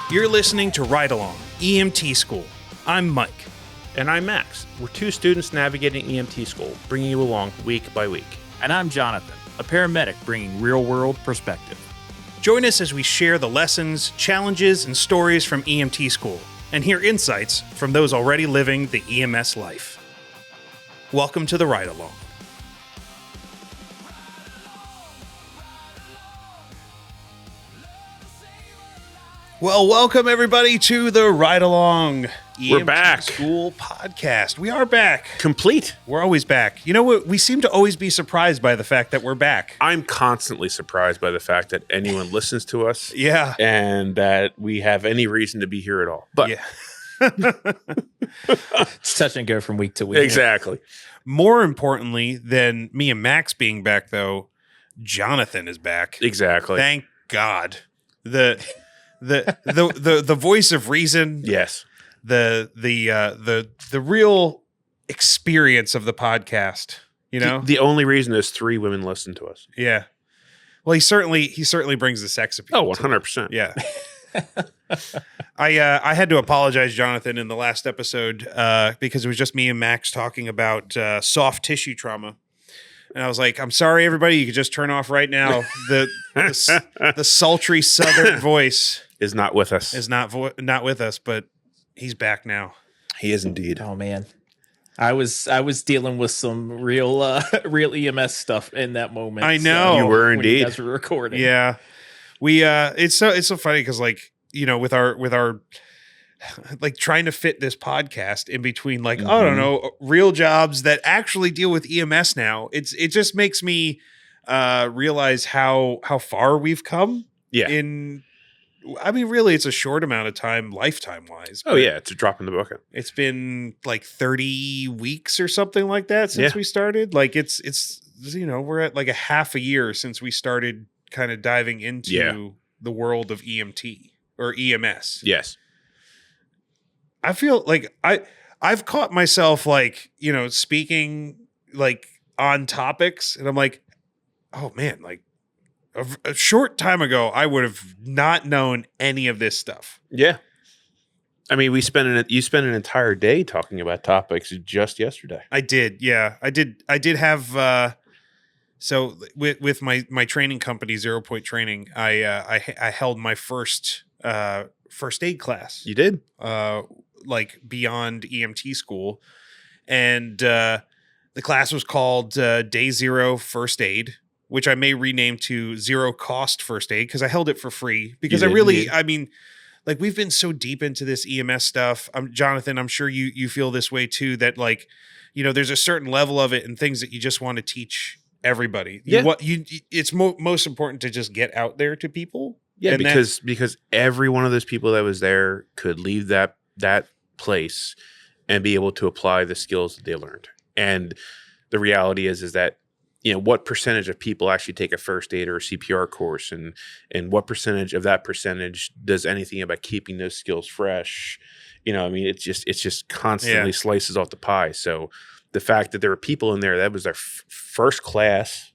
You're listening to Ride Along, EMT School. I'm Mike. And I'm Max. We're two students navigating EMT school, bringing you along week by week. And I'm Jonathan, a paramedic bringing real-world perspective. Join us as we share the lessons, challenges, and stories from EMT school, and hear insights from those already living the EMS life. Welcome to the Ride Along. Well, welcome everybody to the Ride Along We're back. School podcast. We are back. Complete. We're always back. You know what? We seem to always be surprised by the fact that we're back. I'm constantly surprised by the fact that anyone listens to us. Yeah. And that we have any reason to be here at all. But yeah. It's touch and go from week to week. Exactly. More importantly than me and Max being back, though, Jonathan is back. Exactly. Thank God. The voice of reason. Yes. The real experience of the podcast. You know, The only reason there's 3 women listen to us. yeah. Well, he certainly brings the sex appeal. Oh, 100%. Yeah. I had to apologize, Jonathan, in the last episode because it was just me and Max talking about soft tissue trauma. And I was like, I'm sorry, everybody. You could just turn off right now. The sultry Southern voice Is not with us. is not with us, but he's back now. He is indeed. Oh man, I was dealing with some real EMS stuff in that moment. I know. You were when indeed. You guys were recording. Yeah, we it's so funny because with our like trying to fit this podcast in between I don't know, real jobs that actually deal with EMS now. It just makes me realize how far we've come. Yeah. Really, it's a short amount of time, lifetime wise. Oh, yeah. It's a drop in the bucket. It's been like 30 weeks or something like that since we started. Like it's we're at like a half a year since we started kind of diving into the world of EMT or EMS. Yes. I feel like I've caught myself speaking on topics, and I'm like, oh man, like a short time ago, I would have not known any of this stuff. Yeah. I mean, you spent an entire day talking about topics just yesterday. I did. Yeah, I did have, so with my training company, 0 Point Training, I held my first aid class. You did? Beyond EMT school. And the class was called Day Zero First Aid, which I may rename to Zero Cost First Aid because I held it for free. Because we've been so deep into this EMS stuff. Jonathan, I'm sure you feel this way too, that there's a certain level of it and things that you just want to teach everybody. Yeah. It's most important to just get out there to people. Yeah, and because every one of those people that was there could leave that place and be able to apply the skills that they learned. And the reality is that, what percentage of people actually take a first aid or a CPR course, and what percentage of that percentage does anything about keeping those skills fresh? It's just constantly slices off the pie. So the fact that there were people in there, that was their first class,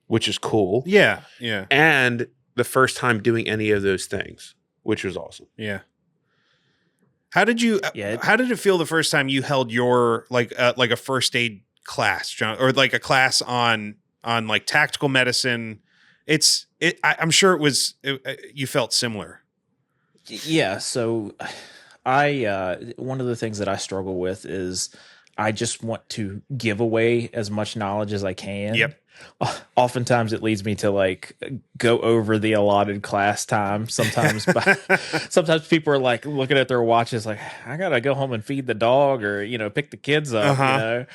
which is cool. Yeah. Yeah. And the first time doing any of those things, which was awesome. Yeah. How did it feel the first time you held your like a first aid class, John, or like a class on like tactical medicine? I'm sure you felt similar. Yeah. So one of the things that I struggle with is I just want to give away as much knowledge as I can. Yep. Oftentimes it leads me to go over the allotted class time. Sometimes people are like looking at their watches like, I gotta go home and feed the dog or pick the kids up.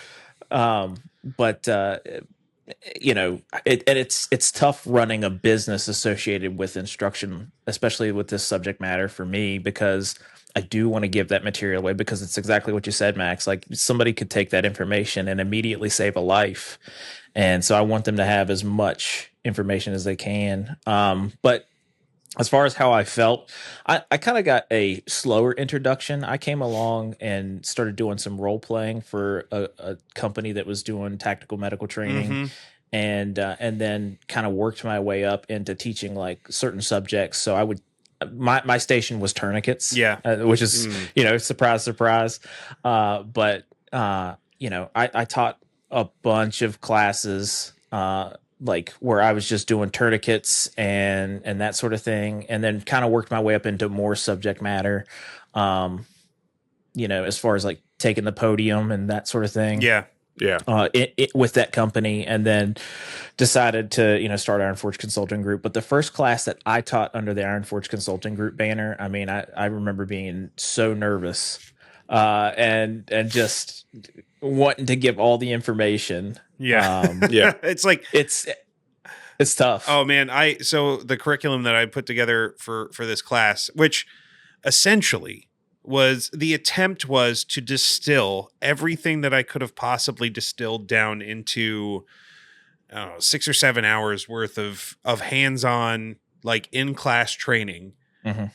It's tough running a business associated with instruction, especially with this subject matter for me, because I do want to give that material away because it's exactly what you said, Max. Like somebody could take that information and immediately save a life. And so I want them to have as much information as they can. But as far as how I felt, I kind of got a slower introduction. I came along and started doing some role playing for a company that was doing tactical medical training. And then kind of worked my way up into teaching like certain subjects. So I would my station was tourniquets. Yeah. Which is surprise, surprise. But I taught a bunch of classes like where I was just doing tourniquets and that sort of thing, and then kind of worked my way up into more subject matter. As far as like taking the podium and that sort of thing. Yeah. With that company, and then decided to start Iron Forge Consulting Group. But the first class that I taught under the Iron Forge Consulting Group banner, I mean, I remember being so nervous and just wanting to give all the information. It's like it's tough. Oh man, so the curriculum that I put together for this class, which essentially was the attempt was to distill everything that I could have possibly distilled down into 6 or 7 hours worth of hands-on, like in-class training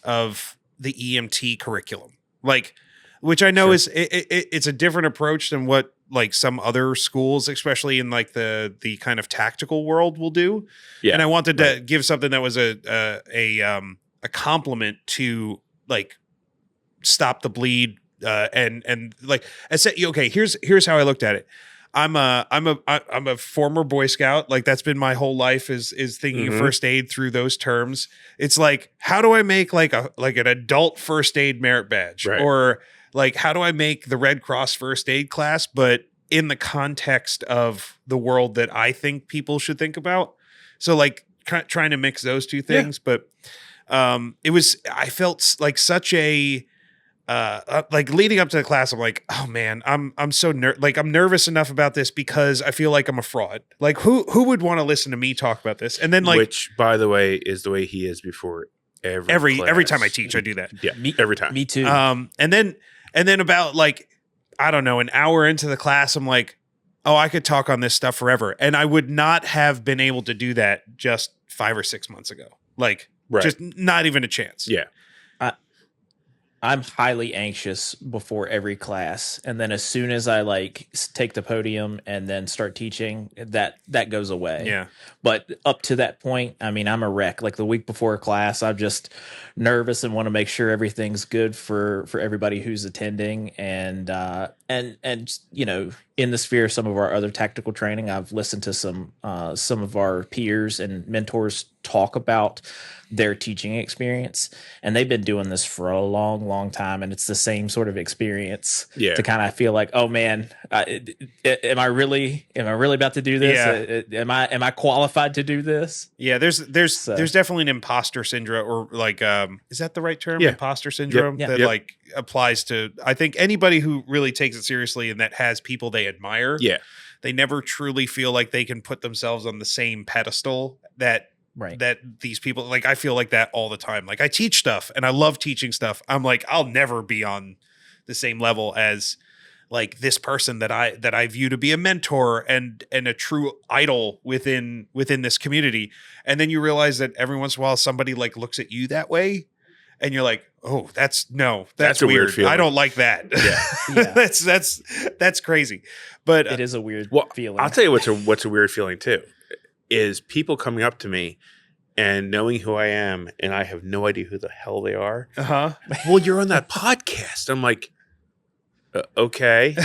of the EMT curriculum, like, which I know is it's a different approach than what like some other schools, especially in like the kind of tactical world, will do. Yeah, and I wanted to give something that was a compliment to like stop the bleed and like I said, okay, here's how I looked at it. I'm a former Boy Scout. Like that's been my whole life is thinking of first aid through those terms. It's like, how do I make like an adult first aid merit badge, or like how do I make the Red Cross first aid class, but in the context of the world that I think people should think about. So like trying to mix those two things, but I felt like such a like leading up to the class, I'm like, oh man, I'm so I'm nervous enough about this because I feel like I'm a fraud. Like who would want to listen to me talk about this? And then like, which by the way is the way he is before every time I teach, I do that. Yeah, every time. Me too. And then about like, I don't know, an hour into the class, I'm like, oh, I could talk on this stuff forever, and I would not have been able to do that just 5 or 6 months ago. Like, just not even a chance. Yeah. I'm highly anxious before every class, and then as soon as I like take the podium and then start teaching, that goes away. Yeah. But up to that point, I mean, I'm a wreck. Like the week before a class, I'm just nervous and want to make sure everything's good for everybody who's attending. And in the sphere of some of our other tactical training, I've listened to some of our peers and mentors talk about their teaching experience, and they've been doing this for a long time, and it's the same sort of experience to kind of feel like, oh man, am I really about to do this? Am I qualified to do this? There's definitely an imposter syndrome, or like is that the right term? Imposter syndrome that like applies to, I think, anybody who really takes it seriously and that has people they admire. They never truly feel like they can put themselves on the same pedestal that these people, like, I feel like that all the time. Like I teach stuff and I love teaching stuff. I'm like, I'll never be on the same level as like this person that I view to be a mentor and a true idol within this community. And then you realize that every once in a while somebody like looks at you that way and you're like, oh, that's a weird feeling. I don't like that. That's crazy. But it is a weird feeling. I'll tell you what's a weird feeling too, is people coming up to me and knowing who I am, and I have no idea who the hell they are. Well, you're on that podcast. I'm like, okay.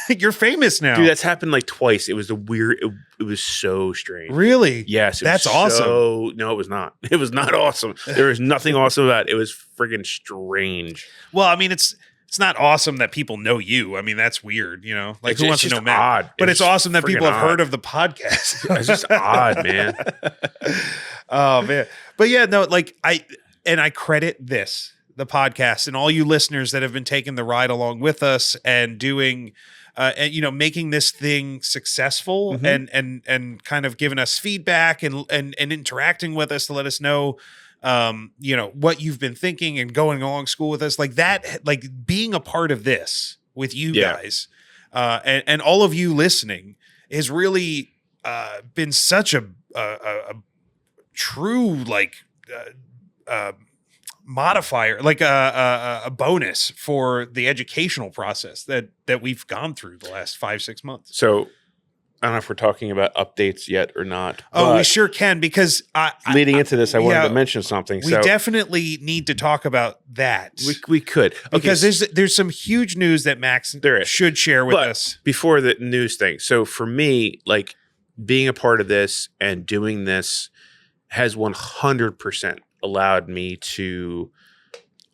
You're famous now. Dude, that's happened like twice. It was it was so strange. Really? Yes. That's awesome. No, it was not. It was not awesome. There was nothing awesome about it. It was friggin' strange. Well, I mean, it's not awesome that people know you. I mean, that's weird, you know? Like, who wants to know Matt? Odd. But it's awesome that people have heard of the podcast. It's just odd, man. Oh, man. But yeah, no, like, I credit this, the podcast, and all you listeners that have been taking the ride along with us and doing, and, you know, making this thing successful and kind of giving us feedback and interacting with us to let us know, you know, what you've been thinking and going along school with us, like that, like being a part of this with you guys, and all of you listening has really been such a true, like, modifier, like a bonus for the educational process that we've gone through the last 5-6 months. So I don't know if we're talking about updates yet or not. Oh, we sure can, because leading into this, I wanted to mention something. We definitely need to talk about that. We could. Because there's some huge news that Max should share with us. Before the news thing. So for me, like being a part of this and doing this has 100% allowed me to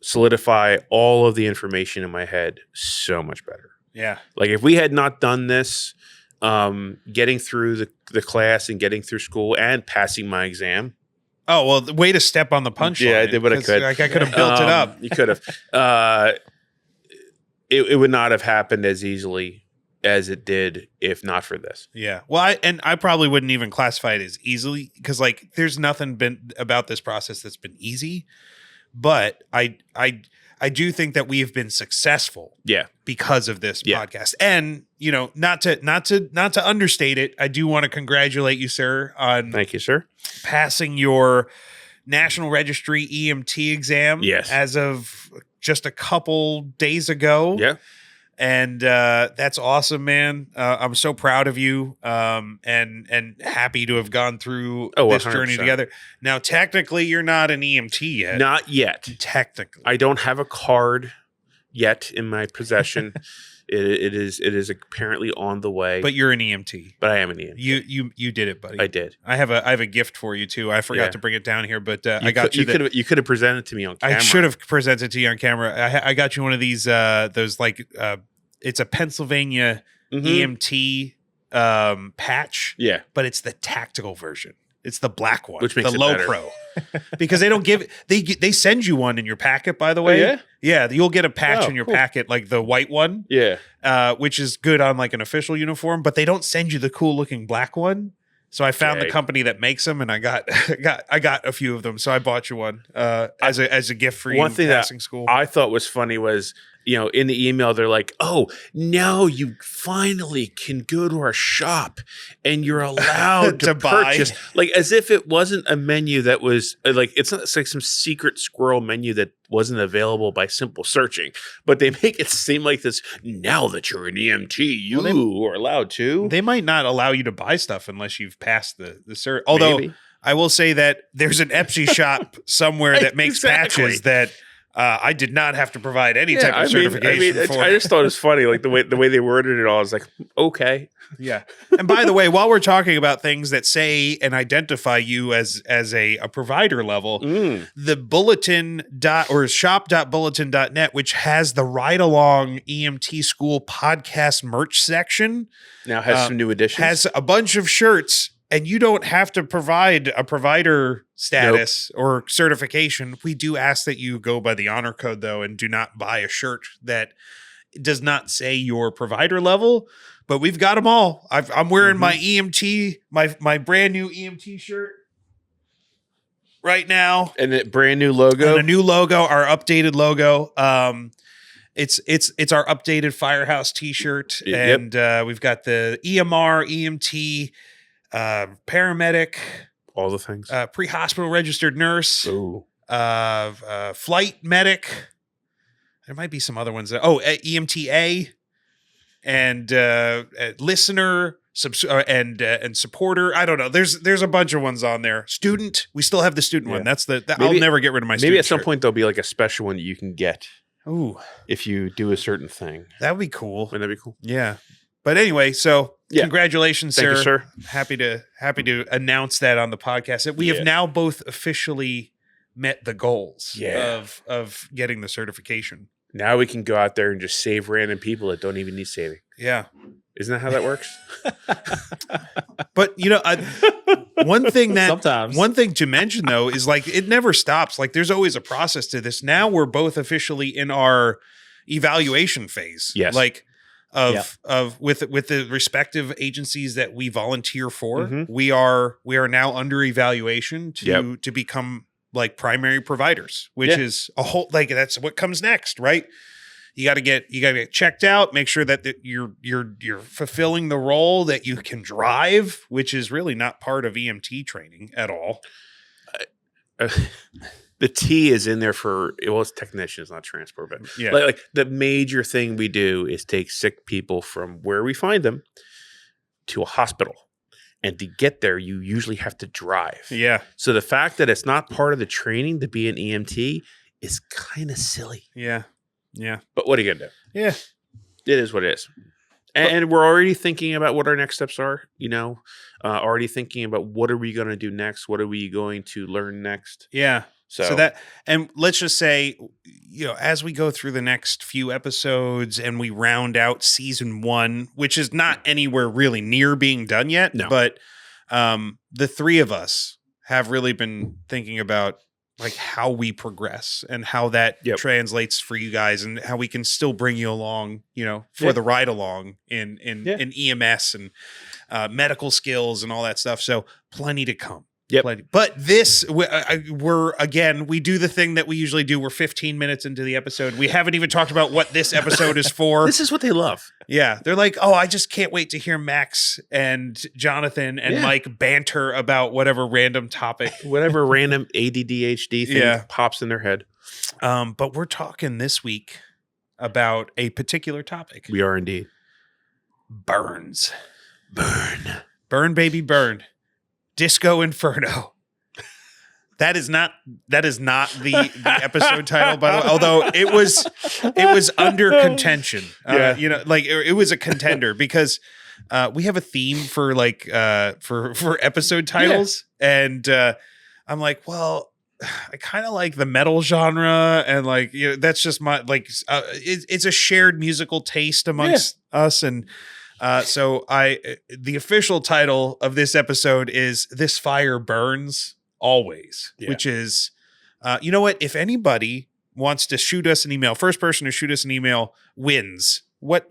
solidify all of the information in my head so much better. Yeah. Like if we had not done this, getting through the class and getting through school and passing my exam. Oh, well, the way to step on the punchline. Yeah, I did what I could. Like I could have built it up. You could have. It would not have happened as easily as it did if not for this. Yeah. Well, I probably wouldn't even classify it as easily, because like there's nothing been about this process that's been easy, but I do think that we have been successful. Yeah. Because of this podcast. And, you know, not to understate it, I do want to congratulate you, sir, on Thank you, sir. Passing your National Registry EMT exam. Yes. As of just a couple days ago. Yeah. And that's awesome, man. I'm so proud of you, and happy to have gone through this 100%. journey together. Now, technically, you're not an EMT yet. Not yet. Technically. I don't have a card yet in my possession. It is apparently on the way. But you're an EMT. But I am an EMT. You did it, buddy. I did. I have a gift for you too. I forgot to bring it down here, but I got you. You could have presented to me on camera. I should have presented to you on camera. I got you one of these those like it's a Pennsylvania EMT patch. Yeah. But it's the tactical version. It's the black one, which makes the it low better. pro, because they don't give they send you one in your packet. By the way, yeah, you'll get a patch in your packet, like the white one, which is good on like an official uniform. But they don't send you the cool looking black one. So I found the company that makes them, and I got a few of them. So I bought you one as a gift for you. One thing passing that school I thought was funny was, you know, in the email, they're like, oh, now you finally can go to our shop and you're allowed to purchase. Like, as if it wasn't a menu that was like, it's not like some secret squirrel menu that wasn't available by simple searching, but they make it seem like this. Now that you're an EMT, you are allowed to. They might not allow you to buy stuff unless you've passed the cert. Although Maybe. I will say that there's an Epsi shop somewhere that makes patches that I did not have to provide any type of certification for. I just thought it was funny, like the way they worded it all. I was like, okay, yeah. And by the way, while we're talking about things that say and identify you as a provider level, the bulletin or shop.bulletin.net, which has the Ride Along EMT School podcast merch section, now has some new additions. Has a bunch of shirts. And you don't have to provide a provider status or certification. We do ask that you go by the honor code, though, and do not buy a shirt that does not say your provider level. But we've got them all. I'm wearing my EMT, my brand new EMT shirt right now, and a brand new logo, and a new logo, our updated logo. It's our updated Firehouse T-shirt, and we've got the EMR, EMT. Paramedic, all the things, pre-hospital registered nurse, flight medic. There might be some other ones. EMTA and listener, and supporter. I don't know. There's a bunch of ones on there. Student. We still have the student one. That's I'll never get rid of my student. Maybe at some shirt. point there'll be like a special one that you can get. Ooh, if you do a certain thing, that would be cool. Wouldn't that be cool? Yeah. But anyway, so congratulations, Thank you, sir. Happy to announce that on the podcast that we have now both officially met the goals of getting the certification. Now we can go out there and just save random people that don't even need saving. Yeah. Isn't that how that works? But you know, one thing to mention though is like it never stops. Like there's always a process to this. Now we're both officially in our evaluation phase. Yes. Like with the respective agencies that we volunteer for, we are now under evaluation to become like primary providers, which is a whole, like that's what comes next, right? You got to get checked out, make sure that you're fulfilling the role, that you can drive, which is really not part of EMT training at all. The T is in there for, well, it's technicians, not transport, but like the major thing we do is take sick people from where we find them to a hospital. And to get there, you usually have to drive. Yeah. So the fact that it's not part of the training to be an EMT is kind of silly. Yeah. Yeah. But what are you going to do? Yeah. It is what it is. And we're already thinking about what our next steps are, already thinking about what are we going to do next? What are we going to learn next? Yeah. So that, and let's just say, as we go through the next few episodes and we round out season 1, which is not anywhere really near being done yet, but the three of us have really been thinking about like how we progress and how that translates for you guys and how we can still bring you along, for the ride along in EMS and medical skills and all that stuff. So plenty to come. Yep. But this, we do the thing that we usually do. We're 15 minutes into the episode. We haven't even talked about what this episode is for. This is what they love. Yeah. They're like, oh, I just can't wait to hear Max and Jonathan and Mike banter about whatever random topic. Whatever random ADHD thing pops in their head. But we're talking this week about a particular topic. We are indeed. Burns. Burn. Burn, baby, burn. Disco Inferno. That is not the episode title, by the way. Although it was under contention. It was a contender because we have a theme for for episode titles, and I'm like, well, I kind of like the metal genre, and that's just my it's a shared musical taste amongst us, and. So the official title of this episode is "This Fire Burns Always," which is, you know what? If anybody wants to shoot us an email, first person to shoot us an email wins. What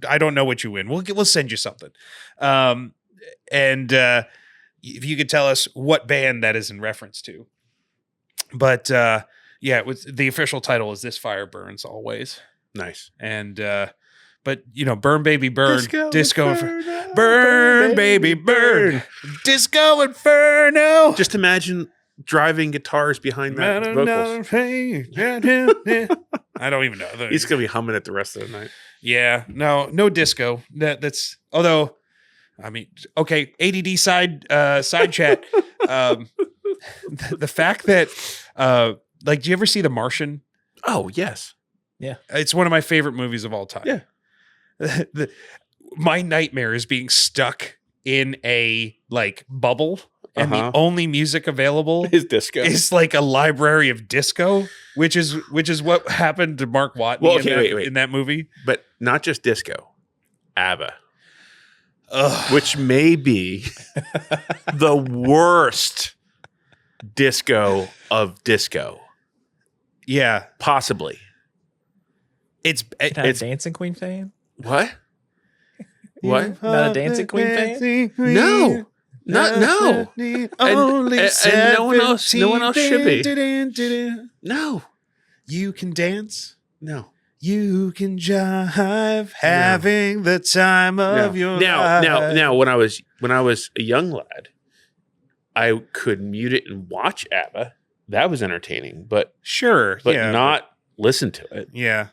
I don't know what you win. We'll send you something. And if you could tell us what band that is in reference to, but it was the official title is "This Fire Burns Always." Nice. And but burn baby burn, disco inferno. Burn baby burn, disco inferno. Just imagine driving guitars behind that vocals. I don't even know. He's gonna be humming it the rest of the night. Yeah, no disco. That's although, I mean, okay. ADD side chat. The fact that do you ever see The Martian? Oh yes, yeah. It's one of my favorite movies of all time. Yeah. My nightmare is being stuck in a bubble, and the only music available is disco. It's like a library of disco, which is what happened to Mark Watney in that movie. But not just disco, ABBA, which may be the worst disco of disco. Yeah, possibly. It's a Dancing Queen fan. What? What? Not a Dancing Queen fan? No. No. Only and no one else should be. No. You can dance. No. You can jive, having the time of your life. Now, when I was a young lad, I could mute it and watch ABBA. That was entertaining, but not listen to it. Yeah.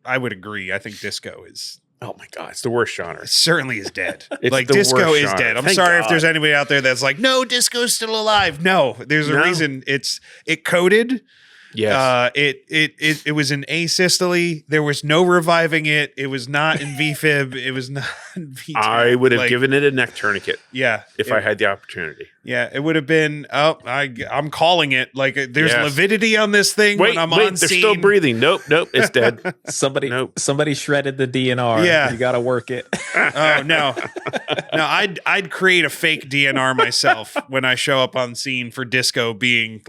I would agree. I think disco is. Oh my God, it's the worst genre. It certainly is dead. It's disco is dead. I'm sorry God. if there's anybody out there that's like, no, disco's still alive. No, there's a reason. It coded. Yes. It was in asystole. There was no reviving it. It was not in VFib. It was not in VTAB. I would have given it a neck tourniquet. Yeah. If I had the opportunity. Yeah. It would have been, I'm calling it. There's lividity on this thing when I'm on they're scene. Still breathing. Nope. It's dead. Somebody shredded the DNR. Yeah. You got to work it. Oh, no. No, I'd create a fake DNR myself when I show up on scene for disco being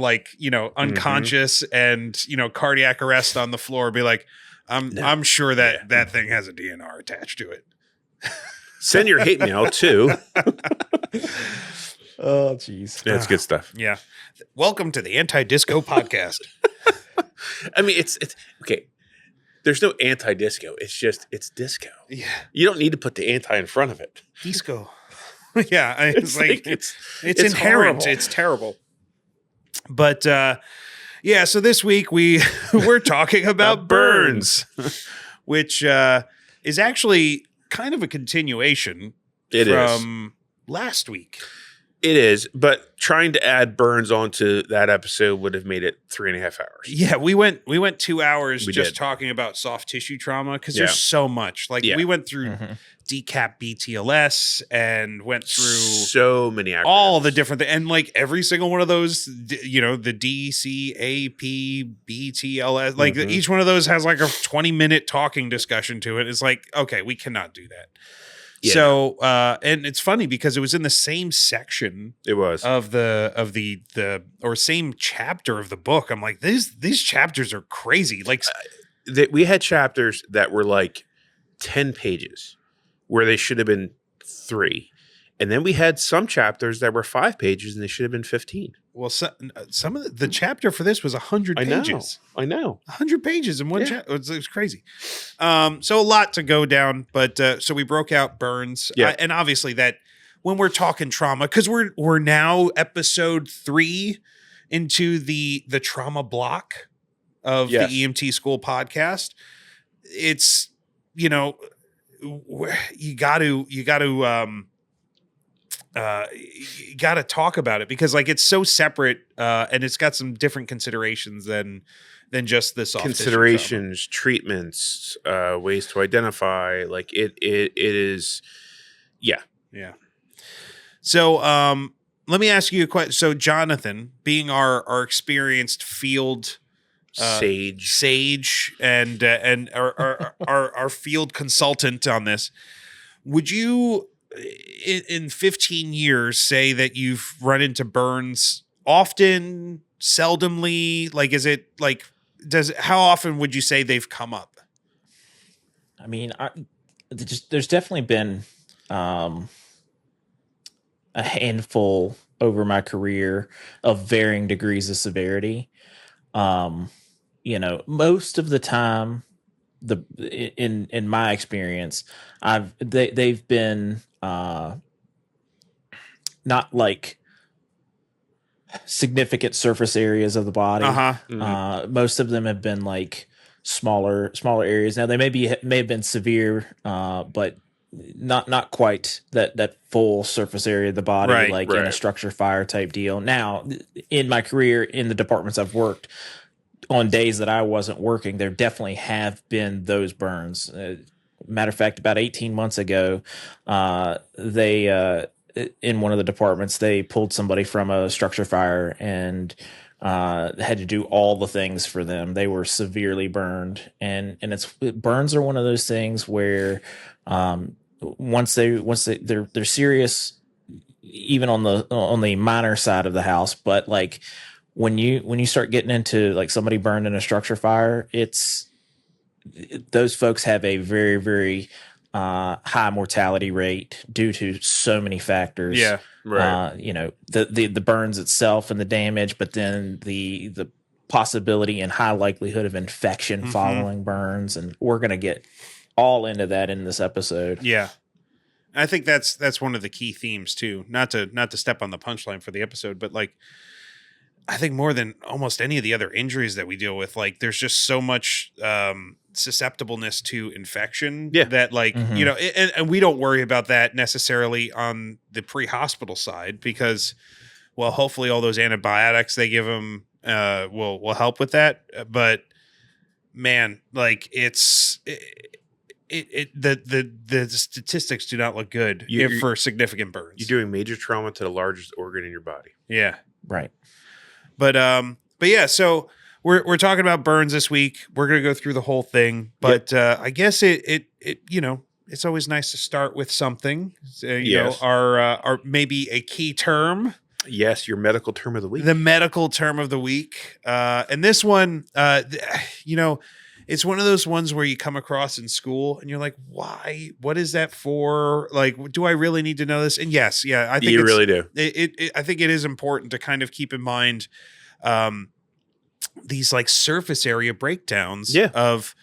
unconscious and cardiac arrest on the floor. Be like, I'm sure that thing has a DNR attached to it. Send your hate mail too. Oh, jeez. That's good stuff. Yeah. Welcome to the Anti-Disco Podcast. I mean, it's okay. There's no anti-disco. It's disco. Yeah. You don't need to put the anti in front of it. Disco. Yeah. It's inherent. Horrible. It's terrible. But so this week we're talking about Burns, which is actually kind of a continuation It is. from last week. It is, but trying to add burns onto that episode would have made it 3.5 hours. Yeah, we went 2 hours We just did. talking about soft tissue trauma because Yeah. there's so much. Like Yeah. we went through Mhm. decap BTLS and went through So many acronyms. all the different and like every single one of those, you know, the DCAP BTLS, like Mhm. each one of those has like a 20-minute talking discussion to it. It's like, okay, we cannot do that. Yeah. So and it's funny because it was in the same section It was. of the or same chapter of the book. I'm like, these chapters are crazy. Like We had chapters that were like 10 pages where they should have been 3. And then we had some chapters that were 5 pages and they should have been 15. well, some of the chapter for this was 100 pages. I know. 100 pages in one Yeah. chapter. It was crazy. So a lot to go down, but so we broke out burns. Yeah. And obviously that when we're talking trauma, because we're now episode 3 into the trauma block of Yes. the EMT School podcast. It's, you know, you got to talk about it because like it's so separate and it's got some different considerations than just this Considerations, treatments, ways to identify. Like it is. Yeah. Yeah. So let me ask you a question. So Jonathan, being our experienced field sage and our field consultant on this, would you in 15 years say that you've run into burns often, seldomly? Like, is it like, how often would you say they've come up? I mean, there's definitely been a handful over my career of varying degrees of severity. You know, most of the time, in my experience, they've been not like significant surface areas of the body. Most of them have been like smaller areas. Now they may have been severe, but not quite that full surface area of the body, Right, in a structure fire type deal. Now, in my career in the departments I've worked, on days that I wasn't working, there definitely have been those burns. Matter of fact, about 18 months ago, they in one of the departments, they pulled somebody from a structure fire and had to do all the things for them. They were severely burned, and burns are one of those things where once they're serious, even on the minor side of the house, but like when you start getting into like somebody burned in a structure fire, those folks have a very, very high mortality rate due to so many factors. Yeah, right. You know, the burns itself and the damage, but then the possibility and high likelihood of infection following burns, and we're gonna get all into that in this episode. Yeah. I think that's one of the key themes too. Not to step on the punchline for the episode, but like I think more than almost any of the other injuries that we deal with, like there's just so much susceptibleness to infection that like, you know, and we don't worry about that necessarily on the pre-hospital side because, well, hopefully all those antibiotics they give them will help with that. But man, like the statistics do not look good for significant burns. You're doing major trauma to the largest organ in your body. Yeah. Right. But yeah, so we're talking about burns this week. We're gonna go through the whole thing, but I guess it you know, it's always nice to start with something. You know, our maybe a key term. Yes, your medical term of the week. The medical term of the week. And this one, you know, it's one of those ones where you come across in school and you're like, why? What is that for? Like, do I really need to know this? And yes, yeah, I think you really do. I think it is important to kind of keep in mind these like surface area breakdowns of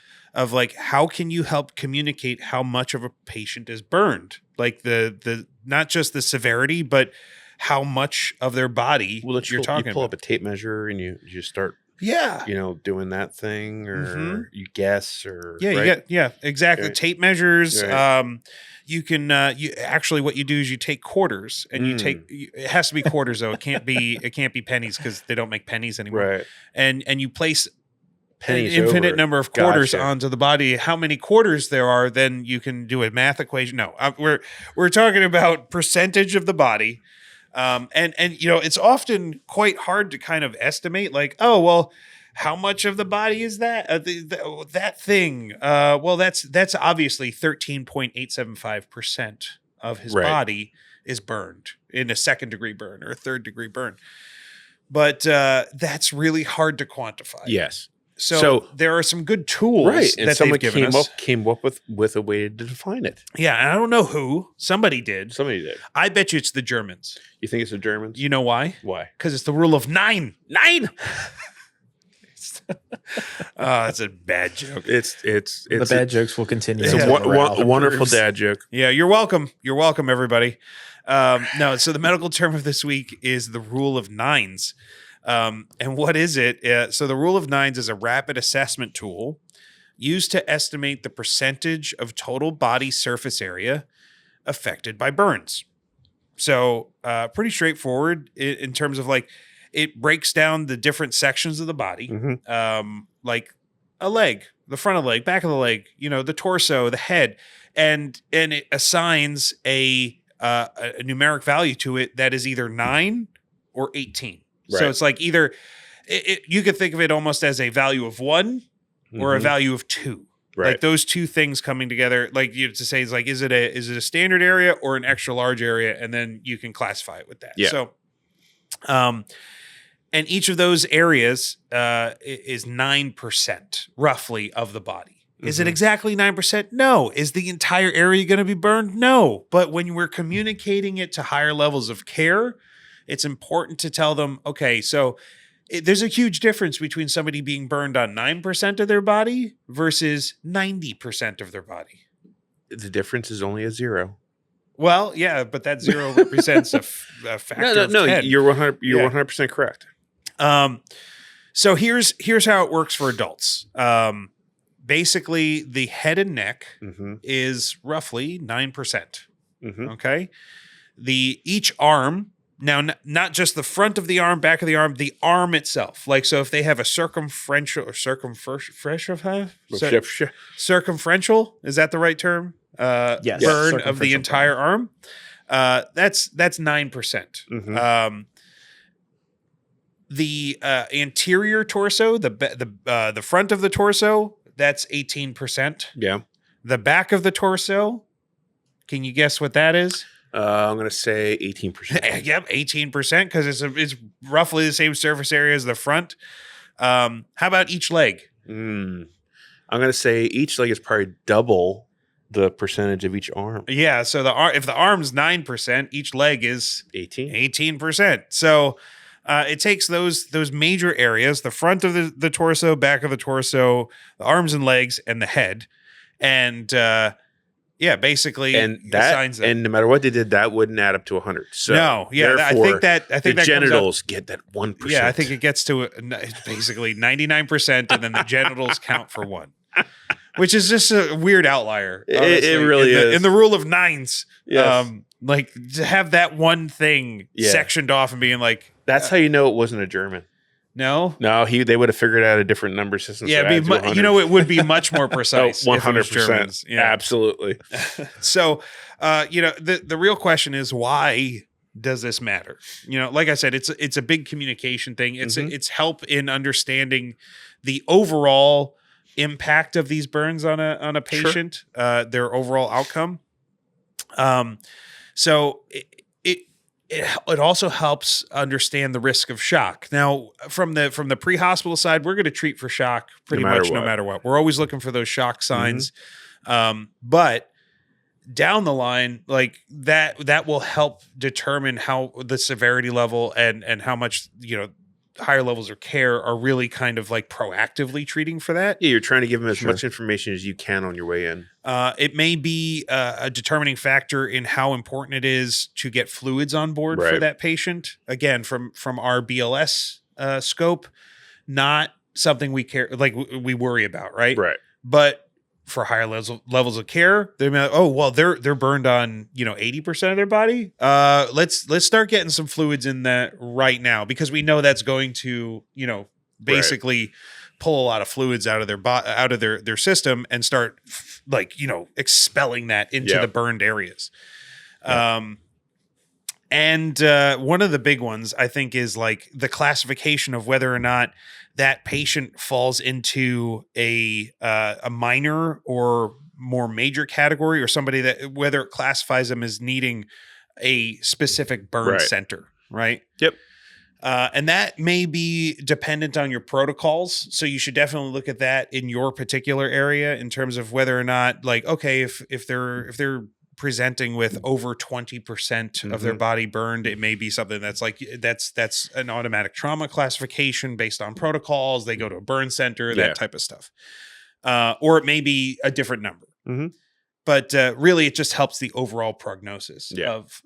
like how can you help communicate how much of a patient is burned? Like the not just the severity, but how much of their body you're talking about. You pull up a tape measure and you just start Yeah. doing that thing, or Mhm. you guess, or Yeah, right? exactly. Right. Tape measures. Right. You can you actually what you do is you take quarters and it has to be quarters though. It can't be pennies because they don't make pennies anymore. Right. And you place an Pennies infinite over. number of quarters Gotcha. onto the body. How many quarters there are, then you can do a math equation. No, we're talking about percentage of the body. And it's often quite hard to kind of estimate, like, oh well, how much of the body is that that thing? Well, that's obviously 13.875% of his Right. body is burned in a second degree burn or a third degree burn, but that's really hard to quantify. Yes. So there are some good tools Right. And that someone they've given came up with a way to define it. Yeah, and I don't know who. Somebody did. Somebody did. I bet you it's the Germans. You think it's the Germans? You know why? Why? Because it's the rule of 9. 9. That's a bad joke. It's The bad jokes will continue. It's until a morale wonderful improves. dad joke. Yeah, you're welcome. You're welcome, everybody. No, so the medical term of this week is the rule of 9s. And what is it? So the rule of 9s is a rapid assessment tool used to estimate the percentage of total body surface area affected by burns. So pretty straightforward in terms of like it breaks down the different sections of the body, like a leg, the front of the leg, back of the leg, the torso, the head, and it assigns a numeric value to it that is either 9 or 18. Right. So it's like either you could think of it almost as a value of 1 or a value of 2. Right. Like those two things coming together, like you have to say is like, is it a standard area or an extra large area? And then you can classify it with that. Yeah. So, and each of those areas is 9% roughly of the body. Is it exactly 9%? No. Is the entire area going to be burned? No. But when we're communicating it to higher levels of care, it's important to tell them, okay, so there's a huge difference between somebody being burned on 9% of their body versus 90% of their body. The difference is only a 0. Well, yeah, but that 0 represents a factor of 10. You're 100% correct. So here's how it works for adults. Basically, the head and neck is roughly 9%. Okay, each arm. Now, not just the front of the arm, back of the arm itself. Like, so if they have a circumferential, is that the right term? Yes. Burn of the Circumferential entire arm. That's 9%. The anterior torso, the front of the torso, that's 18%. Yeah. The back of the torso, can you guess what that is? I'm going to say 18%. Yep, 18% because it's roughly the same surface area as the front. How about each leg? I'm going to say each leg is probably double the percentage of each arm. Yeah, so if the arm's 9%, each leg is 18%. So it takes those major areas, the front of the torso, back of the torso, the arms and legs, and the head, and basically, and no matter what they did, that wouldn't add up to 100. So no, yeah, I think that the genitals get that 1%. Yeah, I think it gets to basically 99%, and then the genitals count for 1, which is just a weird outlier. It really is in the rule of 9s. Yes. Like to have that one thing sectioned off and being like, that's how you know it wasn't a German. No, they would have figured out a different number system. Yeah, it would be much more precise. 100%. Yeah. Absolutely. So, the real question is, why does this matter? Like I said, it's a big communication thing. It's help in understanding the overall impact of these burns on a patient, their overall outcome. So it also helps understand the risk of shock. Now, from the pre-hospital side, we're going to treat for shock pretty much no matter what. We're always looking for those shock signs. But down the line, like that will help determine how the severity level and how much, higher levels of care are really kind of like proactively treating for that. Yeah, you're trying to give them as much information as you can on your way in. It may be a determining factor in how important it is to get fluids on board for that patient. Again, from our BLS scope, not something we care, like we worry about, right? Right. But for higher levels of care, they're like, oh well, they're burned on 80% of their body. Let's start getting some fluids in that right now, because we know that's going to basically pull a lot of fluids out of their system and start expelling that into the burned areas. And one of the big ones, I think, is like the classification of whether or not that patient falls into a minor or more major category, or somebody that, whether it classifies them as needing a specific burn center, right? Yep. And that may be dependent on your protocols. So you should definitely look at that in your particular area in terms of whether or not, like, okay, if they're presenting with over 20% of their body burned, it may be something that's like that's an automatic trauma classification based on protocols. They go to a burn center, that type of stuff. Or it may be a different number. But really, it just helps the overall prognosis of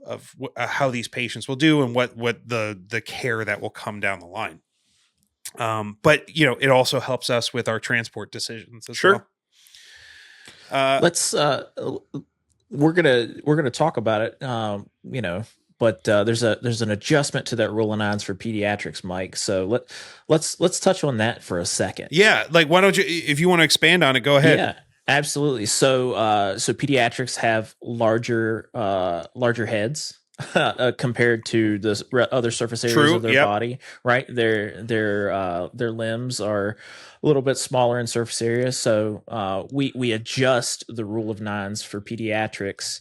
how these patients will do and what the care that will come down the line. But it also helps us with our transport decisions as well. Let's we're gonna talk about it. But there's an adjustment to that rule of nines for pediatrics, Mike. So let's touch on that for a second. Yeah, like why don't you, if you want to expand on it, go ahead. Yeah. Absolutely. So pediatrics have larger heads compared to the other surface areas of their body, right? Their limbs are a little bit smaller in surface area. So we adjust the rule of nines for pediatrics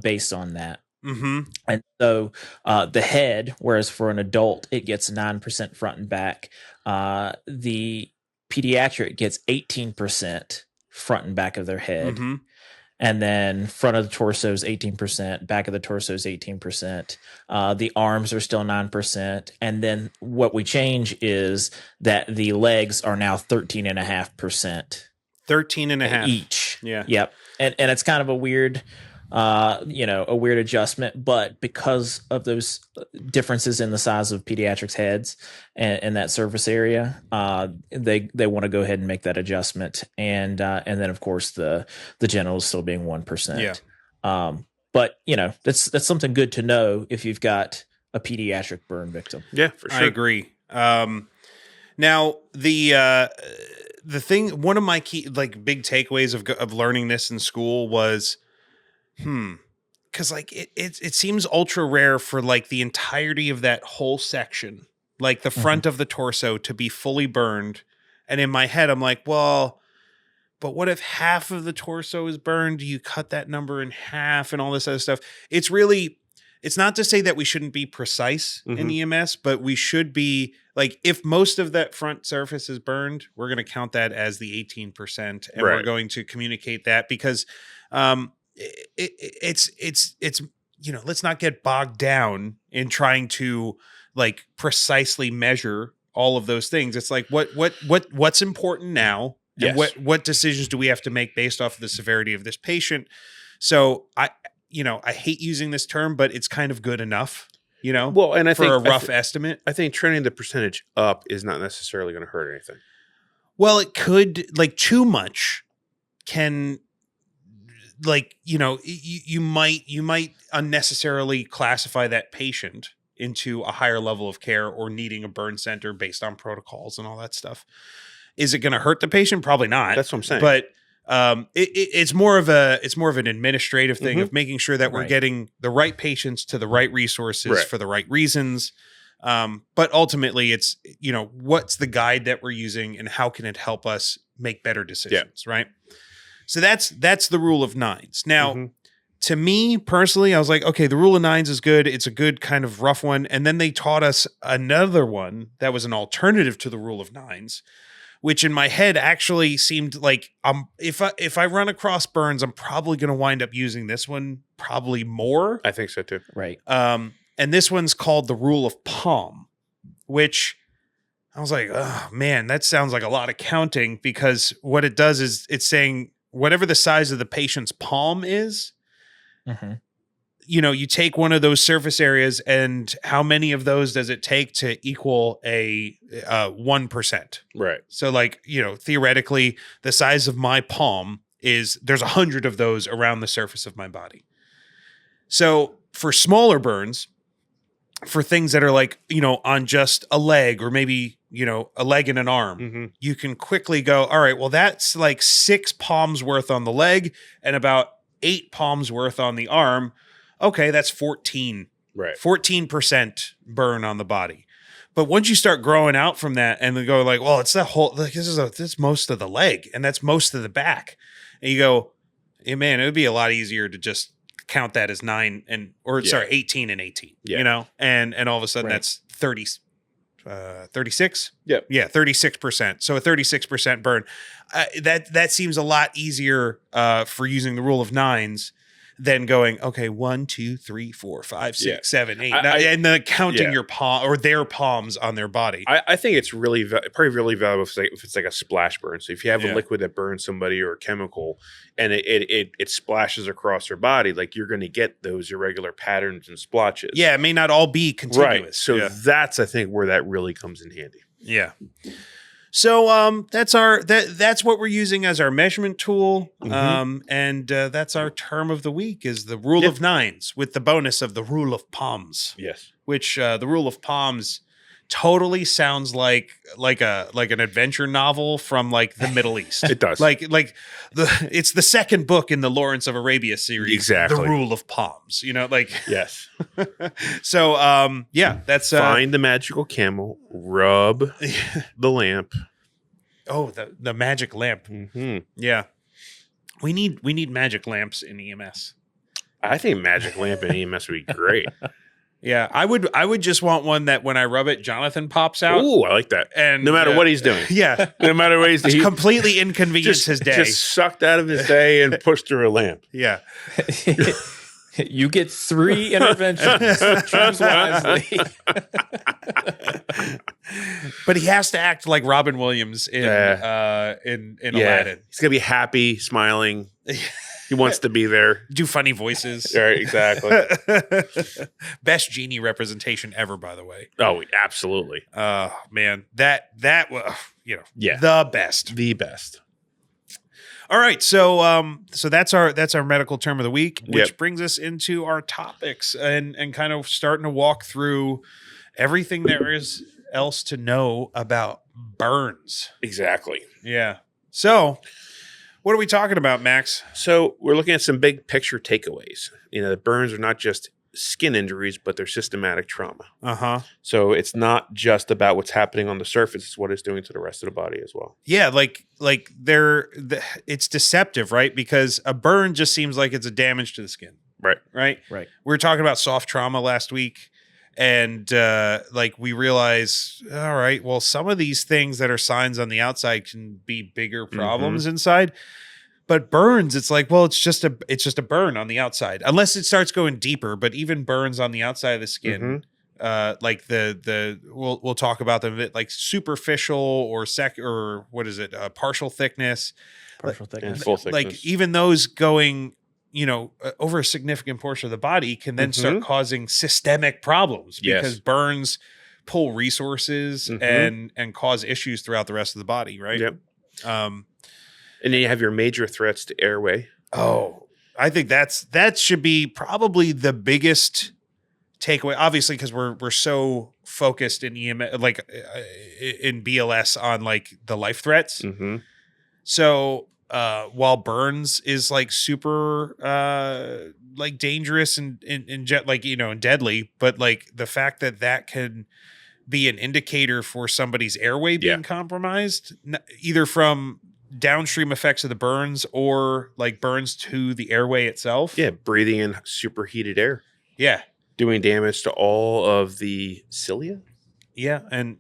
based on that. And so the head, whereas for an adult it gets 9% front and back, the pediatric gets 18% front and back of their head. And then front of the torso is 18%, back of the torso is 18%. The arms are still 9%. And then what we change is that the legs are now 13.5%. 13.5 each. Yeah. Yep. And it's kind of a weird a weird adjustment, but because of those differences in the size of pediatrics heads and that surface area, they want to go ahead and make that adjustment, and then of course the genitals still being 1%. But that's something good to know if you've got a pediatric burn victim. Yeah, for sure. I agree. Now the thing, one of my key big takeaways of learning this in school was, because it seems ultra rare for the entirety of that whole section, like the front of the torso, to be fully burned. And in my head, I'm like, well, but what if half of the torso is burned? Do you cut that number in half and all this other stuff? It's not to say that we shouldn't be precise in EMS, but we should be if most of that front surface is burned, we're going to count that as the 18%, and we're going to communicate that, because it's let's not get bogged down in trying to precisely measure all of those things. It's like what's important now, and what decisions do we have to make based off of the severity of this patient. So I hate using this term, but it's kind of good enough, well, and for a rough estimate. I think turning the percentage up is not necessarily going to hurt anything. Well, it could, too much can, you might unnecessarily classify that patient into a higher level of care or needing a burn center based on protocols and all that stuff. Is it going to hurt the patient? Probably not. That's what I'm saying. But it's more of an administrative thing of making sure that we're getting the right patients to the right resources for the right reasons. But ultimately, it's what's the guide that we're using and how can it help us make better decisions, right? So that's the rule of nines. Now, to me personally, I was like, okay, the rule of nines is good. It's a good kind of rough one. And then they taught us another one that was an alternative to the rule of nines, which in my head actually seemed like if I run across burns, I'm probably going to wind up using this one probably more. I think so too. Right. And this one's called the rule of palm, which I was like, oh man, that sounds like a lot of counting, because what it does is it's saying whatever the size of the patient's palm is, you take one of those surface areas, and how many of those does it take to equal a 1%? Right. So like, theoretically, the size of my palm there's 100 of those around the surface of my body. So for smaller burns, for things that are like, on just a leg or maybe, a leg and an arm, you can quickly go, all right, well, that's like 6 palms worth on the leg and about 8 palms worth on the arm. Okay, that's 14. Right. 14% burn on the body. But once you start growing out from that and then go like, well, it's that whole, like, this is most of the leg and that's most of the back. And you go, hey, man, it would be a lot easier to just count that as 18 and 18, and all of a sudden that's 36. Yep. Yeah. 36%. So a 36% burn. That seems a lot easier for using the rule of nines than going, okay, 1, 2, 3, 4, 5, 6, 7, 8, and then counting your palm or their palms on their body. I think it's probably really valuable if it's like a splash burn. So if you have a liquid that burns somebody or a chemical and it splashes across their body, like you're going to get those irregular patterns and splotches. Yeah, it may not all be continuous. Right. So that's, I think, where that really comes in handy. Yeah. So that's what we're using as our measurement tool, and that's our term of the week is the rule of nines with the bonus of the rule of palms. Yes, which the rule of palms totally sounds like an adventure novel from like the Middle East. It does. It's the second book in the Lawrence of Arabia series. Exactly, the rule of palms. Yes. So that's find the magical camel, rub the lamp. Oh, the magic lamp. Yeah, we need magic lamps in EMS. I think magic lamp in EMS would be great. Yeah, I would just want one that when I rub it, Jonathan pops out. Ooh, I like that. And no matter what he's doing. Yeah. No matter what he's doing. Completely inconvenience his day. Just sucked out of his day and pushed through a lamp. Yeah. You get 3 interventions. Choose wisely. But he has to act like Robin Williams in Aladdin. He's gonna be happy, smiling. He wants to be there. Do funny voices. Right, exactly. Best genie representation ever, by the way. Oh, absolutely. Man, that was the best. The best. All right, so that's our medical term of the week, which brings us into our topics and kind of starting to walk through everything there is else to know about burns. Exactly. Yeah. So, what are we talking about, Max? So we're looking at some big picture takeaways. The burns are not just skin injuries, but they're systematic trauma. So it's not just about what's happening on the surface; it's what it's doing to the rest of the body as well. Yeah, it's deceptive, right? Because a burn just seems like it's a damage to the skin. Right. We were talking about soft trauma last week, and we realize, all right, well, some of these things that are signs on the outside can be bigger problems inside. But burns, it's like, well, it's just a burn on the outside, unless it starts going deeper. But even burns on the outside of the skin, we'll talk about them a bit, like superficial or partial thickness, and full thickness. Like even those going, over a significant portion of the body can then start causing systemic problems because burns pull resources and cause issues throughout the rest of the body, right? Yep. And then you have your major threats to airway. Oh, I think that should be probably the biggest takeaway. Obviously, because we're so focused in EMS, in BLS on like the life threats. So while burns is like super dangerous and deadly, but like the fact that can be an indicator for somebody's airway being compromised, either from downstream effects of the burns or like burns to the airway itself. Yeah, breathing in superheated air. Yeah. Doing damage to all of the cilia. Yeah, and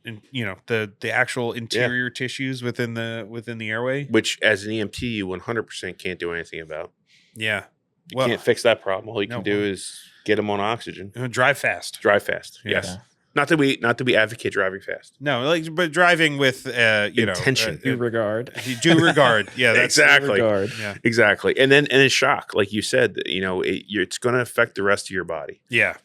the actual interior tissues within the airway, which as an EMT you 100% can't do anything about. Yeah. You can't fix that problem. All you can do is get them on oxygen. Drive fast. Yes. Not that we advocate driving fast. No, like, but driving with Intention. Due regard. due regard. Yeah, that's Exactly. Regard. Yeah, Exactly. And then shock, like you said, it's going to affect the rest of your body, yeah,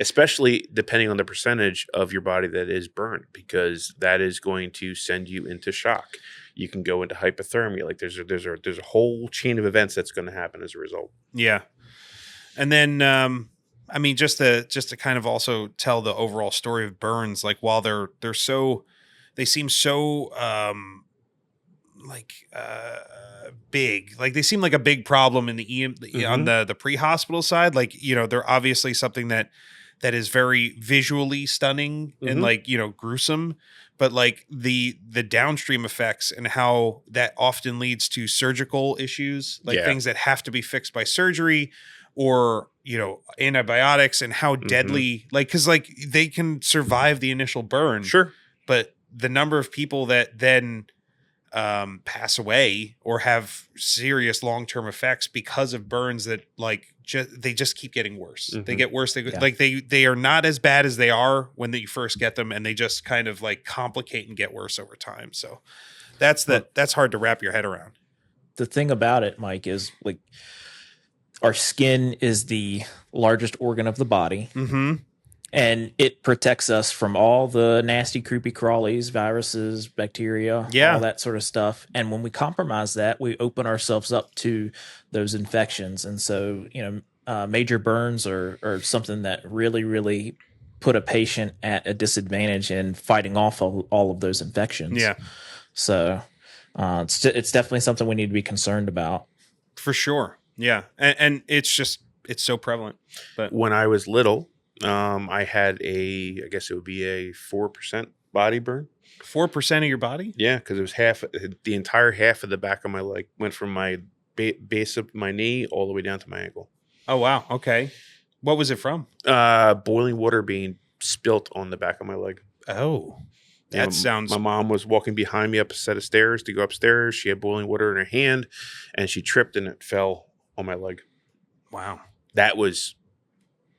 especially depending on the percentage of your body that is burned, because that is going to send you into shock. You can go into hypothermia. Like there's a whole chain of events that's going to happen as a result. yeah. And then, I mean, just to kind of also tell the overall story of burns, like while they seem so big, like they seem like a big problem in the on the pre-hospital side. Like, they're obviously something that is very visually stunning and like, gruesome, but like the downstream effects and how that often leads to surgical issues, like things that have to be fixed by surgery or, antibiotics, and how deadly, like, cause like they can survive the initial burn. Sure. But the number of people that then pass away or have serious long-term effects because of burns that like they just keep getting worse. They get worse. They are not as bad as they are when you first get them, and they just kind of like complicate and get worse over time. So that's hard to wrap your head around. The thing about it, Mike, is like our skin is the largest organ of the body. And it protects us from all the nasty, creepy crawlies, viruses, bacteria, all that sort of stuff. And when we compromise that, we open ourselves up to those infections. And so, major burns are something that really, really put a patient at a disadvantage in fighting off all of those infections. Yeah. So it's definitely something we need to be concerned about. For sure. Yeah. And it's so prevalent. But when I was little, I had I guess it would be a 4% body burn. 4% of your body? Yeah, because it was the entire half of the back of my leg went from my base of my knee all the way down to my ankle. Oh, wow. Okay. What was it from? Boiling water being spilt on the back of my leg. Oh, that sounds... My mom was walking behind me up a set of stairs to go upstairs. She had boiling water in her hand, and she tripped and it fell on my leg. Wow. That was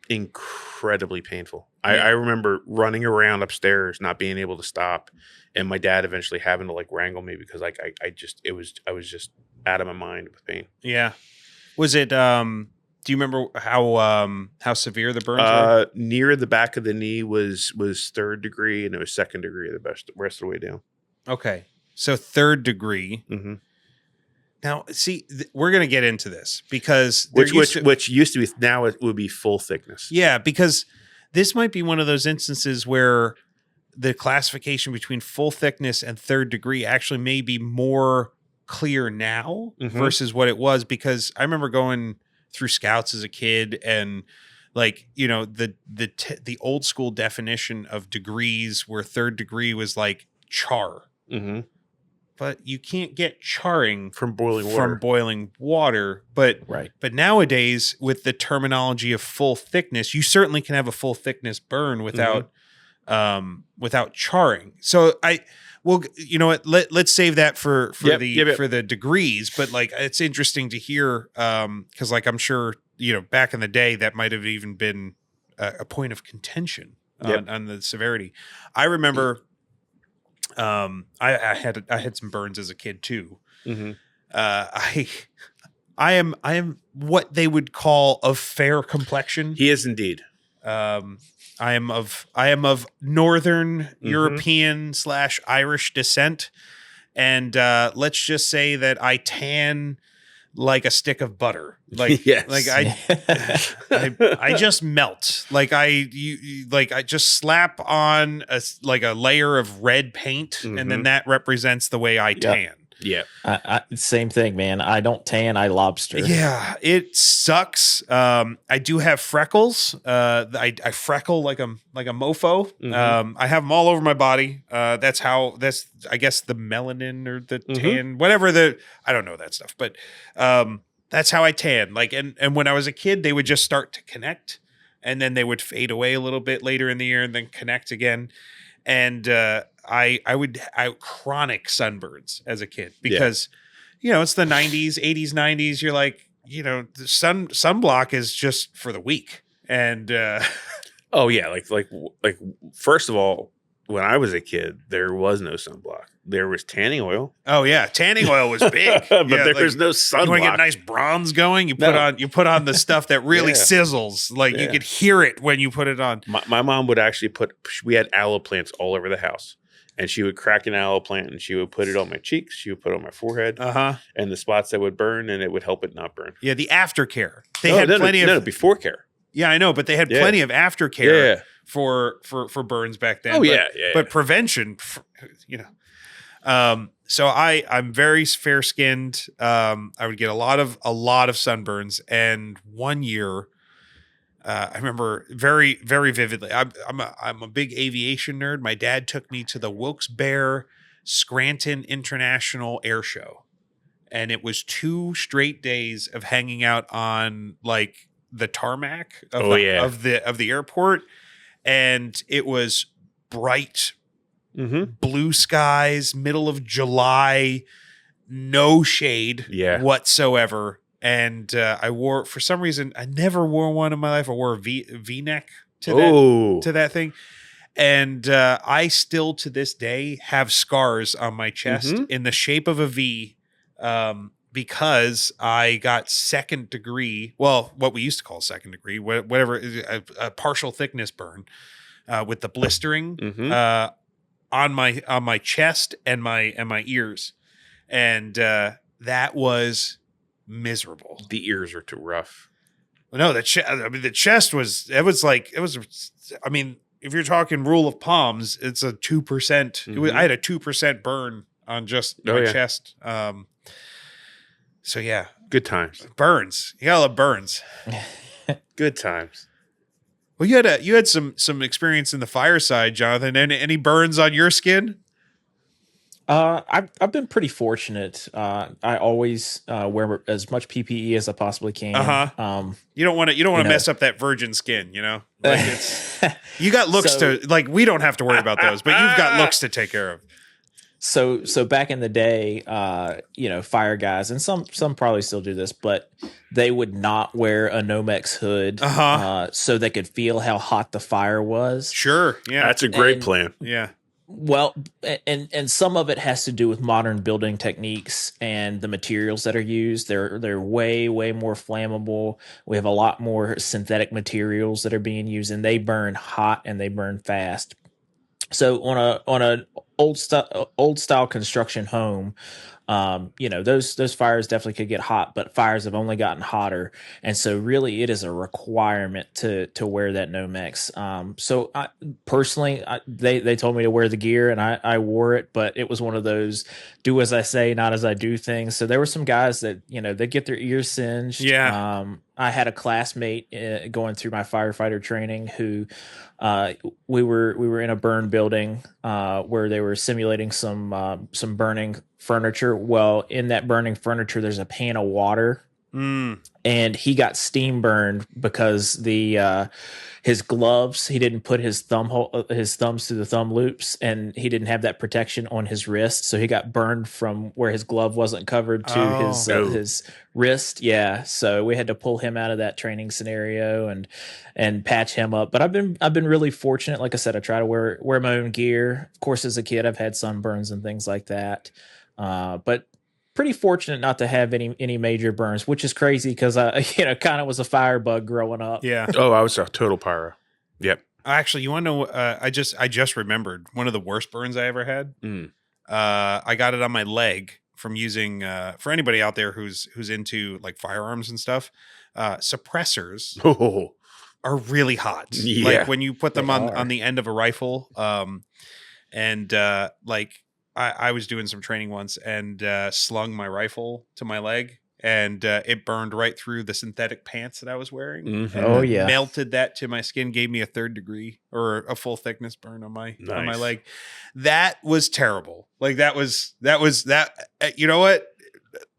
incredibly painful. I remember running around upstairs, not being able to stop, and my dad eventually having to like wrangle me because like I was just out of my mind with pain. Yeah. Was it do you remember how severe the burns were? Near the back of the knee was 3rd degree, and it was 2nd degree the rest of the way down. Okay. So 3rd degree. Now, see, we're going to get into this because which used to be, now it would be full thickness. Yeah, because this might be one of those instances where the classification between full thickness and 3rd degree actually may be more clear now versus what it was, because I remember going through scouts as a kid, and like, the old school definition of degrees where 3rd degree was like char. But you can't get charring from boiling water. But nowadays, with the terminology of full thickness, you certainly can have a full thickness burn without charring. So you know what? Let's save that for the degrees. But like, it's interesting to hear because like I'm sure back in the day that might have even been a point of contention on the severity. I remember. I had some burns as a kid too. I am what they would call of fair complexion. He is indeed. I am of Northern European / Irish descent, and let's just say that I tan like a stick of butter. Like, like I just melt. Like I just slap on a layer of red paint, and then that represents the way I tan. Yeah. Same thing, man. I don't tan, I lobster. Yeah, it sucks. I do have freckles. I freckle like a mofo. I have them all over my body. That's I guess the melanin or the tan, whatever I don't know that stuff, but that's how I tan. Like, and when I was a kid, they would just start to connect, and then they would fade away a little bit later in the year and then connect again. And I would chronic sunburns as a kid because, it's the 90s, 80s, 90s. You're like, the sunblock is just for the weak. And Oh yeah, like first of all, when I was a kid, there was no sunblock. There was tanning oil, Oh yeah, tanning oil was big, but yeah, there like, was no you want to get sunblock. nice bronze going. No. You put on the stuff that really Yeah. sizzles. Like you Yeah. could hear it when you put it on. My mom would actually we had aloe plants all over the house, and she would crack an aloe plant and she would put it on my cheeks. She would put it on my forehead and the spots that would burn, and it would help it not burn. Yeah, the aftercare. They had plenty of before care. Yeah, I know, but they had Yeah. plenty of aftercare Yeah. for burns back then. Oh but, yeah. but prevention, you know. So I'm very fair skinned. I would get a lot of sunburns, and one year, I remember very very vividly. I'm a big aviation nerd. My dad took me to the Wilkes-Barre Scranton International Air Show, and it was 2 straight days of hanging out on like the tarmac of the airport, and it was bright blue skies, middle of July, no shade whatsoever. And I wore, for some reason, I never wore one in my life. I wore a V-neck to that thing. And I still to this day have scars on my chest in the shape of a V, because I got second degree, well, what we used to call second degree, whatever, a partial thickness burn with the blistering on my chest and my ears, and that was miserable. The ears are too rough. No, the chest was. It was. I mean, if you're talking rule of palms, it's a 2%. I had a 2% burn on just my chest. So yeah, good times. Burns. You gotta love burns. Good times. Well, you had some experience in the fireside, Jonathan. Any burns on your skin? I've been pretty fortunate. I always wear as much PPE as I possibly can. You don't want to mess up that virgin skin, you know. Like it's you got looks to like. We don't have to worry about those, but you've got looks to take care of. So back in the day, fire guys, and some probably still do this, but they would not wear a Nomex hood, so they could feel how hot the fire was. Sure, yeah, that's a great plan. Yeah. Well, and some of it has to do with modern building techniques and the materials that are used. They're way more flammable. We have a lot more synthetic materials that are being used, and they burn hot and they burn fast. So on a old style construction home, those fires definitely could get hot, but fires have only gotten hotter, and so really it is a requirement to wear that Nomex. So I personally, they told me to wear the gear, and I wore it, but it was one of those do as I say, not as I do things. So there were some guys that they get their ears singed. Yeah. I had a classmate going through my firefighter training who we were in a burn building where they were simulating some burning furniture. Well, in that burning furniture, there's a pan of water, and he got steam burned because his gloves, he didn't put his thumbs through the thumb loops, and he didn't have that protection on his wrist, so he got burned from where his glove wasn't covered to his wrist. Yeah, so we had to pull him out of that training scenario and patch him up. But I've been really fortunate. Like I said, I try to wear my own gear. Of course, as a kid, I've had sunburns and things like that. But pretty fortunate not to have any major burns, which is crazy because I kind of was a firebug growing up. Yeah. Oh, I was a total pyro. Yep. Actually, you want to know? I just remembered one of the worst burns I ever had. I got it on my leg from using. For anybody out there who's into like firearms and stuff, suppressors are really hot. Yeah. Like when you put them on the end of a rifle. I was doing some training once and slung my rifle to my leg, and it burned right through the synthetic pants that I was wearing. And melted that to my skin, gave me a 3rd degree or a full thickness burn on my leg. That was terrible. Like that was that. You know what?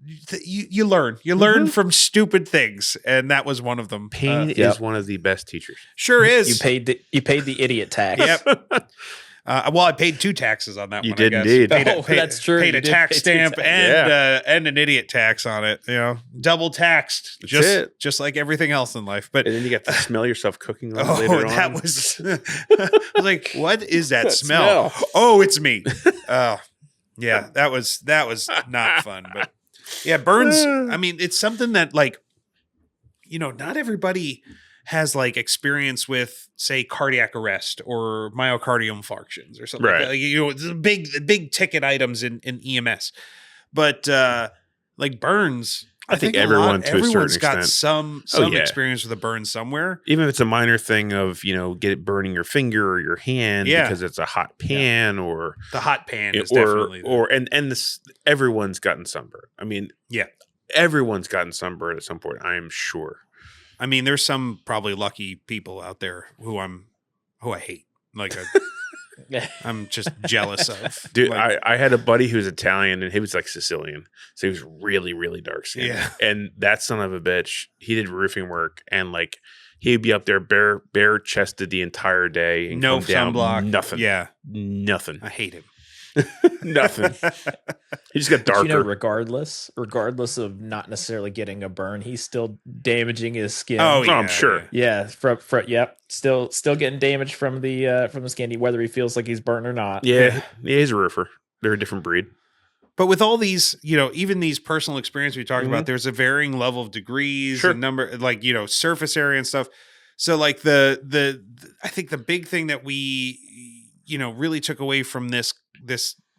You learn from stupid things, and that was one of them. Pain is one of the best teachers. Sure is. You paid the idiot tax. Yep. Well, I paid 2 taxes on that You one. did I guess. indeed. That's true. Paid You a did tax pay 2 stamp taxes. and an idiot tax on it. Double taxed. That's it. Just like everything else in life. But And then you get to smell yourself cooking on it later that on. was. I was like, what is that smell? smell. Oh, it's me. Oh, yeah. That was not fun. But yeah, burns. I mean, it's something that like, not everybody has like experience with, say, cardiac arrest or myocardial infarctions or something like Right. that. Like, it's big ticket items in EMS. But like burns, I think everyone to a certain everyone's got extent. some Yeah. experience with a burn somewhere. Even if it's a minor thing of, get it burning your finger or your hand Yeah. because it's a hot pan or The hot pan is definitely and this everyone's gotten sunburn. I mean, yeah. everyone's gotten sunburn at some point, I am sure. I mean, there's some probably lucky people out there who I hate. Like I'm just jealous of. Dude, Like, I had a buddy who's Italian and he was like Sicilian. So he was really, really dark skinned. Yeah. And that son of a bitch, he did roofing work and like he'd be up there bare chested the entire day and no come down, sunblock. nothing. Yeah. Nothing. I hate him. Nothing. He just got darker. Regardless of not necessarily getting a burn, he's still damaging his skin. Oh, yeah, I'm sure. Yeah, still getting damage from the skin, whether he feels like he's burnt or not. Yeah, he's a roofer. They're a different breed. But with all these, even these personal experience we talked about, there's a varying level of degrees and number, like, surface area and stuff. So like the I think the big thing that we, really took away from this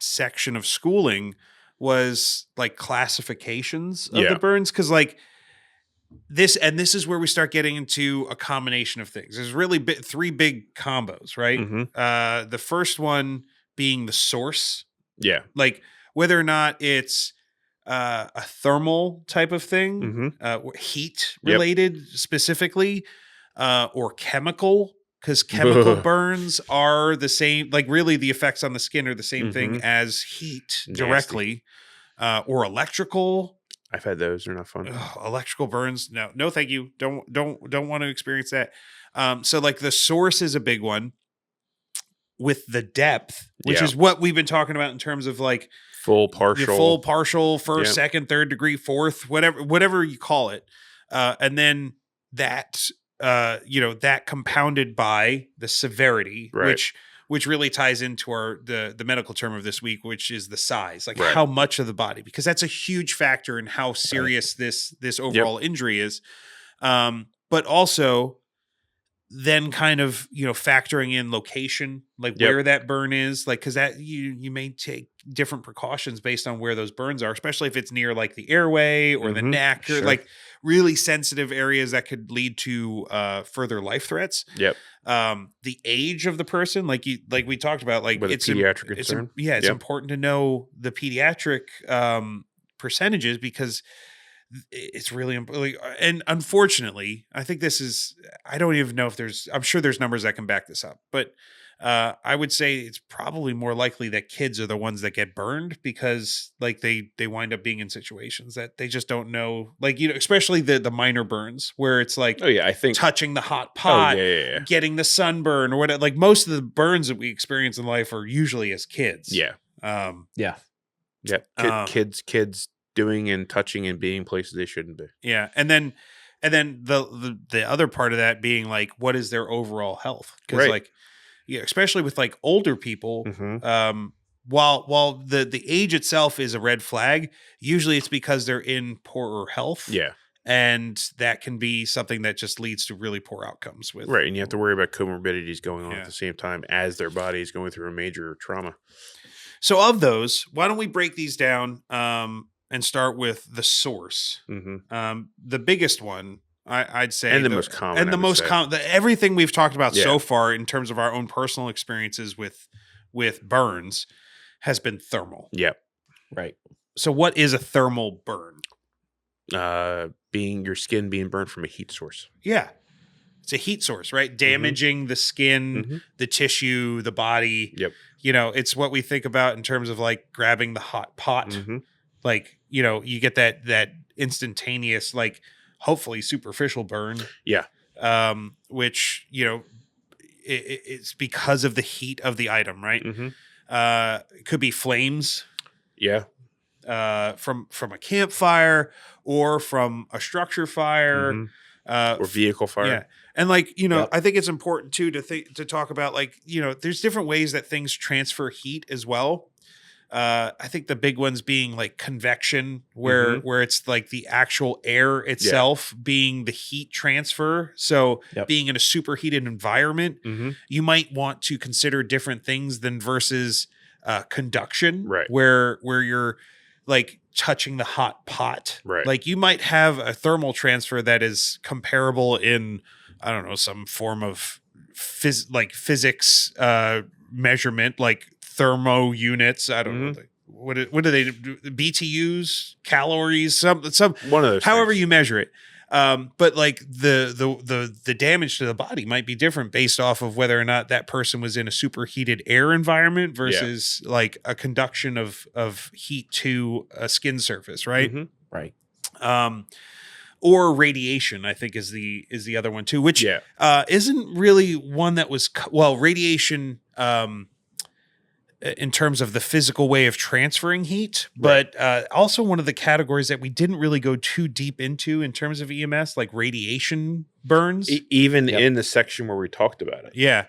section of schooling was like classifications of the burns. Cause like this is where we start getting into a combination of things. There's really 3 big combos, right? Mm-hmm. The first one being the source. Yeah. Like whether or not it's a thermal type of thing, heat related specifically, or chemical, because chemical burns are the same. Like really the effects on the skin are the same thing as heat directly, or electrical. I've had those. They're not fun. Electrical burns. No, thank you. Don't want to experience that. So like the source is a big one with the depth, which is what we've been talking about in terms of like full, partial, first, second, third degree, fourth, whatever you call it. And then that, that compounded by the severity, which really ties into the medical term of this week, which is the size, like how much of the body, because that's a huge factor in how serious this overall injury is. But also then kind of, factoring in location, like where that burn is, like, cause that you may take different precautions based on where those burns are, especially if it's near like the airway or the neck or like really sensitive areas that could lead to further life threats. The age of the person, like we talked about, like with it's pediatric concern. It's important to know the pediatric percentages because it's really important. And unfortunately, I think I don't even know if I'm sure there's numbers that can back this up, but I would say it's probably more likely that kids are the ones that get burned because like they wind up being in situations that they just don't know, like, especially the minor burns where it's like, I think touching the hot pot, getting the sunburn or whatever. Like most of the burns that we experience in life are usually as kids. Kids doing and touching and being places they shouldn't be. And then the other part of that being like, what is their overall health? Because like, especially with like older people, while the age itself is a red flag, usually it's because they're in poorer health. And that can be something that just leads to really poor outcomes with. And you have to worry about comorbidities going on at the same time as their body is going through a major trauma. So of those, why don't we break these down and start with the source? The biggest one, I'd say, and the most common, and the most common. Everything we've talked about so far in terms of our own personal experiences with burns has been thermal. So, what is a thermal burn? Being your skin being burned from a heat source. It's a heat source, right? Damaging the skin, the tissue, the body. It's what we think about in terms of like grabbing the hot pot. Like, you get that instantaneous, like hopefully superficial burn. Which, it's because of the heat of the item, right? Mm-hmm. It could be flames. Yeah. From a campfire or from a structure fire, Or vehicle fire. Yeah, and like Yep. I think it's important too to talk about like there's different ways that things transfer heat as well. I think the big ones being like convection, where it's like the actual air itself being the heat transfer. So being in a superheated environment, you might want to consider different things than versus conduction, right? Where you're like touching the hot pot, right? Like you might have a thermal transfer that is comparable in, I don't know, some form of physics measurement, like thermo units. I don't know. What do they do? BTUs, calories, some one of those. However things. you measure it. But like the damage to the body might be different based off of whether or not that person was in a superheated air environment versus like a conduction of heat to a skin surface, right? Right. Or radiation, I think is the other one too, which isn't really one that was radiation in terms of the physical way of transferring heat, but also one of the categories that we didn't really go too deep into in terms of EMS, like radiation burns. Even in the section where we talked about it. Yeah.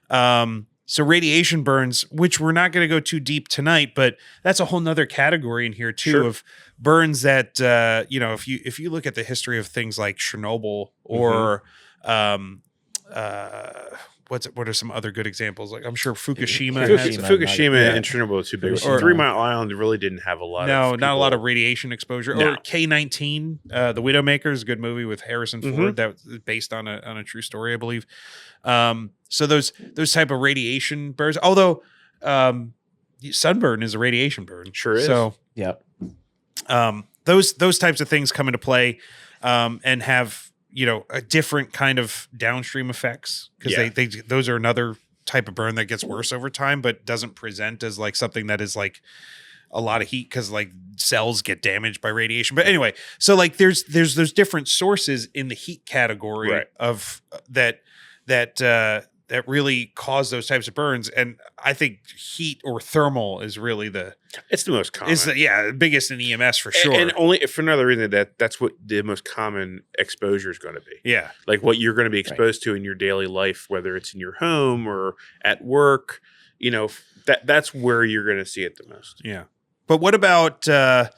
So radiation burns, which we're not going to go too deep tonight, but that's a whole nother category in here too of burns that, if you look at the history of things like Chernobyl or, what are some other good examples? Like I'm sure Fukushima and Chernobyl are too big. 3 Mile Island really didn't have a lot. Not a lot of radiation exposure. No. Or K-19, The Widowmaker is a good movie with Harrison Ford that was based on a true story, I believe. So those type of radiation burns. Although sunburn is a radiation burn, sure is. So those types of things come into play and have. A different kind of downstream effects because those are another type of burn that gets worse over time, but doesn't present as like something that is like a lot of heat because like cells get damaged by radiation. But anyway, so like there's those different sources in the heat category of that really cause those types of burns. And I think heat or thermal is really it's the most common. It's the biggest in EMS for sure. And only for another reason that's what the most common exposure is going to be. Yeah. Like what you're going to be exposed to in your daily life, whether it's in your home or at work, that's where you're going to see it the most. Yeah. But what about the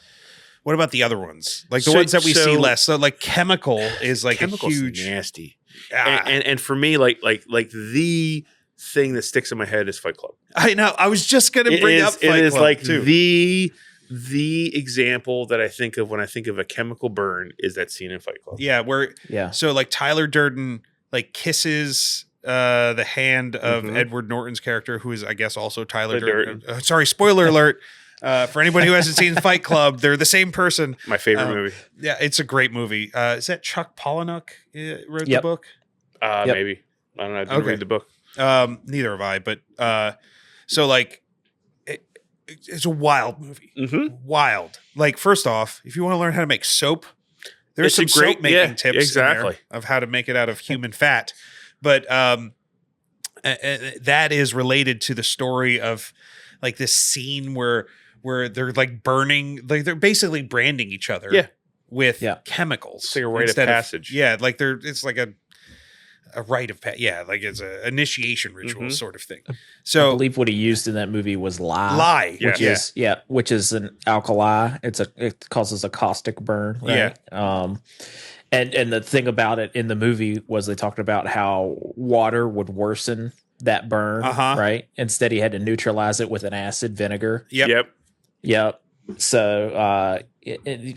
other ones? Like the ones that we see less. So like chemical is like a huge nasty. And for me, like the thing that sticks in my head is Fight Club. I know. I was just going to bring up Fight Club. It is like too. The example that I think of when I think of a chemical burn is that scene in Fight Club. Yeah. So like Tyler Durden like kisses the hand of Edward Norton's character, who is I guess also Tyler Durden. Sorry, spoiler alert. For anybody who hasn't seen Fight Club, they're the same person. My favorite movie. Yeah, it's a great movie. Is that Chuck Palahniuk wrote the book? Maybe. I don't know. I didn't read the book. Neither have I. But so like, it's a wild movie. Wild. Like, first off, if you want to learn how to make soap, there's some soap making tips in there of how to make it out of human fat. But that is related to the story of like this scene where they're like burning, like they're basically branding each other with chemicals. It's like a rite of passage. Like it's like a rite of passage. Yeah, like it's an initiation ritual sort of thing. So I believe what he used in that movie was lye. Lye, which is an alkali. It causes a caustic burn. Right? Yeah. And the thing about it in the movie was they talked about how water would worsen that burn, right? Instead, he had to neutralize it with an acid vinegar. Yep. So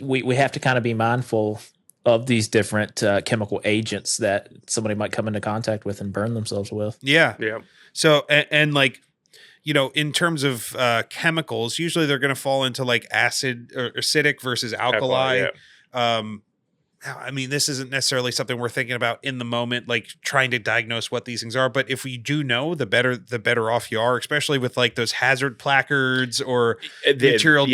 we have to kind of be mindful of these different chemical agents that somebody might come into contact with and burn themselves with. Yeah. So and like, in terms of chemicals, usually they're going to fall into like acid or acidic versus alkali. I mean, this isn't necessarily something we're thinking about in the moment, like trying to diagnose what these things are. But if we do know, the better off you are, especially with like those hazard placards or material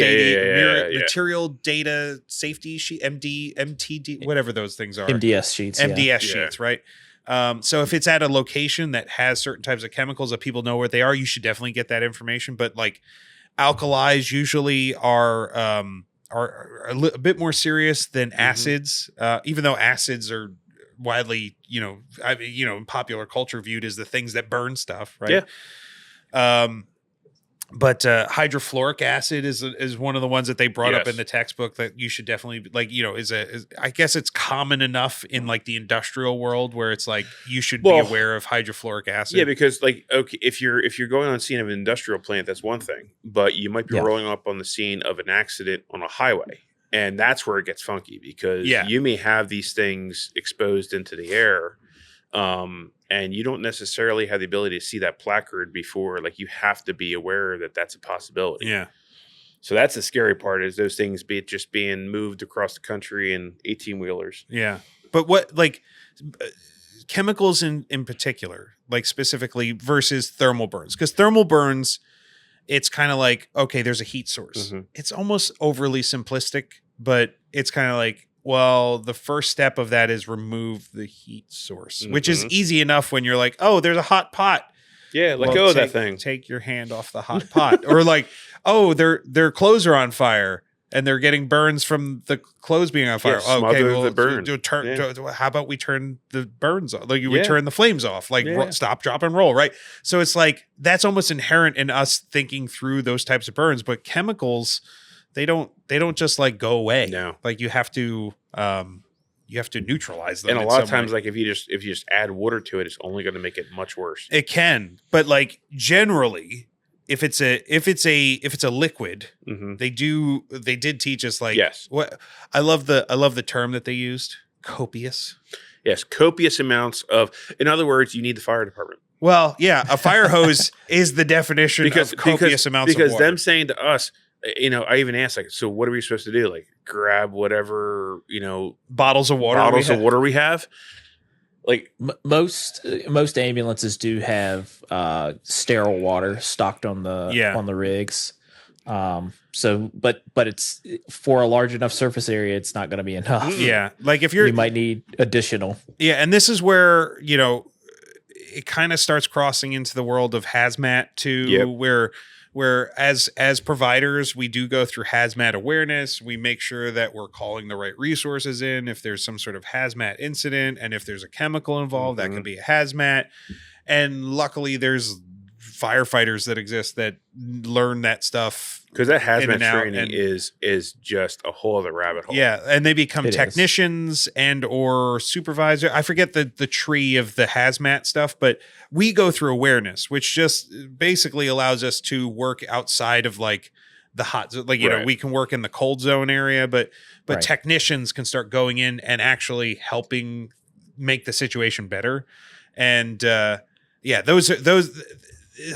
data safety sheet, MTD, whatever those things are. MDS sheets. MDS sheets, right? So if it's at a location that has certain types of chemicals that people know what they are, you should definitely get that information. But like alkalis usually are a bit more serious than acids, even though acids are widely, in popular culture viewed as the things that burn stuff, right? Yeah. But hydrofluoric acid is one of the ones that they brought up in the textbook that you should definitely I guess it's common enough in like the industrial world where it's like you should be aware of hydrofluoric acid. Yeah, because like if you're going on scene of an industrial plant, that's one thing, but you might be rolling up on the scene of an accident on a highway, and that's where it gets funky because you may have these things exposed into the air. And you don't necessarily have the ability to see that placard before, like you have to be aware that that's a possibility. Yeah. So that's the scary part is those things just being moved across the country in 18-wheelers. Yeah. But what like chemicals in particular, like specifically versus thermal burns, because thermal burns, it's kind of like, okay, there's a heat source. Mm-hmm. It's almost overly simplistic, but it's kind of like, well, the first step of that is remove the heat source, which is easy enough when you're like, oh, there's a hot pot. Yeah, let go of that thing. Take your hand off the hot pot. Or like, oh, their clothes are on fire and they're getting burns from the clothes being on fire. Yeah, okay, well, the burn. How about we turn the burns off? Like we turn the flames off. Like stop, drop, and roll, right? So it's like that's almost inherent in us thinking through those types of burns. But chemicals, they don't just like go away. No, like you have to neutralize them. And a lot of times, like if you just add water to it, it's only going to make it much worse. It can, but like generally, if it's a liquid, they did teach us like what I love the term that they used, copious. Yes, copious amounts of. In other words, you need the fire department. Well, yeah, a fire hose is the definition of copious amounts of water. Because them saying to us. I even asked, like, so what are we supposed to do? Like, grab whatever, bottles of water we have. Like most ambulances do have sterile water stocked on the rigs. So, but it's for a large enough surface area, it's not going to be enough. Yeah, like if you might need additional. Yeah, and this is where it kind of starts crossing into the world of hazmat too, where as providers, we do go through hazmat awareness. We make sure that we're calling the right resources in if there's some sort of hazmat incident. And if there's a chemical involved, that could be a hazmat. And luckily there's firefighters that exist that learn that stuff. Because that hazmat training is just a whole other rabbit hole. Yeah, and they become technicians and or supervisor. I forget the tree of the hazmat stuff, but we go through awareness, which just basically allows us to work outside of like the hot, like we can work in the cold zone area, but technicians can start going in and actually helping make the situation better. And those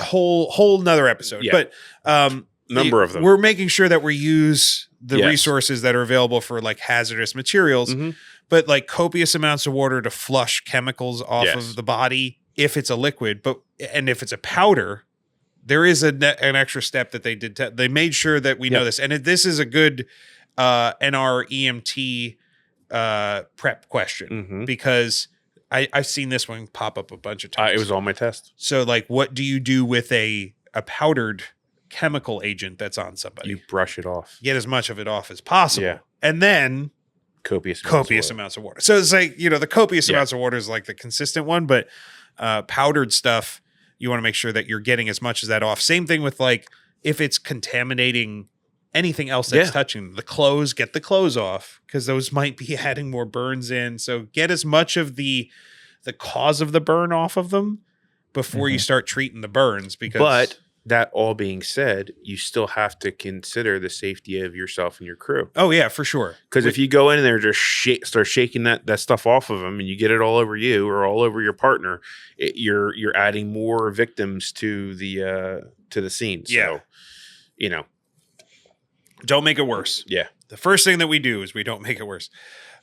whole another episode, but number of them. We're making sure that we use the resources that are available for like hazardous materials, but like copious amounts of water to flush chemicals off of the body if it's a liquid. And if it's a powder, there is an extra step that they did. They made sure that we know this. And this is a good NR EMT prep question because I've seen this one pop up a bunch of times. It was on my test. So like, what do you do with a powdered chemical agent that's on somebody? You brush it off. Get as much of it off as possible. Yeah. And then copious amounts of water. So it's like, the copious amounts of water is like the consistent one, but powdered stuff, you want to make sure that you're getting as much as that off. Same thing with like, if it's contaminating anything else that's touching the clothes, get the clothes off because those might be adding more burns in. So get as much of the cause of the burn off of them before you start treating the burns. But that all being said, you still have to consider the safety of yourself and your crew. Oh yeah, for sure. Because if you go in there and just start shaking that stuff off of them, and you get it all over you or all over your partner, you're adding more victims to the scene. So, don't make it worse. Yeah. The first thing that we do is we don't make it worse.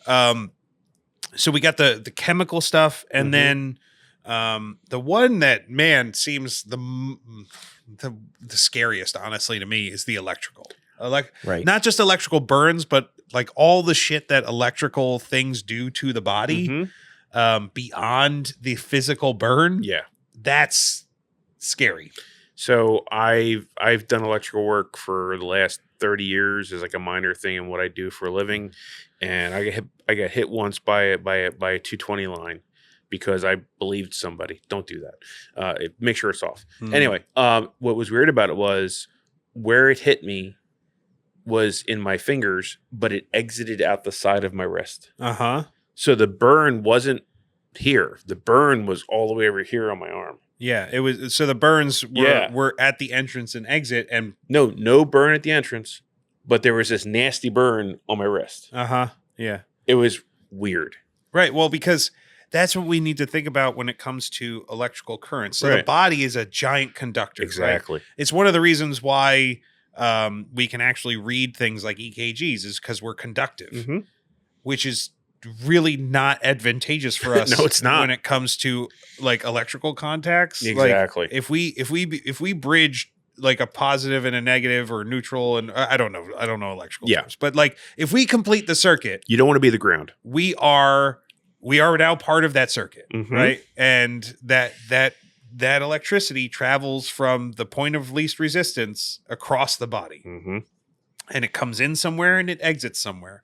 So we got the chemical stuff, and then the one that seems the scariest, honestly, to me is the electrical. Not just electrical burns, but like all the shit that electrical things do to the body. beyond the physical burn, Yeah. that's scary. So I've done electrical work for the last 30 years as like a minor thing in what I do for a living, and I got hit once by a 220 line because I believed somebody. Don't do that. Make sure it's off. Anyway, what was weird about it was where it hit me was in my fingers, but it exited out the side of my wrist. So the burn wasn't here. The burn was all the way over here on my arm. Yeah, it was. So the burns were at the entrance and exit, and no burn at the entrance, but there was this nasty burn on my wrist. Yeah, it was weird. Right. Well, because that's what we need to think about when it comes to electrical currents. So the Right. body is a giant conductor. Exactly. Right? It's one of the reasons why we can actually read things like EKGs is because we're conductive, which is really not advantageous for us. No, it's not. When it comes to like electrical contacts. Exactly. Like, if we bridge like a positive and a negative or neutral, and I don't know electrical terms, but like if we complete the circuit, you don't want to be the ground. We are now part of that circuit, right? And that electricity travels from the point of least resistance across the body, and it comes in somewhere and it exits somewhere.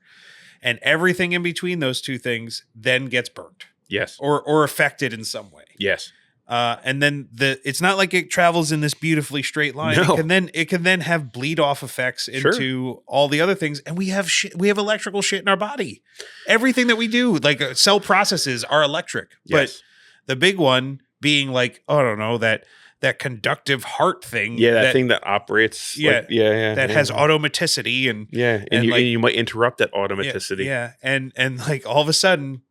And everything in between those two things then gets burnt. Yes. Or affected in some way. Yes. And then it's not like it travels in this beautifully straight line. No. It can then have bleed off effects into all the other things. And we have electrical shit in our body. Everything that we do, like cell processes are electric. Yes. But the big one being like, I don't know, that conductive heart thing. Yeah, that thing that operates. That has automaticity and and you might interrupt that automaticity. Yeah. And like all of a sudden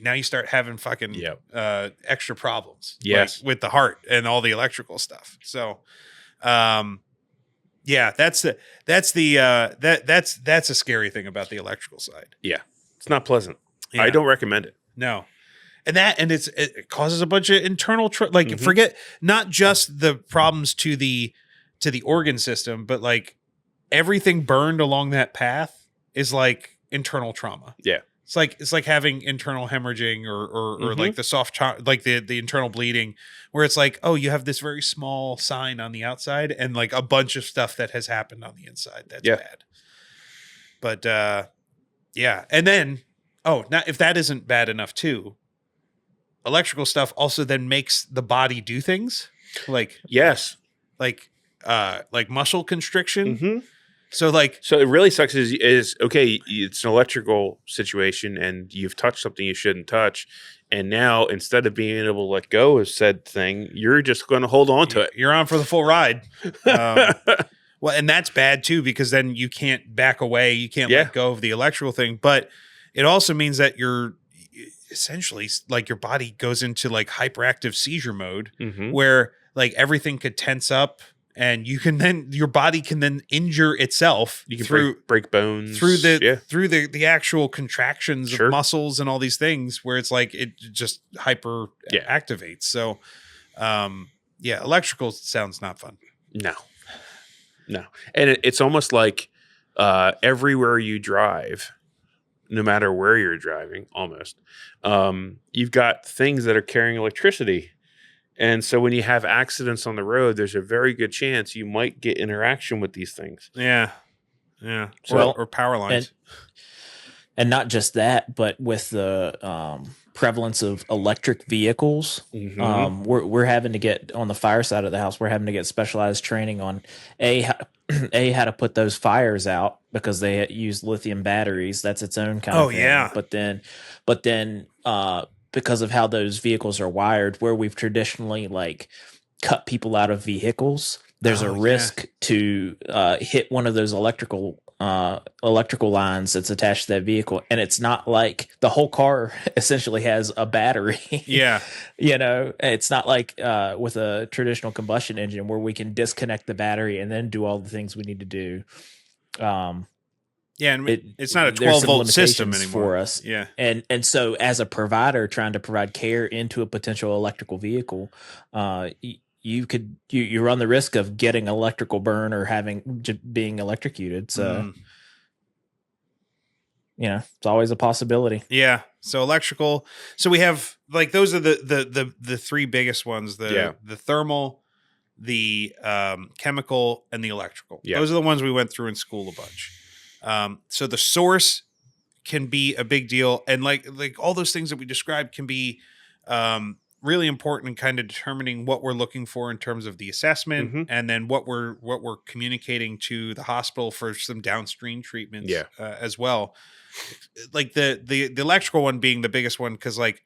now you start having fucking extra problems. Yes. Like, with the heart and all the electrical stuff. So that's a scary thing about the electrical side. Yeah. It's not pleasant. Yeah. I don't recommend it. No. And it causes a bunch of internal forget not just the problems to the organ system, but like everything burned along that path is like internal trauma. Yeah. It's like having internal hemorrhaging or like the soft like the internal bleeding where it's like, oh, you have this very small sign on the outside and like a bunch of stuff that has happened on the inside. That's bad. But and then now if that isn't bad enough too, electrical stuff also then makes the body do things like muscle constriction. So it really sucks is okay, it's an electrical situation and you've touched something you shouldn't touch, and now instead of being able to let go of said thing, you're just going to hold on to it. You're on for the full ride. Well, and that's bad too because then you can't back away, you can't let go of the electrical thing, but it also means that you're essentially like your body goes into like hyperactive seizure mode where like everything could tense up and your body can then injure itself. You can break bones through the actual contractions of muscles and all these things where it's like it just hyper activates. So electrical sounds not fun. No. And it's almost like everywhere you drive, no matter where you're driving, almost, you've got things that are carrying electricity. And so when you have accidents on the road, there's a very good chance you might get interaction with these things. Yeah. Or power lines. And not just that, but with the prevalence of electric vehicles, we're having to get on the fire side of the house. We're having to get specialized training on how to put those fires out because they use lithium batteries. That's its own kind of thing. Yeah. But then because of how those vehicles are wired, where we've traditionally like cut people out of vehicles, there's a risk to hit one of those electrical lines that's attached to that vehicle, and it's not like the whole car essentially has a battery. It's not like with a traditional combustion engine where we can disconnect the battery and then do all the things we need to do. And it's not a 12-volt system anymore for us. Yeah. And so as a provider trying to provide care into a potential electrical vehicle, you run the risk of getting electrical burn or being electrocuted. So it's always a possibility. Yeah. So electrical. So we have like those are the three biggest ones: the thermal, the chemical, and the electrical. Yeah. Those are the ones we went through in school a bunch. So the source can be a big deal, and like all those things that we described can be really important in kind of determining what we're looking for in terms of the assessment, and then what we're communicating to the hospital for some downstream treatments as well. Like the electrical one being the biggest one, because like,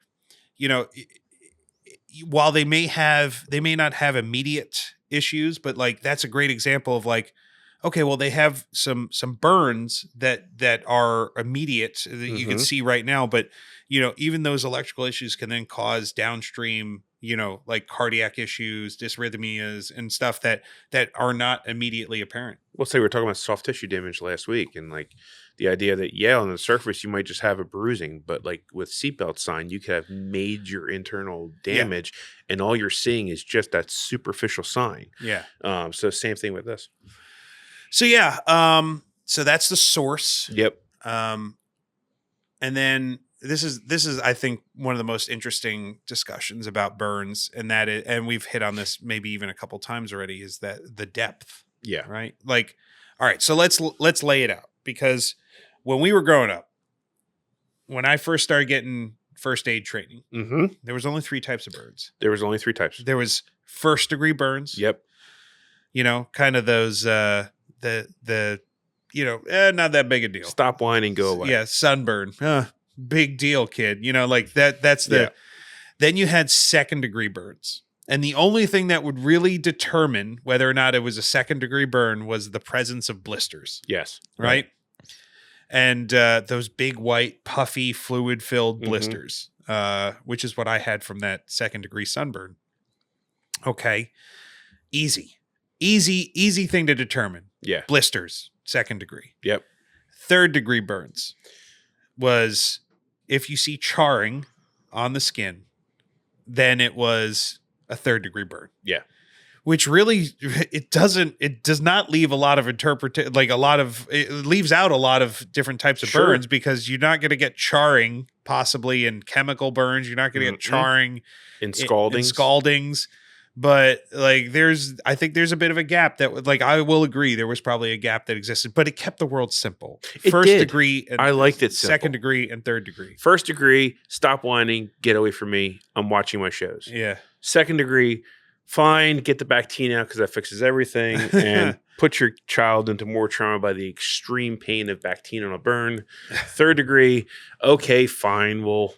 while they may not have immediate issues, but like that's a great example of like, okay, well they have some burns that are immediate that you can see right now, but even those electrical issues can then cause downstream, like cardiac issues, dysrhythmias, and stuff that are not immediately apparent. We'll say we were talking about soft tissue damage last week, and like the idea that on the surface you might just have a bruising, but like with seatbelt sign you could have major internal damage, and all you're seeing is just that superficial sign. So same thing with this. So so that's the source. Yep. And then this is I think one of the most interesting discussions about burns, and we've hit on this maybe even a couple times already, is that the depth. Yeah. Right. Like, all right, so let's lay it out, because when we were growing up, when I first started getting first aid training, there was only 3 types of burns. There was only 3 types. There was first degree burns. Yep. Kind of those not that big a deal. Stop whining, go away. Yeah, sunburn. Big deal, kid. Like that's the Then you had second degree burns. And the only thing that would really determine whether or not it was a second degree burn was the presence of blisters. Yes. Right? And those big white puffy fluid filled blisters, which is what I had from that second degree sunburn. Okay. Easy thing to determine. Yeah. Blisters, second degree. Yep. Third degree burns was if you see charring on the skin, then it was a third degree burn. Yeah. Which really, it does not leave a lot of it leaves out a lot of different types of burns, because you're not going to get charring possibly in chemical burns. You're not going to get charring in scaldings. But like, I think there's a bit of a gap that would, like, I will agree there was probably a gap that existed, but it kept the world simple. First degree, and I liked it simple. Second degree and third degree. First degree, stop whining, get away from me. I'm watching my shows. Yeah. Second degree, fine, get the Bactine out because that fixes everything, and put your child into more trauma by the extreme pain of Bactine on a burn. Third degree, okay, fine, we'll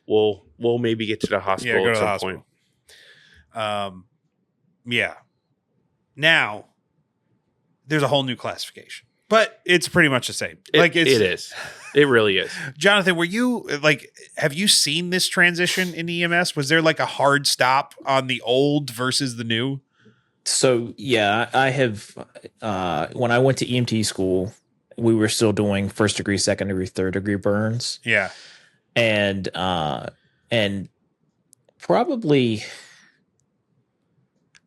maybe get to the hospital at some point. Yeah. Now, there's a whole new classification, but it's pretty much the same. It is. It really is. Jonathan, have you seen this transition in EMS? Was there like a hard stop on the old versus the new? So, yeah, I have, when I went to EMT school, we were still doing first degree, second degree, third degree burns. Yeah. And probably,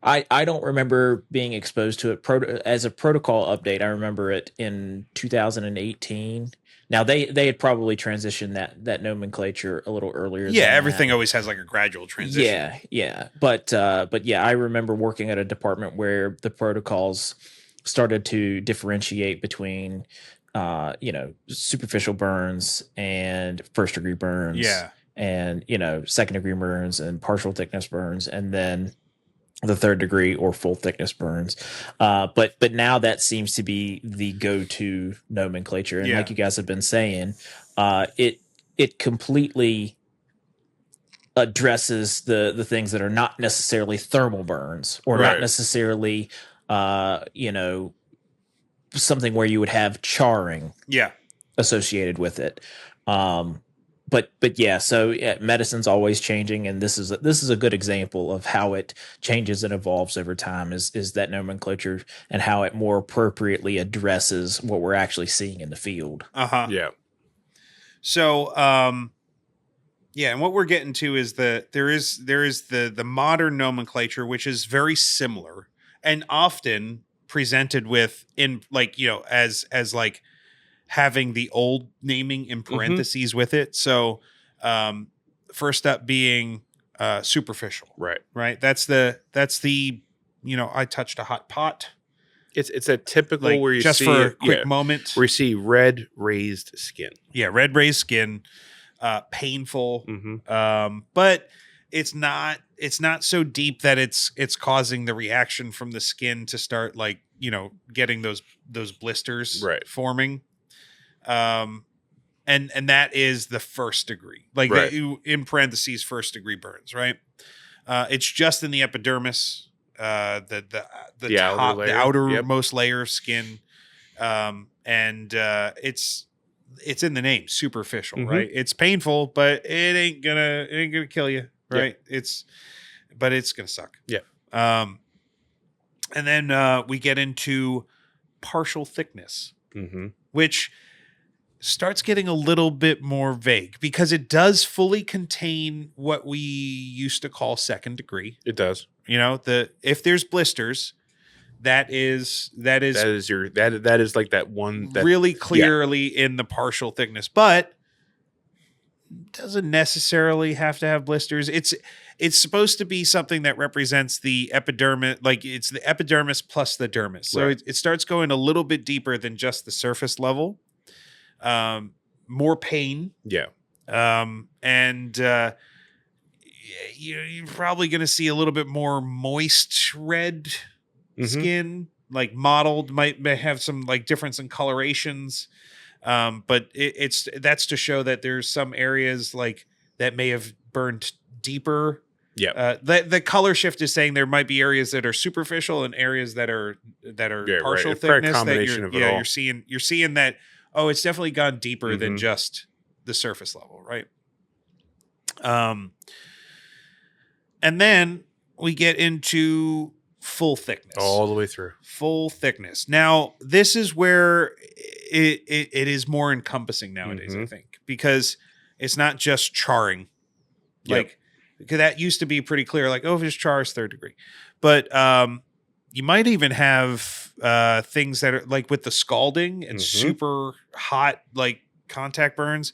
I don't remember being exposed to it as a protocol update. I remember it in 2018. Now they had probably transitioned that nomenclature a little earlier. Yeah, everything always has like a gradual transition. Yeah. But yeah, I remember working at a department where the protocols started to differentiate between superficial burns and first degree burns. Yeah. And second degree burns and partial thickness burns, and then the third degree or full thickness burns. But now that seems to be the go-to nomenclature. And like you guys have been saying, it completely addresses the things that are not necessarily thermal burns, or not necessarily, something where you would have charring associated with it. But yeah, so medicine's always changing, and this is a good example of how it changes and evolves over time. Is that nomenclature and how it more appropriately addresses what we're actually seeing in the field. Yeah. So, and what we're getting to is there is the modern nomenclature, which is very similar and often presented with as like having the old naming in parentheses with it. So first up being superficial. Right. That's the I touched a hot pot. It's a typical where you just see for a quick moment where you see red raised skin. Yeah, red raised skin, painful. But it's not so deep that it's causing the reaction from the skin to start getting those blisters forming. And that is the first degree, in parentheses, first degree burns, right? It's just in the epidermis, the outermost layer of skin. And it's in the name, superficial, right? It's painful, but it ain't gonna kill you, right? But it's gonna suck. Yeah. And then we get into partial thickness, which starts getting a little bit more vague because it does fully contain what we used to call second degree. It does. If there's blisters, that is like that one that really clearly in the partial thickness, but doesn't necessarily have to have blisters. It's supposed to be something that represents the epidermis, it's the epidermis plus the dermis. So it starts going a little bit deeper than just the surface level. More pain. Yeah. And you're probably going to see a little bit more moist red skin, mottled, might have some difference in colorations. But that's to show that there's some areas that may have burned deeper. Yeah. The color shift is saying there might be areas that are superficial and areas that are partial thickness. Combination of it all. You're seeing that. Oh, it's definitely gone deeper than just the surface level, right? And then we get into full thickness. All the way through. Full thickness. Now, this is where it is more encompassing nowadays, I think, because it's not just charring. Because that used to be pretty clear, if it's char, it's third degree. But you might even have things that are with the scalding and super hot, contact burns,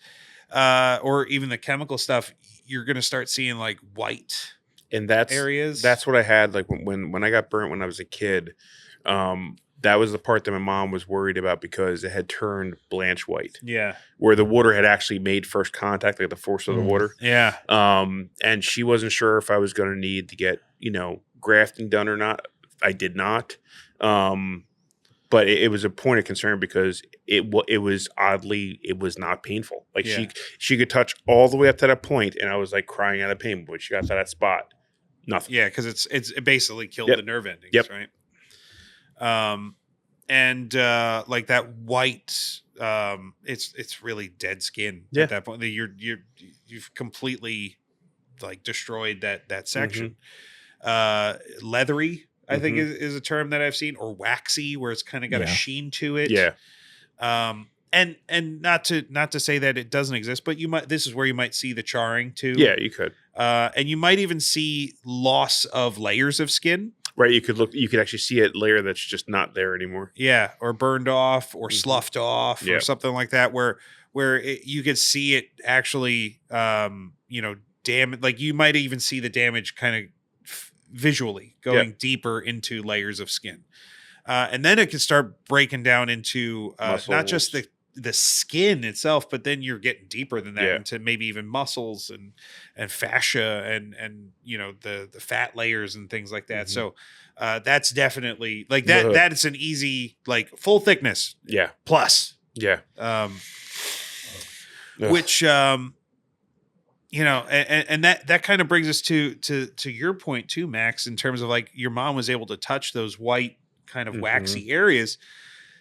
or even the chemical stuff. You're going to start seeing white areas. That's what I had when I got burnt when I was a kid. That was the part that my mom was worried about because it had turned blanche white. Yeah. Where the water had actually made first contact, the force of the water. Yeah. And she wasn't sure if I was going to need to get, grafting done or not. I did not. But it was a point of concern because it was not painful. She could touch all the way up to that point, and I was crying out of pain. But she got to that spot, nothing. Yeah, because it basically killed the nerve endings, right? And that white, it's really dead skin at that point. You've completely destroyed that section. Leathery, I think is a term that I've seen, or waxy, where it's kind of got a sheen to it. Yeah. And not to say that it doesn't exist, but this is where you might see the charring too. Yeah, you could. And you might even see loss of layers of skin. Right. You could actually see a layer that's just not there anymore. Yeah. Or burned off or sloughed off or something like that, where you could see it actually, damage. You might even see the damage kind of visually going deeper into layers of skin. And then it can start breaking down into not just the skin itself, but then you're getting deeper than that into maybe even muscles and fascia and the fat layers and things like that. So that's definitely that. That is an easy full thickness. Yeah. Plus. Yeah. Which and that kind of brings us to your point too, Max, in terms of your mom was able to touch those white kind of waxy areas.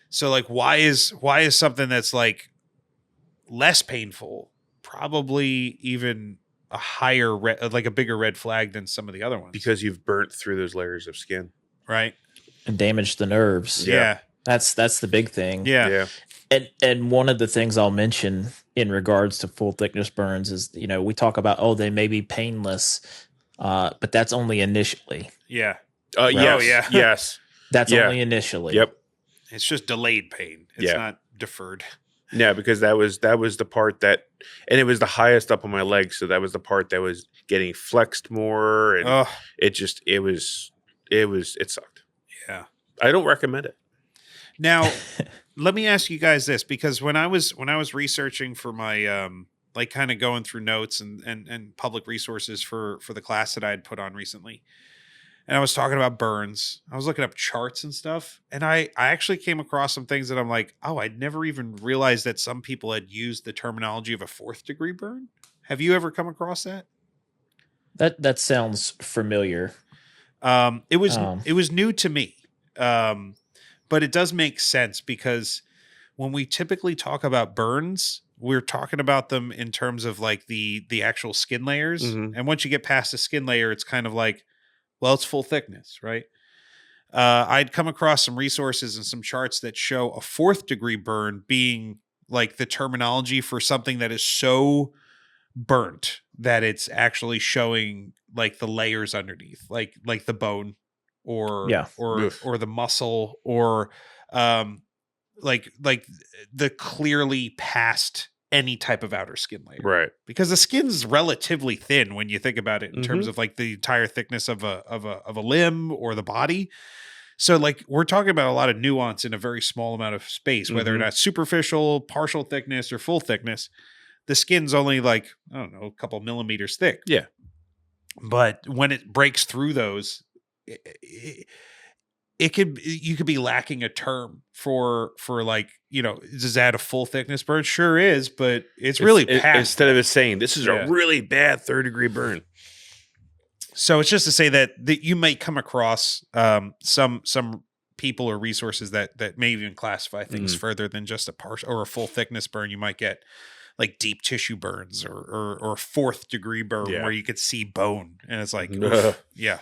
So why is something that's less painful probably even a higher a bigger red flag than some of the other ones? Because you've burnt through those layers of skin, right? And damaged the nerves. Yeah. That's the big thing. Yeah. And one of the things I'll mention in regards to full thickness burns is, we talk about, they may be painless, but that's only initially. Yeah. Yes. That's only initially. Yep. It's just delayed pain. It's not deferred. Yeah, because that was the part that, and it was the highest up on my leg, so that was the part that was getting flexed more, and Oh, it sucked. yeah. I don't recommend it. Now, let me ask you guys this, because when I was researching for my like kind of going through notes and public resources for the class that I had put on recently, and I was talking about burns, I was looking up charts and stuff, and I actually came across some things that I'm like, oh, I'd never even realized that some people had used the terminology of a 4th degree burn. Have you ever come across that? That sounds familiar. It was new to me, but it does make sense, because when we typically talk about burns, we're talking about them in terms of like the actual skin layers, and once you get past the skin layer, it's kind of like, well, it's full thickness, right? I'd come across some resources and some charts that show a 4th degree burn being like the terminology for something that is so burnt that it's actually showing like the layers underneath, like the bone or the muscle, or like the clearly past any type of outer skin layer, Right? because the skin's relatively thin when you think about it in terms of like the entire thickness of a limb or the body. So like we're talking about a lot of nuance in a very small amount of space, whether or not superficial, partial thickness, or full thickness. The skin's only like, I don't know, a couple millimeters thick. Yeah. But when it breaks through those, you could be lacking a term for like, is that a full thickness burn? Sure is, but it's really past. Instead of it saying this is a really bad 3rd degree burn. So it's just to say that you may come across some people or resources that may even classify things further than just a partial or a full thickness burn. You might get like deep tissue burns or 4th degree burn where you could see bone, and it's like, yeah.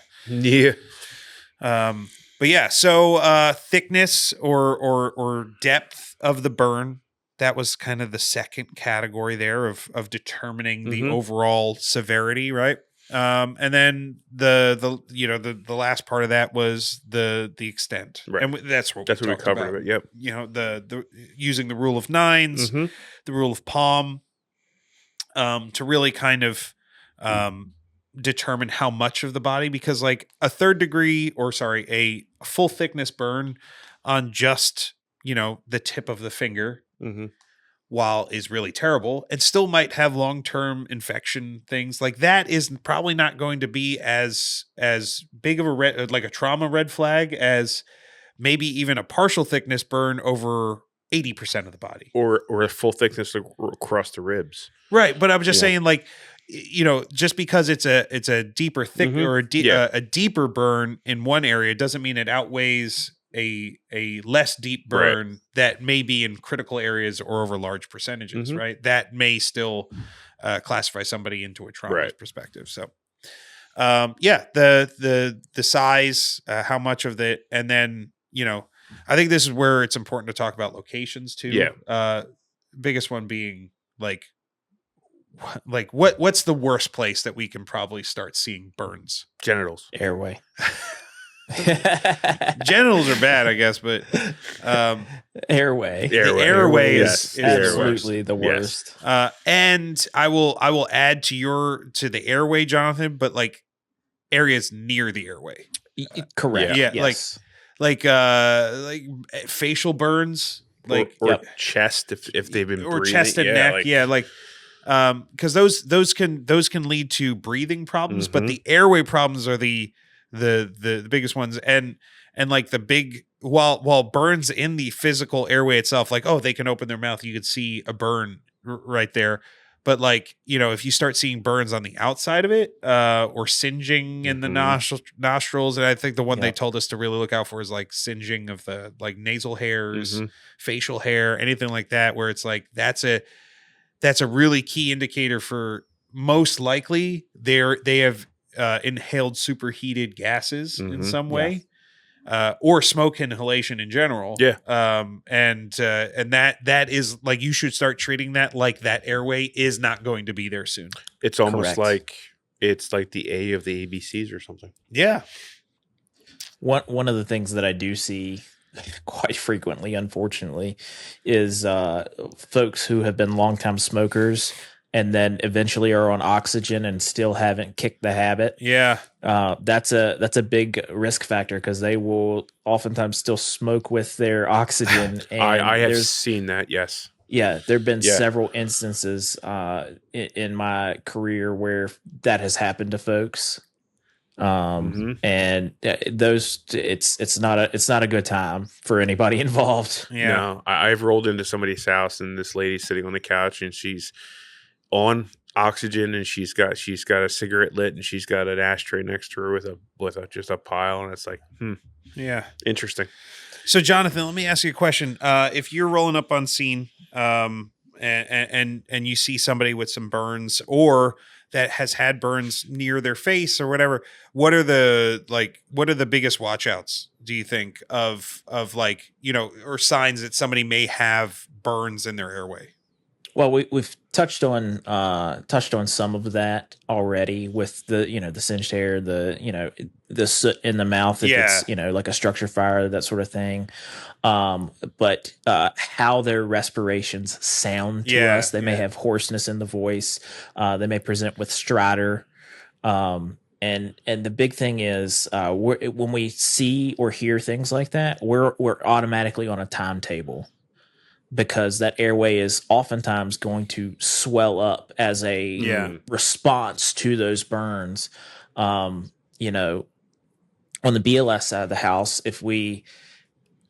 But yeah, so thickness or depth of the burn, that was kind of the second category there of determining the overall severity, right? And then the last part of that was the extent, right? And that's what we covered about. Yep. The using the rule of nines, the rule of Palm, to really kind of determine how much of the body, because like a full thickness burn on just the tip of the finger, while is really terrible, and still might have long-term infection things like that, is probably not going to be as big of a trauma red flag as maybe even a partial thickness burn over 80% of the body, or a full thickness across the ribs. Right. But I'm just saying, like, just because it's a deeper thick or a deeper burn in one area doesn't mean it outweighs a less deep burn that may be in critical areas or over large percentages, right? That may still classify somebody into a trauma perspective. So, the size, how much of the, and then, I think this is where it's important to talk about locations too. Yeah. Biggest one being like what's the worst place that we can probably start seeing burns? Genitals. Airway. Genitals are bad, I guess, but airway. The airway is absolutely the worst. Yes. And I will add to the airway, Jonathan, but like areas near the airway. Correct. Yeah. Yes. Like facial burns, like or chest if they've been or breathing. Chest and neck, because those can lead to breathing problems, but the airway problems are the biggest ones, and like the big, while burns in the physical airway itself, like, oh, they can open their mouth, you could see a burn right there, but like, if you start seeing burns on the outside of it, or singeing in the nostrils, and I think the one they told us to really look out for is like singeing of the like nasal hairs, facial hair, anything like that, where it's like that's a really key indicator for most likely they have inhaled superheated gases in some way, or smoke inhalation in general. Yeah. And that is like, you should start treating that like that airway is not going to be there soon. It's almost like it's like the A of the ABCs or something. Yeah. One of the things that I do see quite frequently, unfortunately, is folks who have been longtime smokers and then eventually are on oxygen and still haven't kicked the habit. Yeah. That's a big risk factor because they will oftentimes still smoke with their oxygen. And I have seen that. Yes. Yeah, there have been several instances in my career where that has happened to folks. And it's not a good time for anybody involved. Yeah. No, I've rolled into somebody's house and this lady's sitting on the couch and she's on oxygen and she's got a cigarette lit and she's got an ashtray next to her with just a pile, and it's like, yeah, interesting. So Jonathan, let me ask you a question. If you're rolling up on scene, and you see somebody with some burns or that has had burns near their face or whatever, what are the biggest watch outs, do you think, of like, or signs that somebody may have burns in their airway? Well, we've touched on some of that already with the singed hair, the soot in the mouth, if it's like a structure fire, that sort of thing. But how their respirations sound to us, they may have hoarseness in the voice. They may present with stridor. And the big thing is when we see or hear things like that, we're automatically on a timetable, because that airway is oftentimes going to swell up as a response to those burns. On the BLS side of the house, if we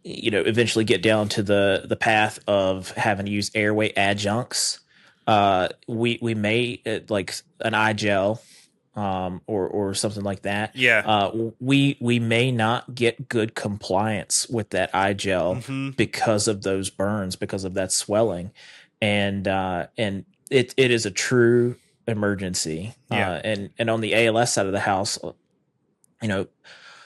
eventually get down to the path of having to use airway adjuncts, we may like an eye gel or something like that. We may not get good compliance with that eye gel because of those burns, because of that swelling, and it is a true emergency. And on the ALS side of the house,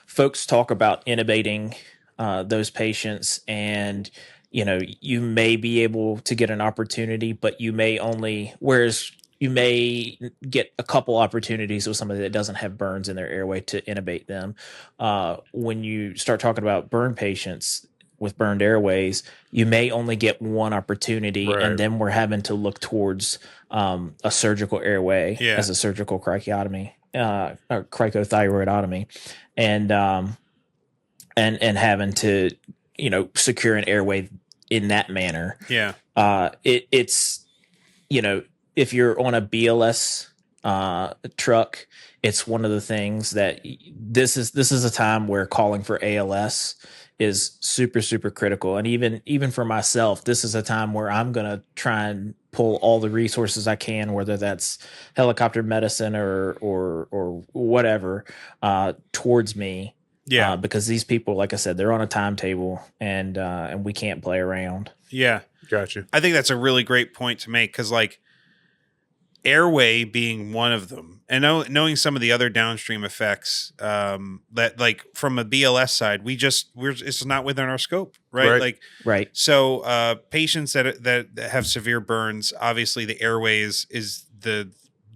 folks talk about intubating those patients, and you may be able to get an opportunity, but you may get a couple opportunities with somebody that doesn't have burns in their airway to intubate them. When you start talking about burn patients with burned airways, you may only get one opportunity, and then we're having to look towards a surgical airway as a surgical cricothyroidotomy, and having to secure an airway in that manner. It's if you're on a BLS truck, it's one of the things that this is a time where calling for ALS is super, super critical. And even for myself, this is a time where I'm going to try and pull all the resources I can, whether that's helicopter medicine or whatever, towards me. Because these people, like I said, they're on a timetable, and we can't play around. Yeah. Gotcha. I think that's a really great point to make, because like airway being one of them, and knowing some of the other downstream effects, that like from a BLS side, it's not within our scope, right? Right. So patients that have severe burns, obviously the airway is the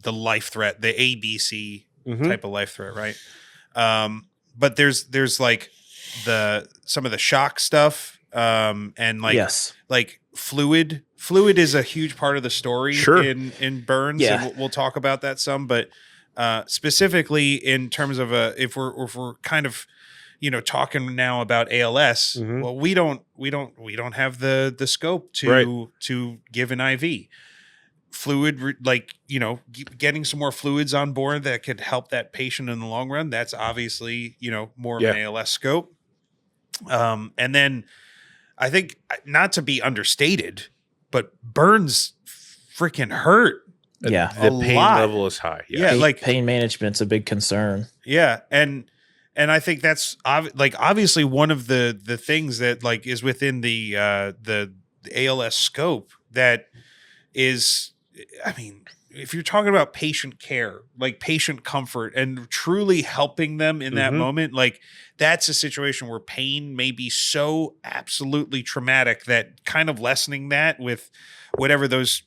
life threat, the ABC type of life threat, right? But there's like some of the shock stuff, and like like fluid is a huge part of the story in burns, and we'll talk about that some, but specifically in terms of if we're kind of talking now about ALS, well, we don't have the scope to give an IV fluid, getting some more fluids on board that could help that patient in the long run. That's obviously more of an ALS scope. And then I think, not to be understated, but burns freaking hurt. Yeah, the pain level is high. Pain management's a big concern. And I think that's obviously one of the things that like is within the ALS scope that is, I mean, if you're talking about patient care, like patient comfort and truly helping them in that moment, like that's a situation where pain may be so absolutely traumatic that kind of lessening that with whatever those,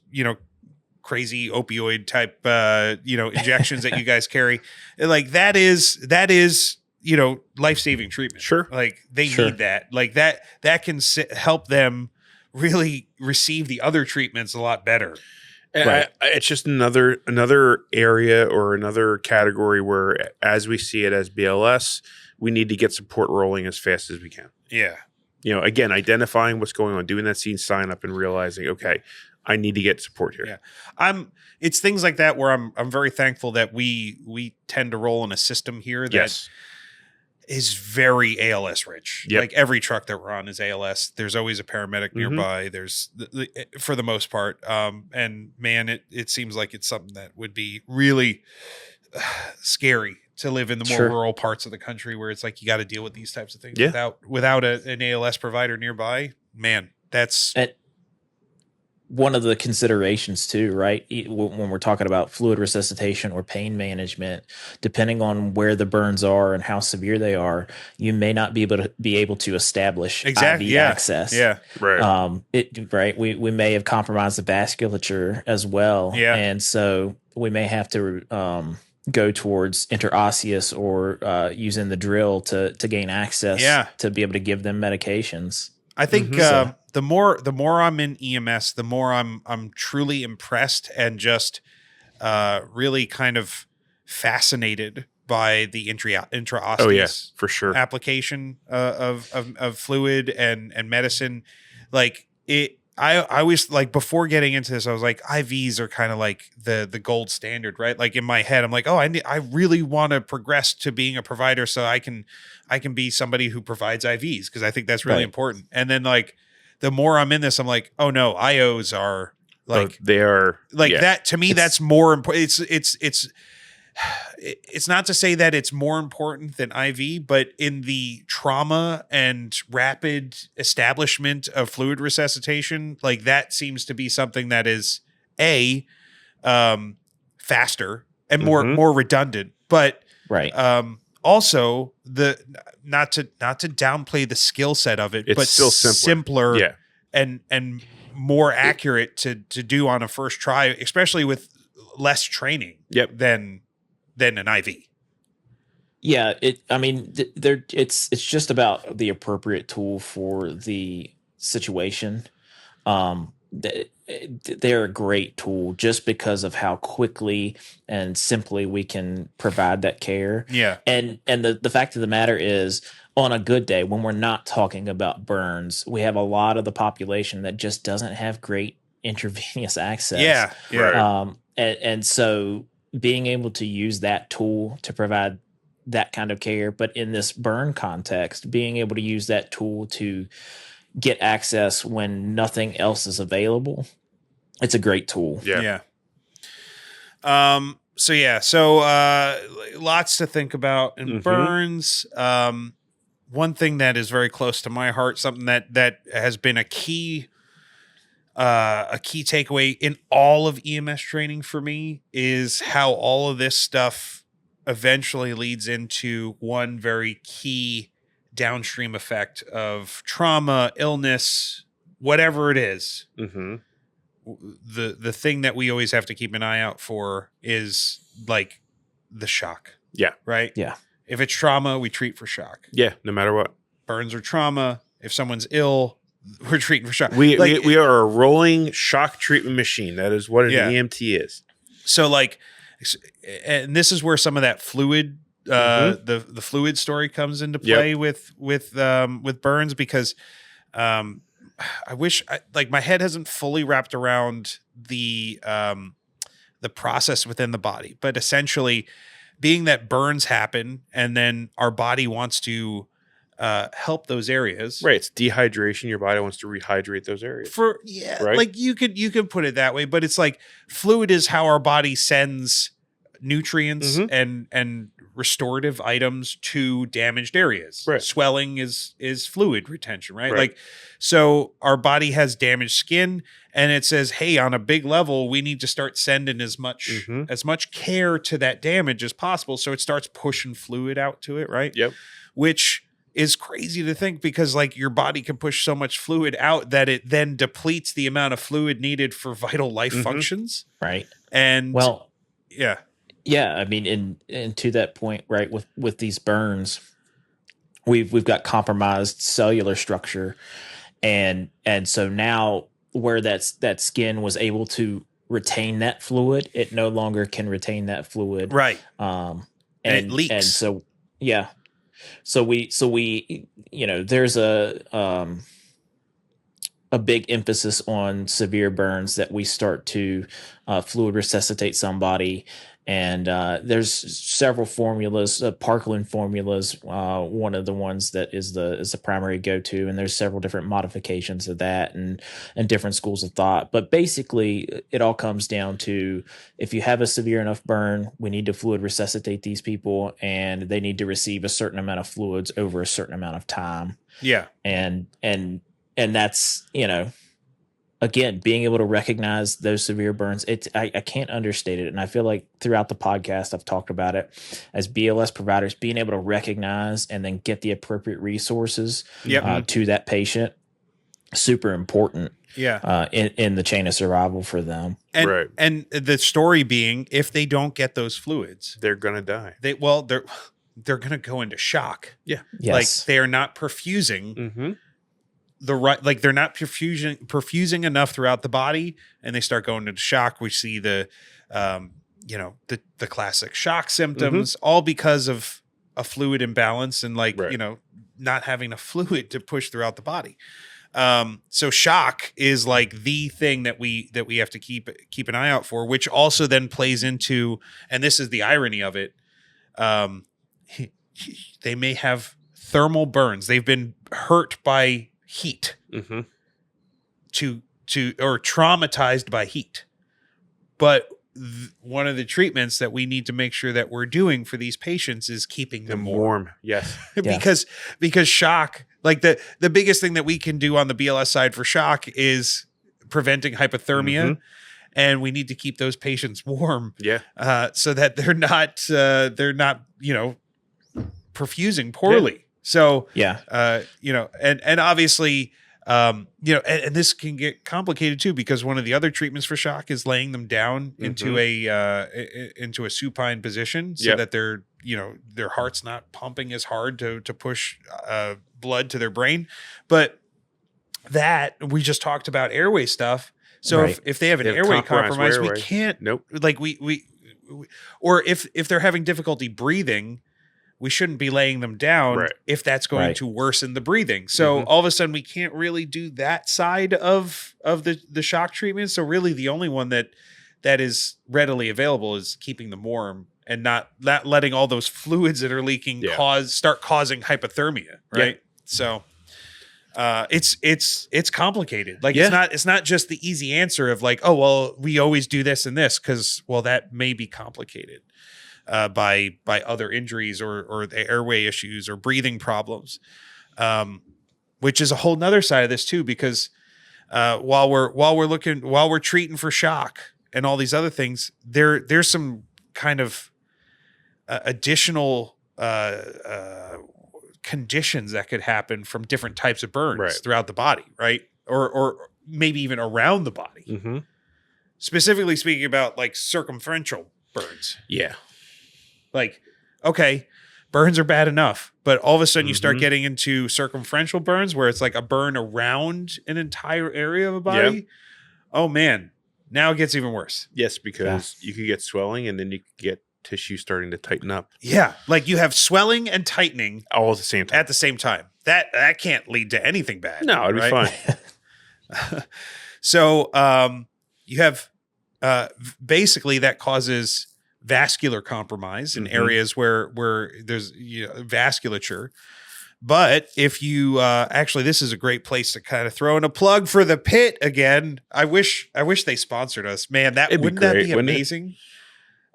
crazy opioid type, injections that you guys carry, like that is, life-saving treatment. Sure. Like they Sure. need that. Like that can help them really receive the other treatments a lot better. And Right. it's just another area or another category where, as we see it as BLS, we need to get support rolling as fast as we can. Yeah. Again, identifying what's going on, doing that scene sign up, and realizing, okay, I need to get support here. Yeah. It's things like that where I'm very thankful that we tend to roll in a system here that Yes. is very ALS rich. Yep. Like every truck that we're on is ALS. There's always a paramedic nearby. There's for the most part. And man, it seems like it's something that would be really scary to live in the more Sure. rural parts of the country where it's like you got to deal with these types of things Yeah. without an ALS provider nearby. Man, that's And one of the considerations too, right? When we're talking about fluid resuscitation or pain management, depending on where the burns are and how severe they are, you may not be able to establish IV access. Yeah. Right. We may have compromised the vasculature as well. Yeah. And so we may have to go towards interosseous or using the drill to gain access to be able to give them medications. I think the more I'm in EMS, the more I'm truly impressed and just really kind of fascinated by the intraosseous Oh yeah, for sure. application of fluid and medicine. Like I always, like, before getting into this, I was like, IVs are kind of like the gold standard, right? Like in my head, I'm like, oh, I really want to progress to being a provider so I can be somebody who provides IVs because I think that's really important. And then like the more I'm in this, I'm like, oh no, IOs are like they are like that to me. That's more important. It's not to say that it's more important than IV, but in the trauma and rapid establishment of fluid resuscitation, like that seems to be something that is faster and more redundant, but also not to downplay the skill set of it, it's but still simpler and more accurate to do on a first try, especially with less training than an IV. Yeah, it's just about the appropriate tool for the situation. They're a great tool just because of how quickly and simply we can provide that care. Yeah. And the fact of the matter is, on a good day, when we're not talking about burns, we have a lot of the population that just doesn't have great intravenous access. Yeah. Right. And so being able to use that tool to provide that kind of care, but in this burn context, being able to use that tool to get access when nothing else is available, it's a great tool. So lots to think about in burns. One thing that is very close to my heart, something that has been a key takeaway in all of EMS training for me, is how all of this stuff eventually leads into one very key downstream effect of trauma, illness, whatever it is. The thing that we always have to keep an eye out for is like the shock. Yeah. Right? Yeah. If it's trauma, we treat for shock. Yeah, no matter what. Burns or trauma. If someone's ill, we're treating for shock. We are a rolling shock treatment machine. That is what an EMT is. So like, and this is where some of that fluid, the fluid story comes into play with burns, because I wish like my head hasn't fully wrapped around the process within the body, but essentially being that burns happen and then our body wants to help those areas. Right. It's dehydration. Your body wants to rehydrate those areas. Right? Like you could put it that way, but it's like fluid is how our body sends nutrients and restorative items to damaged areas. Right. Swelling is fluid retention, right? Like, so our body has damaged skin and it says, hey, on a big level, we need to start sending as much care to that damage as possible. So it starts pushing fluid out to it. Right. Yep. Which is crazy to think, because like your body can push so much fluid out that it then depletes the amount of fluid needed for vital life functions. Right. And I mean, and to that point, right, with these burns, we've got compromised cellular structure, and so now where that skin was able to retain that fluid, it no longer can retain that fluid. Right. And it leaks. And so yeah, so we there's a big emphasis on severe burns that we start to fluid resuscitate somebody. And there's several formulas, Parkland formulas, one of the ones that is the primary go-to, and there's several different modifications of that and different schools of thought. But basically, it all comes down to, if you have a severe enough burn, we need to fluid resuscitate these people, and they need to receive a certain amount of fluids over a certain amount of time. Yeah. And that's, again, being able to recognize those severe burns, I can't understate it. And I feel like throughout the podcast, I've talked about it as BLS providers, being able to recognize and then get the appropriate resources to that patient, super important. Yeah. In the chain of survival for them. And, Right. and the story being, if they don't get those fluids, They're going to die. they're going to go into shock. Yeah. Yes. Like they are not perfusing Mm-hmm. they're not perfusing enough throughout the body, and they start going into shock. We see the classic shock symptoms, all because of a fluid imbalance and not having enough fluid to push throughout the body. So shock is like the thing that we have to keep an eye out for, which also then plays into, and this is the irony of it. They may have thermal burns. They've been hurt by heat Mm-hmm. or traumatized by heat. But one of the treatments that we need to make sure that we're doing for these patients is keeping them warm. Yes. because shock, like the biggest thing that we can do on the BLS side for shock is preventing hypothermia. Mm-hmm. And we need to keep those patients warm. Yeah. So that they're not perfusing poorly. Yeah. So, and obviously, and this can get complicated too, because one of the other treatments for shock is laying them down into a supine position so that their heart's not pumping as hard to push blood to their brain. But that we just talked about airway stuff. So if they have an airway compromise, we can't, like or if they're having difficulty breathing, we shouldn't be laying them down if that's going to worsen the breathing. So all of a sudden we can't really do that side of the shock treatment. So really the only one that is readily available is keeping them warm and not letting all those fluids that are leaking start causing hypothermia. Right. Yeah. So it's complicated. Like it's not just the easy answer of like, oh, well, we always do this and this, because that may be complicated by other injuries or the airway issues or breathing problems, which is a whole nother side of this too, because while we're treating for shock and all these other things, there's some kind of additional conditions that could happen from different types of burns throughout the body, right? Or maybe even around the body. Mm-hmm. Specifically speaking about like circumferential burns. Yeah. Like, okay, burns are bad enough, but all of a sudden you start getting into circumferential burns where it's like a burn around an entire area of a body. Yep. Oh man, now it gets even worse. Yes, because you could get swelling and then you could get tissue starting to tighten up. Yeah, like you have swelling and tightening all at the same time. At the same time. That can't lead to anything bad. No, it'd be fine. So you have basically that causes vascular compromise in areas where there's vasculature. But if you actually, this is a great place to kind of throw in a plug for the Pit again. I wish they sponsored us, man. Wouldn't that be amazing?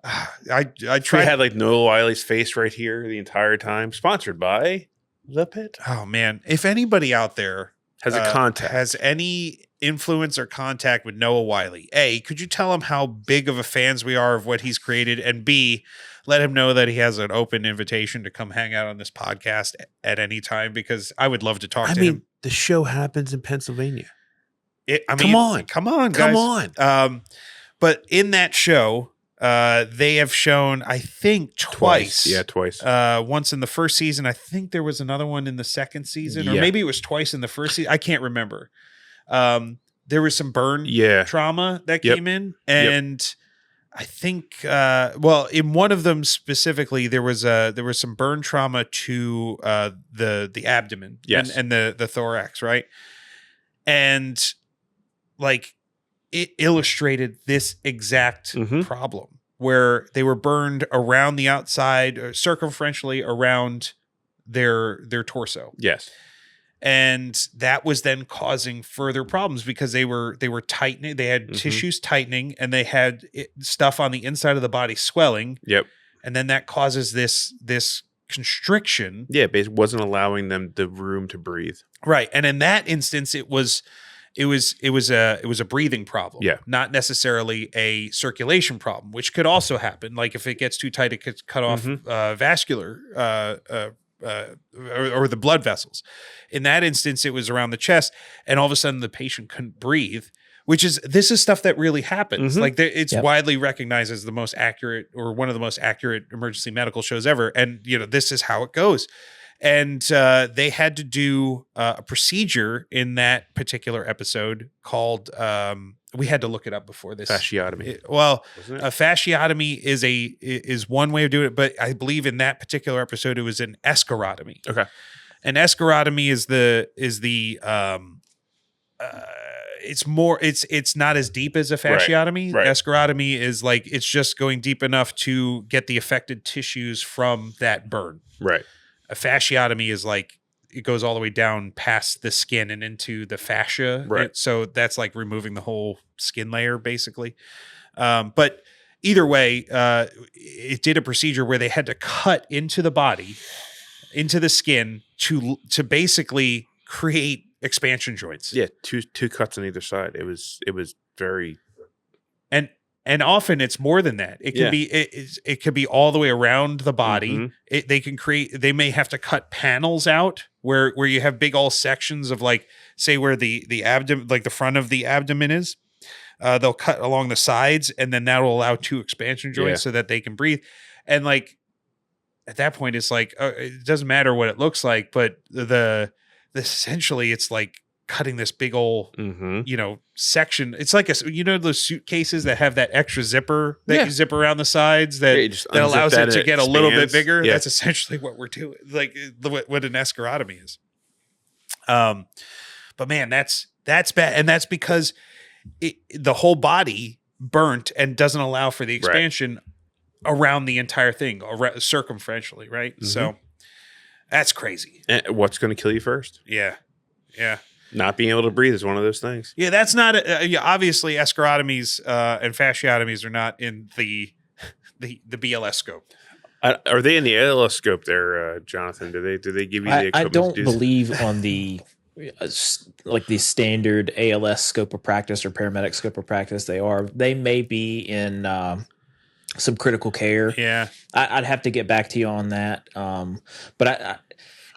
I tried. We had like Noah Wiley's face right here the entire time. Sponsored by the Pit. Oh man, if anybody out there has a contact, has any influence or contact with Noah Wiley, A, could you tell him how big of a fans we are of what he's created, and B, let him know that he has an open invitation to come hang out on this podcast at any time, because I would love to talk to him. The show happens in Pennsylvania. Come on, guys. Come on. But in that show, They have shown, I think, twice. Yeah, twice. Once in the first season. I think there was another one in the second season, or Yeah. maybe it was twice in the first season. I can't remember. There was some burn trauma that came in, and I think, in one of them specifically, there was some burn trauma to the abdomen, and the thorax, right? And like, it illustrated this exact problem where they were burned around the outside, or circumferentially around their torso. Yes. And that was then causing further problems because they were tightening. They had tissues tightening, and they had stuff on the inside of the body swelling. Yep. And then that causes this constriction. Yeah, but it wasn't allowing them the room to breathe. Right. And in that instance, it was a breathing problem. Yeah. Not necessarily a circulation problem, which could also happen. Like if it gets too tight, it could cut off vascular or the blood vessels. In that instance, it was around the chest, and all of a sudden the patient couldn't breathe, this is stuff that really happens. Like it's widely recognized as the most accurate, or one of the most accurate emergency medical shows ever. And, this is how it goes. And they had to do a procedure in that particular episode called, we had to look it up before this. Fasciotomy. A fasciotomy is one way of doing it, but I believe in that particular episode it was an escharotomy. Okay. An escharotomy is it's not as deep as a fasciotomy. Right. Escharotomy is like, it's just going deep enough to get the affected tissues from that burn. Right. A fasciotomy is like, it goes all the way down past the skin and into the fascia. Right. So that's like removing the whole skin layer, basically. But either way, it did a procedure where they had to cut into the body, into the skin, to basically create expansion joints. Yeah, two cuts on either side. It was very, and often it's more than that. It can be it could be all the way around the body. They may have to cut panels out where you have big all sections of, like, say where the abdomen, like the front of the abdomen is. They'll cut along the sides, and then that will allow two expansion joints so that they can breathe. And like at that point, it's like it doesn't matter what it looks like, but essentially it's like cutting this big old section. It's like those suitcases that have that extra zipper that you zip around the sides that allows it to get a little bit bigger. That's essentially what we're doing, like what an escharotomy is. But man, that's bad, and that's because the whole body burnt and doesn't allow for the expansion around the entire thing, circumferentially, right? So that's crazy. And what's going to kill you first? Yeah. Not being able to breathe is one of those things. Yeah, that's not obviously escharotomies and fasciotomies are not in the BLS scope. Are they in the ALS scope there, Jonathan? Do they give you the equipment? I don't believe on the like the standard ALS scope of practice or paramedic scope of practice. They may be in some critical care. Yeah, I'd have to get back to you on that. But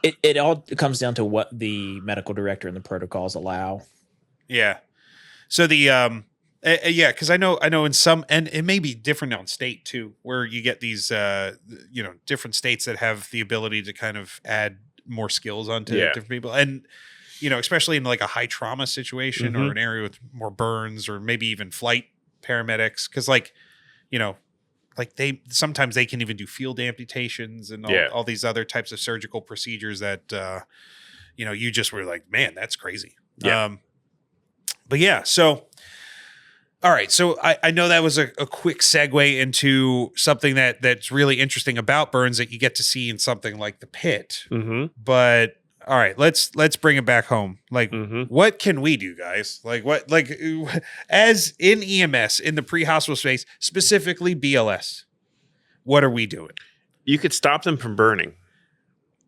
it all comes down to what the medical director and the protocols allow. Yeah. So because I know in some, and it may be different on state too, where you get these different states that have the ability to kind of add more skills onto different people, and especially in like a high trauma situation or an area with more burns, or maybe even flight paramedics, because like sometimes they can even do field amputations and all these other types of surgical procedures that you just were like, man, that's crazy. But yeah, so all right, so I know that was a quick segue into something that's really interesting about burns that you get to see in something like The Pit. But all right, let's bring it back home. Like, what can we do, guys? Like as in EMS, in the pre-hospital space, specifically BLS, what are we doing? You could stop them from burning.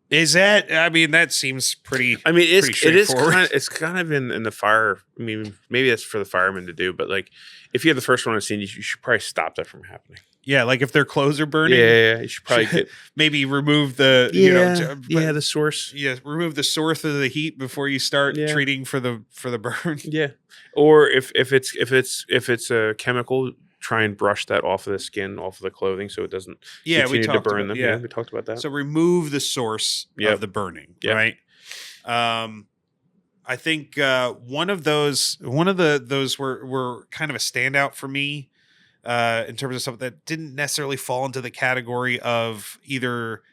Is that? I mean, that seems pretty. I mean, it's kind of in the fire. I mean, maybe that's for the firemen to do, but like, if you're the first one on scene, you should probably stop that from happening. Yeah, like if their clothes are burning. Yeah, you should probably maybe remove the the source. Yeah, remove the source of the heat before you start treating for the burn. Yeah, or if it's a chemical try and brush that off of the skin, off of the clothing, so it doesn't Yeah, we continue to talked burn about them. yeah. We talked about that. So remove the source Yep. of the burning, Yep. right? I think one of those were kind of a standout for me in terms of something that didn't necessarily fall into the category of either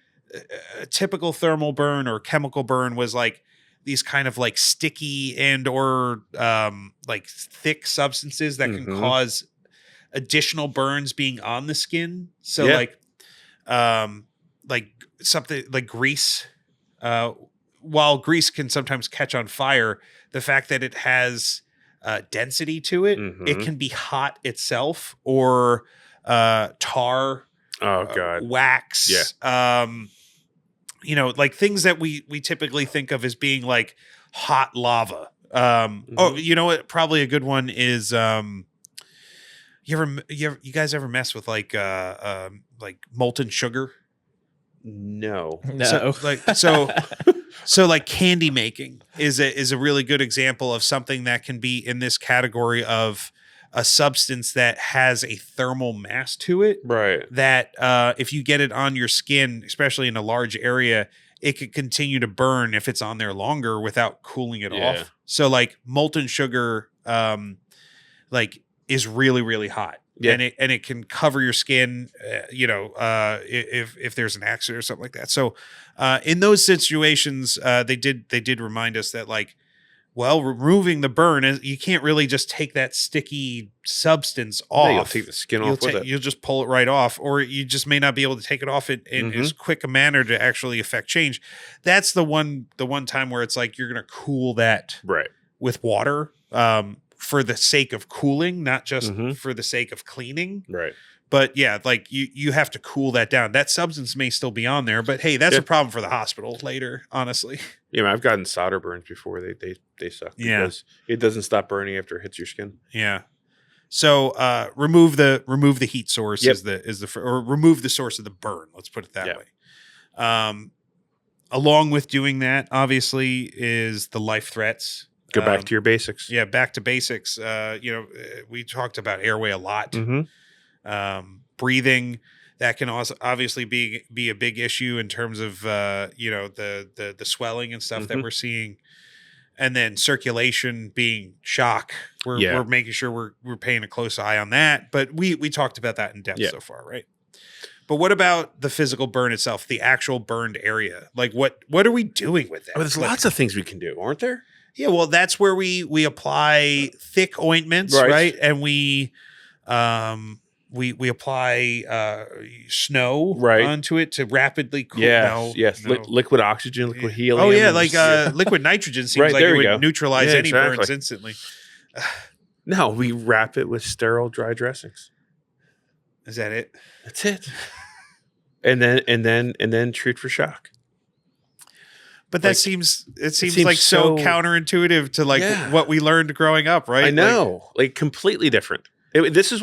a typical thermal burn or chemical burn, was like these kind of like sticky and or like thick substances that can cause additional burns being on the skin. So like something like grease. While grease can sometimes catch on fire, the fact that it has density to it, it can be hot itself, or tar, wax. Yeah. You know, like things that we typically think of as being like hot lava. Oh, you know what? Probably a good one is you guys ever mess with like molten sugar? No. So like candy making is a really good example of something that can be in this category of a substance that has a thermal mass to it. Right. That if you get it on your skin, especially in a large area, it could continue to burn if it's on there longer without cooling it off. So like molten sugar like is really, really hot. Yeah. And it can cover your skin, if there's an accident or something like that. So in those situations, they did remind us that like, well, removing the burn, you can't really just take that sticky substance off. Yeah, you'll take the skin off with it. You'll just pull it right off, or you just may not be able to take it off in as quick a manner to actually affect change. That's the one time where it's like you're going to cool that with water. For the sake of cooling, not just for the sake of cleaning. Right. But yeah, like you have to cool that down. That substance may still be on there, but hey, that's a problem for the hospital later, honestly. Yeah, I've gotten solder burns before. They suck because it doesn't stop burning after it hits your skin. Yeah. So remove the heat source or remove the source of the burn. Let's put it that way. Along with doing that, obviously, is the life threats. Go back to your basics. Yeah, back to basics. We talked about airway a lot. Breathing, that can also obviously be a big issue in terms of the swelling and stuff that we're seeing. And then circulation being shock. We're making sure we're paying a close eye on that. But we talked about that in depth so far, right? But what about the physical burn itself, the actual burned area? Like what are we doing with that? Well, there's lots of things we can do, aren't there? Yeah, well, that's where we apply thick ointments, right? And we apply snow onto it to rapidly cool. Liquid oxygen, liquid helium. Oh yeah, like liquid nitrogen seems like it would neutralize any burns instantly. No, we wrap it with sterile dry dressings. Is that it? That's it. and then treat for shock. But that seems like so counterintuitive to like what we learned growing up, right? I know, like completely different. This is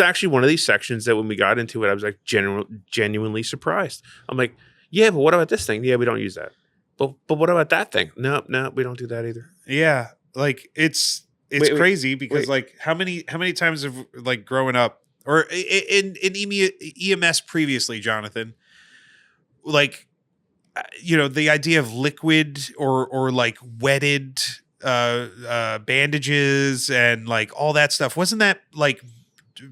actually one of these sections that when we got into it, I was like genuinely surprised. I'm like, yeah, but what about this thing? Yeah, we don't use that. But what about that thing? No, we don't do that either. Yeah, like it's crazy because like how many times have like growing up or in EMS previously, Jonathan, like. The idea of liquid or like wetted bandages and like all that stuff, wasn't that like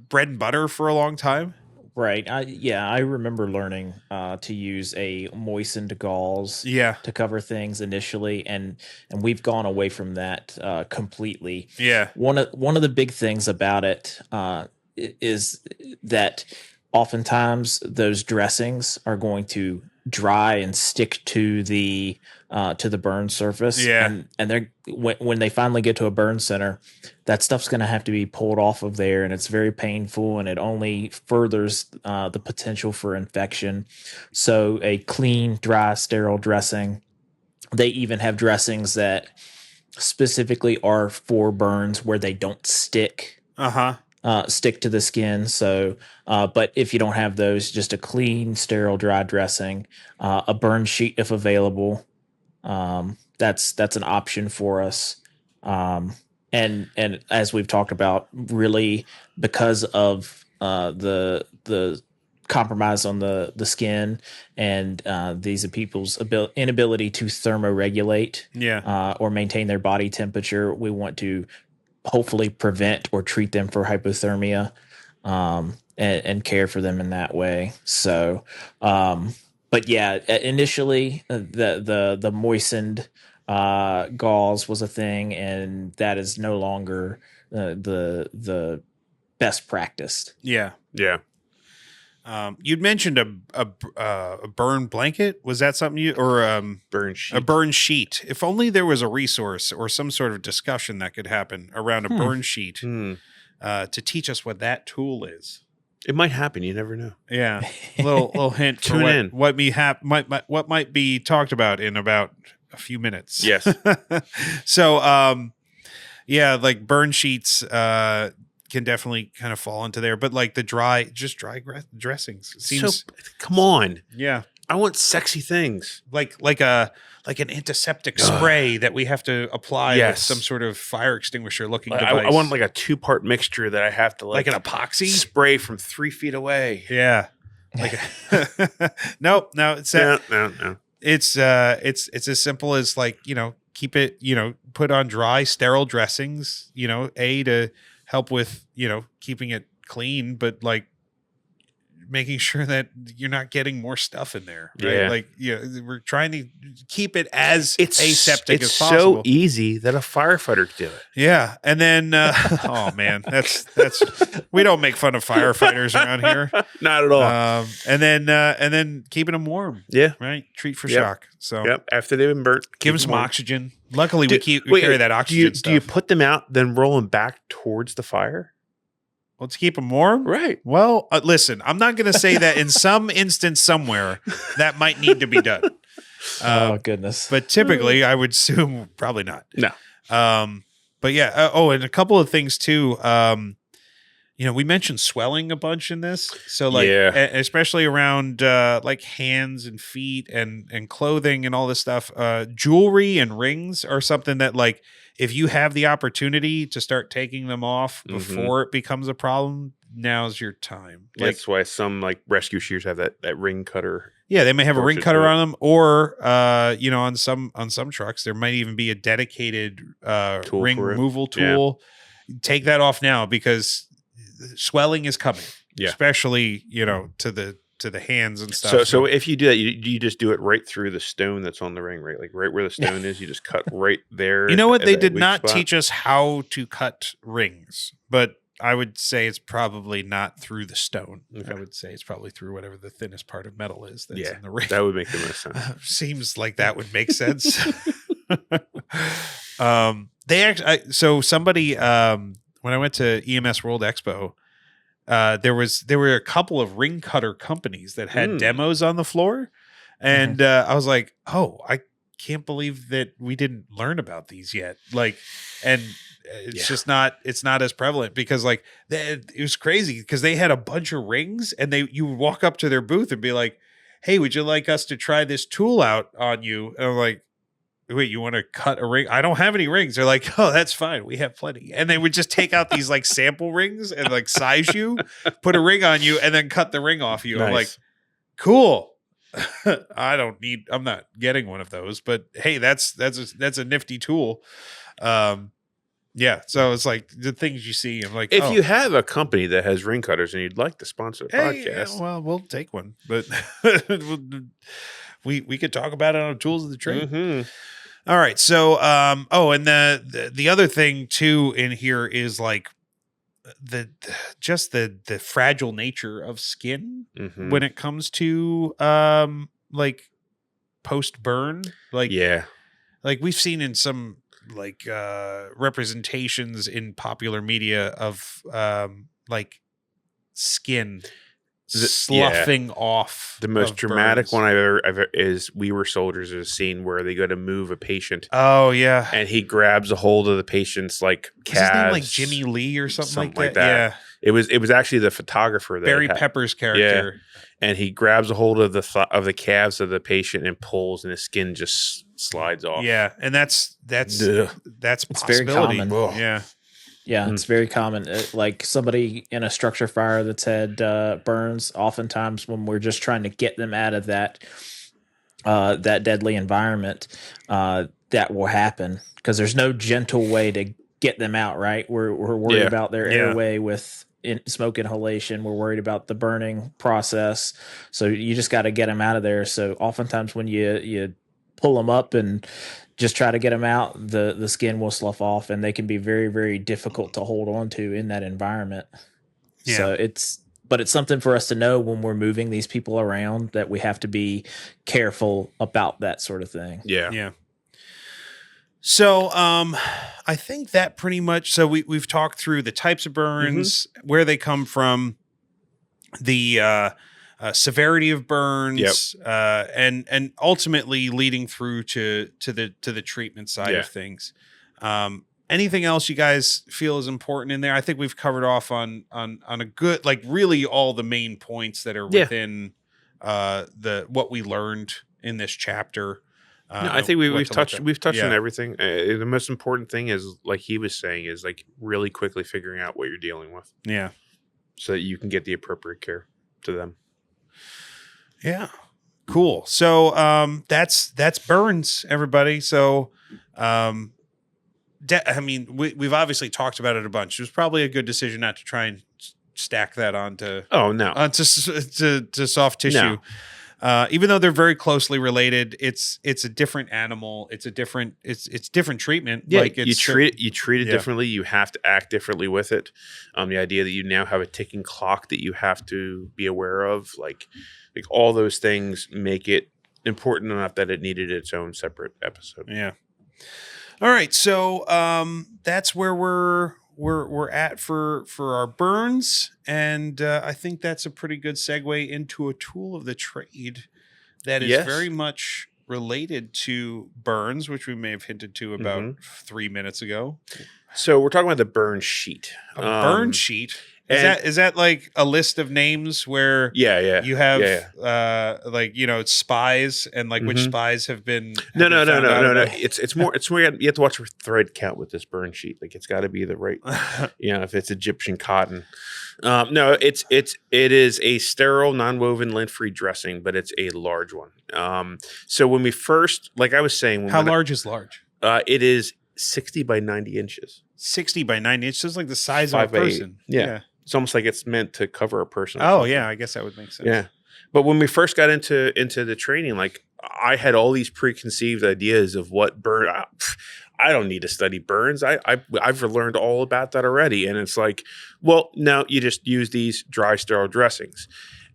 bread and butter for a long time? Right. I remember learning to use a moistened gauze to cover things initially, and we've gone away from that completely. Yeah. One of the big things about it is that oftentimes those dressings are going to dry and stick to the burn surface. Yeah. And they're when they finally get to a burn center, that stuff's going to have to be pulled off of there, and it's very painful, and it only furthers the potential for infection. So a clean, dry, sterile dressing. They even have dressings that specifically are for burns where they don't stick. Stick to the skin. So, but if you don't have those, just a clean, sterile, dry dressing, a burn sheet if available. That's an option for us. And as we've talked about, really because of the compromise on the skin and these people's inability to thermoregulate or maintain their body temperature, we want to hopefully prevent or treat them for hypothermia and care for them in that way. So, but yeah, initially the moistened gauze was a thing, and that is no longer the best practice. Yeah. Yeah. You'd mentioned a burn blanket. Was that something you or Burn sheet. a burn sheet? If only there was a resource or some sort of discussion that could happen around a burn sheet to teach us what that tool is. It might happen. You never know. Yeah, little hint for Tune in. what might be talked about in about a few minutes. Yes. So, yeah, like burn sheets can definitely kind of fall into there, but like the dry dressings seems. Come on. Yeah, I want sexy things. like an antiseptic spray that we have to apply with some sort of fire extinguisher looking device. I want like a 2-part mixture that I have to like an epoxy spray from 3 feet away. Yeah. Like no, it's No. it's as simple as like, keep it, put on dry, sterile dressings, to help with, keeping it clean, but like making sure that you're not getting more stuff in there. Right? Yeah. Like, we're trying to keep it as aseptic as It's possible. so easy that a firefighter could do it. Yeah. And then, oh man, that's, we don't make fun of firefighters around here. Not at all. And then keeping them warm. Yeah. Right. Treat for Yep. shock. So Yep. After they've been burnt, give them some oxygen. Luckily we carry that oxygen stuff. Do you put them out, then roll them back towards the fire? Well, to keep them warm? Right. Well, listen, I'm not going to say that in some instance somewhere that might need to be done. Oh, goodness. But typically I would assume probably not. No. But yeah. And a couple of things too. We mentioned swelling a bunch in this. So like, especially around like hands and feet and clothing and all this stuff, jewelry and rings are something that like, if you have the opportunity to start taking them off before it becomes a problem, now's your time. Like, That's why some like rescue shears have that ring cutter. Yeah, they may have a ring Torches cutter to it. on them, or on some trucks there might even be a dedicated Tool ring for it. removal tool. Take that off now because swelling is coming. Yeah. Especially to the hands and stuff. So if you do that, you just do it right through the stone that's on the ring, right? Like right where the stone is, you just cut right there. You know what? at They that did weak not spot. teach us how to cut rings, but I would say it's probably not through the stone. Okay. I would say it's probably through whatever the thinnest part of metal is that's in the ring. That would make the most sense. Seems like that would make sense. They actually, so somebody, when I went to EMS World Expo, there were a couple of ring cutter companies that had demos on the floor. And I was like, oh, I can't believe that we didn't learn about these yet. Like, and it's just not, it's not as prevalent because like it was crazy because they had a bunch of rings and you would walk up to their booth and be like, hey, would you like us to try this tool out on you? And I'm like, wait, you want to cut a ring? I don't have any rings. They're like, oh, that's fine. We have plenty. And they would just take out these like sample rings and like size you, put a ring on you, and then cut the ring off you. Nice. I'm like, cool. I'm not getting one of those, but hey, that's a nifty tool. Yeah. So it's like the things you see. I'm like, If you have a company that has ring cutters and you'd like to sponsor a hey, podcast, well, we'll take one, but we could talk about it on Tools of the Trade. Mhm. All right. So, and the other thing too in here is like the fragile nature of skin Mhm. when it comes to like post burn. Like, like we've seen in some like representations in popular media of like skin sloughing off. The most of dramatic burns. one I've ever is We Were Soldiers. Is a scene where they go to move a patient Oh yeah. and he grabs a hold of the patient's like What's his name, calves. like Jimmy Lee or something like like that. that. It was actually the photographer that Barry had, Pepper's character. and he grabs a hold of the calves of the patient and pulls, and his skin just slides off. Yeah, and that's Ugh. It's very possibility. common. Ugh. Yeah. Yeah, it's very common. Like somebody in a structure fire that's had burns, oftentimes when we're just trying to get them out of that deadly environment, that will happen because there's no gentle way to get them out. Right? We're worried about their airway with smoke inhalation. We're worried about the burning process. So you just got to get them out of there. So oftentimes when you pull them up and just try to get them out, the skin will slough off, and they can be very, very difficult to hold on to in that environment. Yeah. So it's something for us to know when we're moving these people around, that we have to be careful about that sort of thing. Yeah. So I think that pretty much, so we've talked through the types of burns, where they come from, the severity of burns, and ultimately leading through to the treatment side of things. Anything else you guys feel is important in there? I think we've covered off on a good, like really all the main points that are within what we learned in this chapter. No, I think we've touched on everything. The most important thing is, like he was saying, is like really quickly figuring out what you're dealing with. Yeah. So that you can get the appropriate care to them. Yeah. Cool. So that's burns, everybody. So I mean, we've obviously talked about it a bunch. It was probably a good decision not to try and stack that onto to soft tissue. No. Even though they're very closely related, it's a different animal. It's different treatment. Yeah, like you treat it differently. You have to act differently with it. The idea that you now have a ticking clock that you have to be aware of, like all those things make it important enough that it needed its own separate episode. Yeah. All right, so that's where we're at for our burns, and I think that's a pretty good segue into a tool of the trade that is very much related to burns, which we may have hinted to about 3 minutes ago. So we're talking about the burn sheet. A burn sheet. Is that like a list of names where you have like, you know, it's spies and like which spies have been No. It's more you have to watch your thread count with this burn sheet. Like it's got to be the right, you know, if it's Egyptian cotton. No, it is a sterile, non-woven, lint-free dressing, but it's a large one. So when we first, like I was saying, how large is large? It is 60 by 90 inches. 60 by 90 inches, like the size of a person. Yeah. It's almost like it's meant to cover a person. Oh, yeah. I guess that would make sense. Yeah. But when we first got into the training, like I had all these preconceived ideas of what burn. I don't need to study burns. I've learned all about that already. And it's like, well, no, you just use these dry, sterile dressings.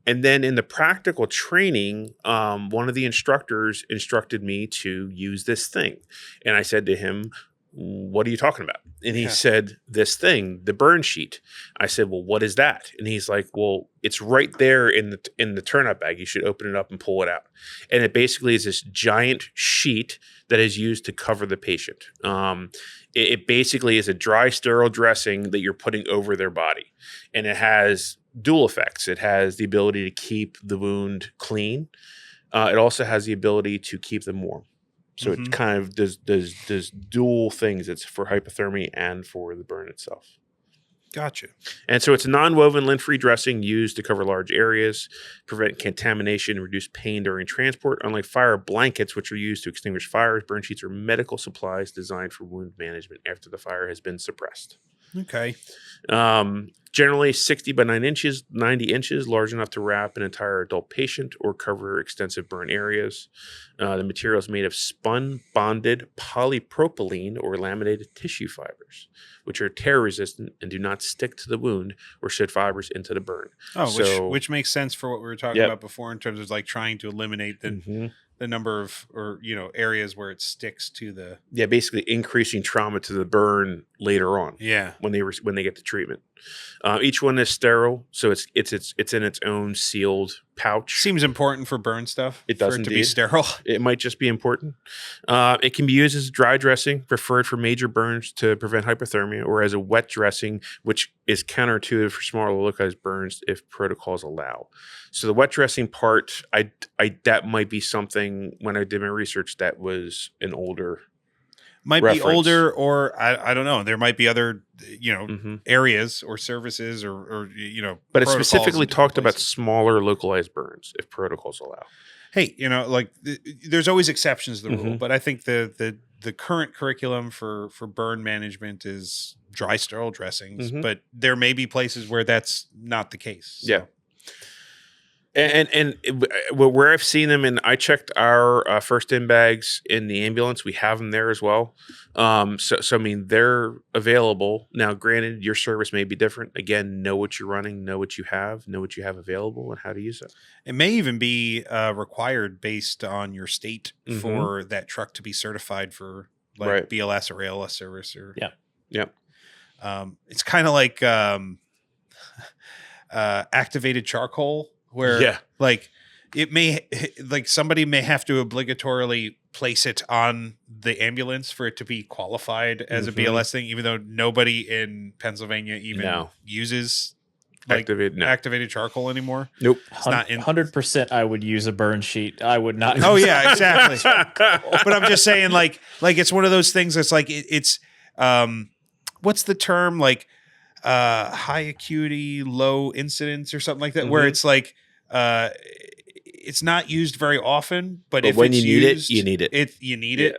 And then in the practical training, one of the instructors instructed me to use this thing. And I said to him, what are you talking about? And he said, this thing, the burn sheet. I said, well, what is that? And he's like, well, it's right there in the turnout bag. You should open it up and pull it out. And it basically is this giant sheet that is used to cover the patient. It basically is a dry, sterile dressing that you're putting over their body. And it has dual effects. It has the ability to keep the wound clean. It also has the ability to keep them warm. So it kind of does dual things. It's for hypothermia and for the burn itself. Gotcha. And so it's a non-woven, lint-free dressing used to cover large areas, prevent contamination, reduce pain during transport. Unlike fire blankets, which are used to extinguish fires, burn sheets are medical supplies designed for wound management after the fire has been suppressed. Okay. Generally 60 by 90 inches, large enough to wrap an entire adult patient or cover extensive burn areas. The material is made of spun, bonded polypropylene or laminated tissue fibers, which are tear resistant and do not stick to the wound or shed fibers into the burn. Oh, which makes sense for what we were talking about before in terms of like trying to eliminate the number of, or, you know, areas where it sticks to the. Yeah, basically increasing trauma to the burn later on. Yeah. When they get the treatment. Each one is sterile, so it's in its own sealed pouch. Seems important for burn stuff. It does for it to be indeed. sterile. It might just be important. It can be used as dry dressing, preferred for major burns to prevent hypothermia, or as a wet dressing, which is counterintuitive for smaller localized burns if protocols allow. So the wet dressing part, I that might be something when I did my research that was an older Might reference. be older, or I don't know. There might be other Mhm. areas or services or But it protocols specifically in different talked about places. smaller localized burns if protocols allow. Hey, like there's always exceptions to the rule, Mhm. but I think the current curriculum for burn management is dry sterile dressings, Mhm. but there may be places where that's not the case. So. Yeah. And where I've seen them, and I checked our first in bags in the ambulance, we have them there as well. So I mean, they're available now. Granted, your service may be different. Again, know what you're running, know what you have available, and how to use it. It may even be required based on your state Mhm. for that truck to be certified for like Right. BLS or ALS service or Yeah. it's kind of like activated charcoal where Yeah. like it may like somebody may have to obligatorily place it on the ambulance for it to be qualified as a Mhm. BLS thing, even though nobody in Pennsylvania even No. uses like Activated. No. activated charcoal anymore. Nope. It's not in 100%. I would use a burn sheet. I would not. Oh yeah, exactly. But I'm just saying, like it's one of those things that's like it's what's the term, like high acuity, low incidence or something like that, where Mhm. it's like it's not used very often, but if when it's you need used, it, you need it. you need it,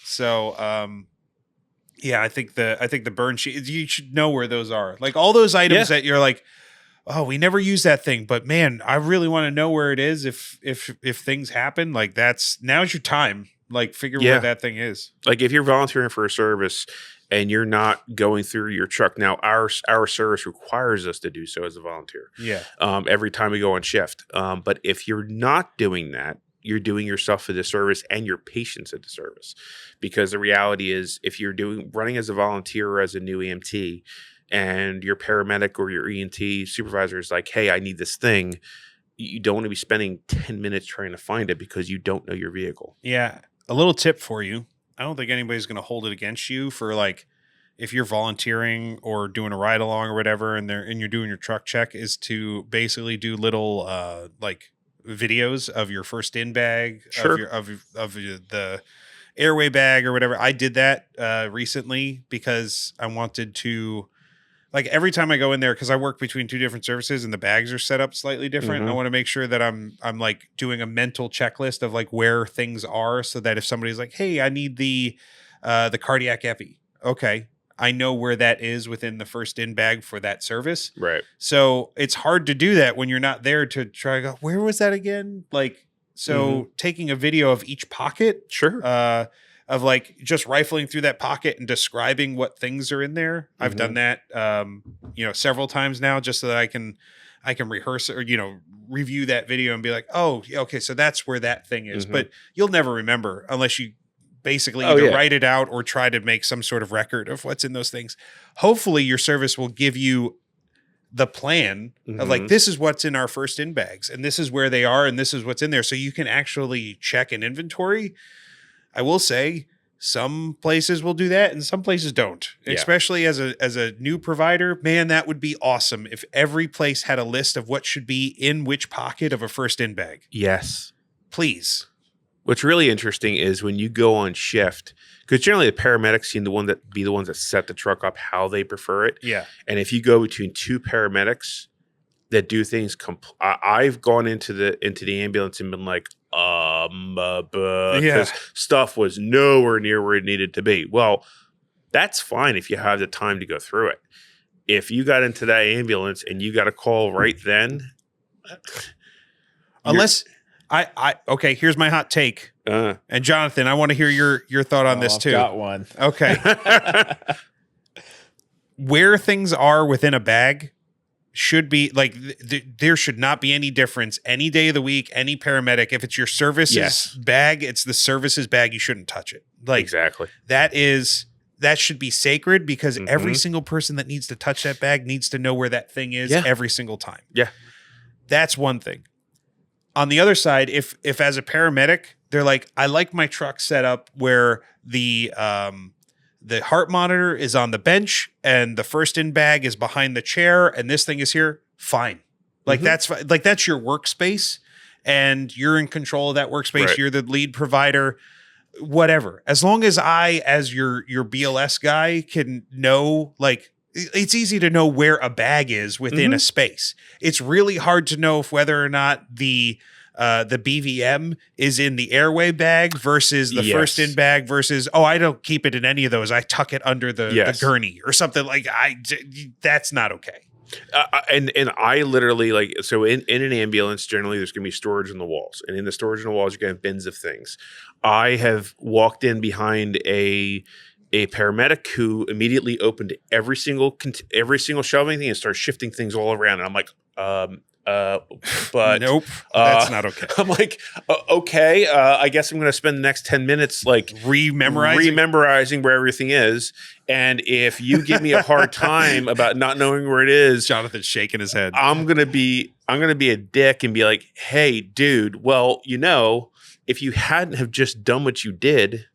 So yeah, I think the burn sheet, you should know where those are. Like all those items that you're like, oh, we never use that thing, but man, I really want to know where it is if things happen. Like now's your time. Like figure where that thing is. Like if you're volunteering for a service and you're not going through your truck, now our service requires us to do so as a volunteer. Yeah. Every time we go on shift. But if you're not doing that, you're doing yourself a disservice and your patients a disservice, because the reality is if you're running as a volunteer or as a new EMT and your paramedic or your EMT supervisor is like, hey, I need this thing, you don't want to be spending 10 minutes trying to find it because you don't know your vehicle. Yeah. A little tip for you. I don't think anybody's going to hold it against you for like if you're volunteering or doing a ride along or whatever, and you're doing your truck check, is to basically do little like videos of your first in bag, Sure. of the airway bag or whatever. I did that recently because I wanted to, like every time I go in there, because I work between two different services and the bags are set up slightly different. I Mhm. want to make sure that I'm like doing a mental checklist of like where things are, so that if somebody's like, hey, I need the cardiac epi. Okay. I know where that is within the first in bag for that service. Right. So it's hard to do that when you're not there to try to go, where was that again? Like, so taking a video of each pocket, Sure. of like just rifling through that pocket and describing what things are in there. I've done that, several times now, just so that I can rehearse or, review that video and be like, oh, okay, so that's where that thing is. Mhm. But you'll never remember unless you basically Oh, either yeah. write it out or try to make some sort of record of what's in those things. Hopefully your service will give you the plan of like, Mhm. this is what's in our first in bags and this is where they are and this is what's in there. So you can actually check an inventory. I will say some places will do that and some places don't, Yeah. especially as a new provider. Man, that would be awesome if every place had a list of what should be in which pocket of a first in bag. Yes. Please. What's really interesting is when you go on shift, because generally the paramedics seem the ones that set the truck up how they prefer it. Yeah. And if you go between two paramedics that do things, I've gone into the ambulance and been like, because stuff was nowhere near where it needed to be. Well, that's fine if you have the time to go through it. If you got into that ambulance and you got a call right then, unless okay, here's my hot take. And Jonathan, I want to hear your thought on this too. Got one. Okay. Where things are within a bag should be like there should not be any difference any day of the week, any paramedic. If it's your services bag, it's the services bag. You shouldn't touch it. Like exactly. that is that should be sacred because every Mhm. single person that needs to touch that bag needs to know where that thing is Yeah. every single time. Yeah. That's one thing. On the other side, if as a paramedic, they're like, I like my truck set up where the heart monitor is on the bench and the first in bag is behind the chair and this thing is here, fine. Like Mhm. that's your workspace and you're in control of that workspace. Right. You're the lead provider, whatever. As long as I, as your BLS guy, can know, like, it's easy to know where a bag is within a space. It's really hard to know if whether or not the BVM is in the airway bag versus the first in bag versus, oh, I don't keep it in any of those. I tuck it under the gurney or something. Like that's not okay. And I literally, like, so in an ambulance, generally there's going to be storage in the walls, and in the storage in the walls, you're going to have bins of things. I have walked in behind a paramedic who immediately opened every single shelving thing and started shifting things all around. And I'm like, but nope, that's not okay. I'm like, okay, I guess I'm going to spend the next 10 minutes like rememorizing where everything is. And if you give me a hard time about not knowing where it is, Jonathan's shaking his head. I'm gonna be a dick and be like, hey, dude, well, if you hadn't have just done what you did.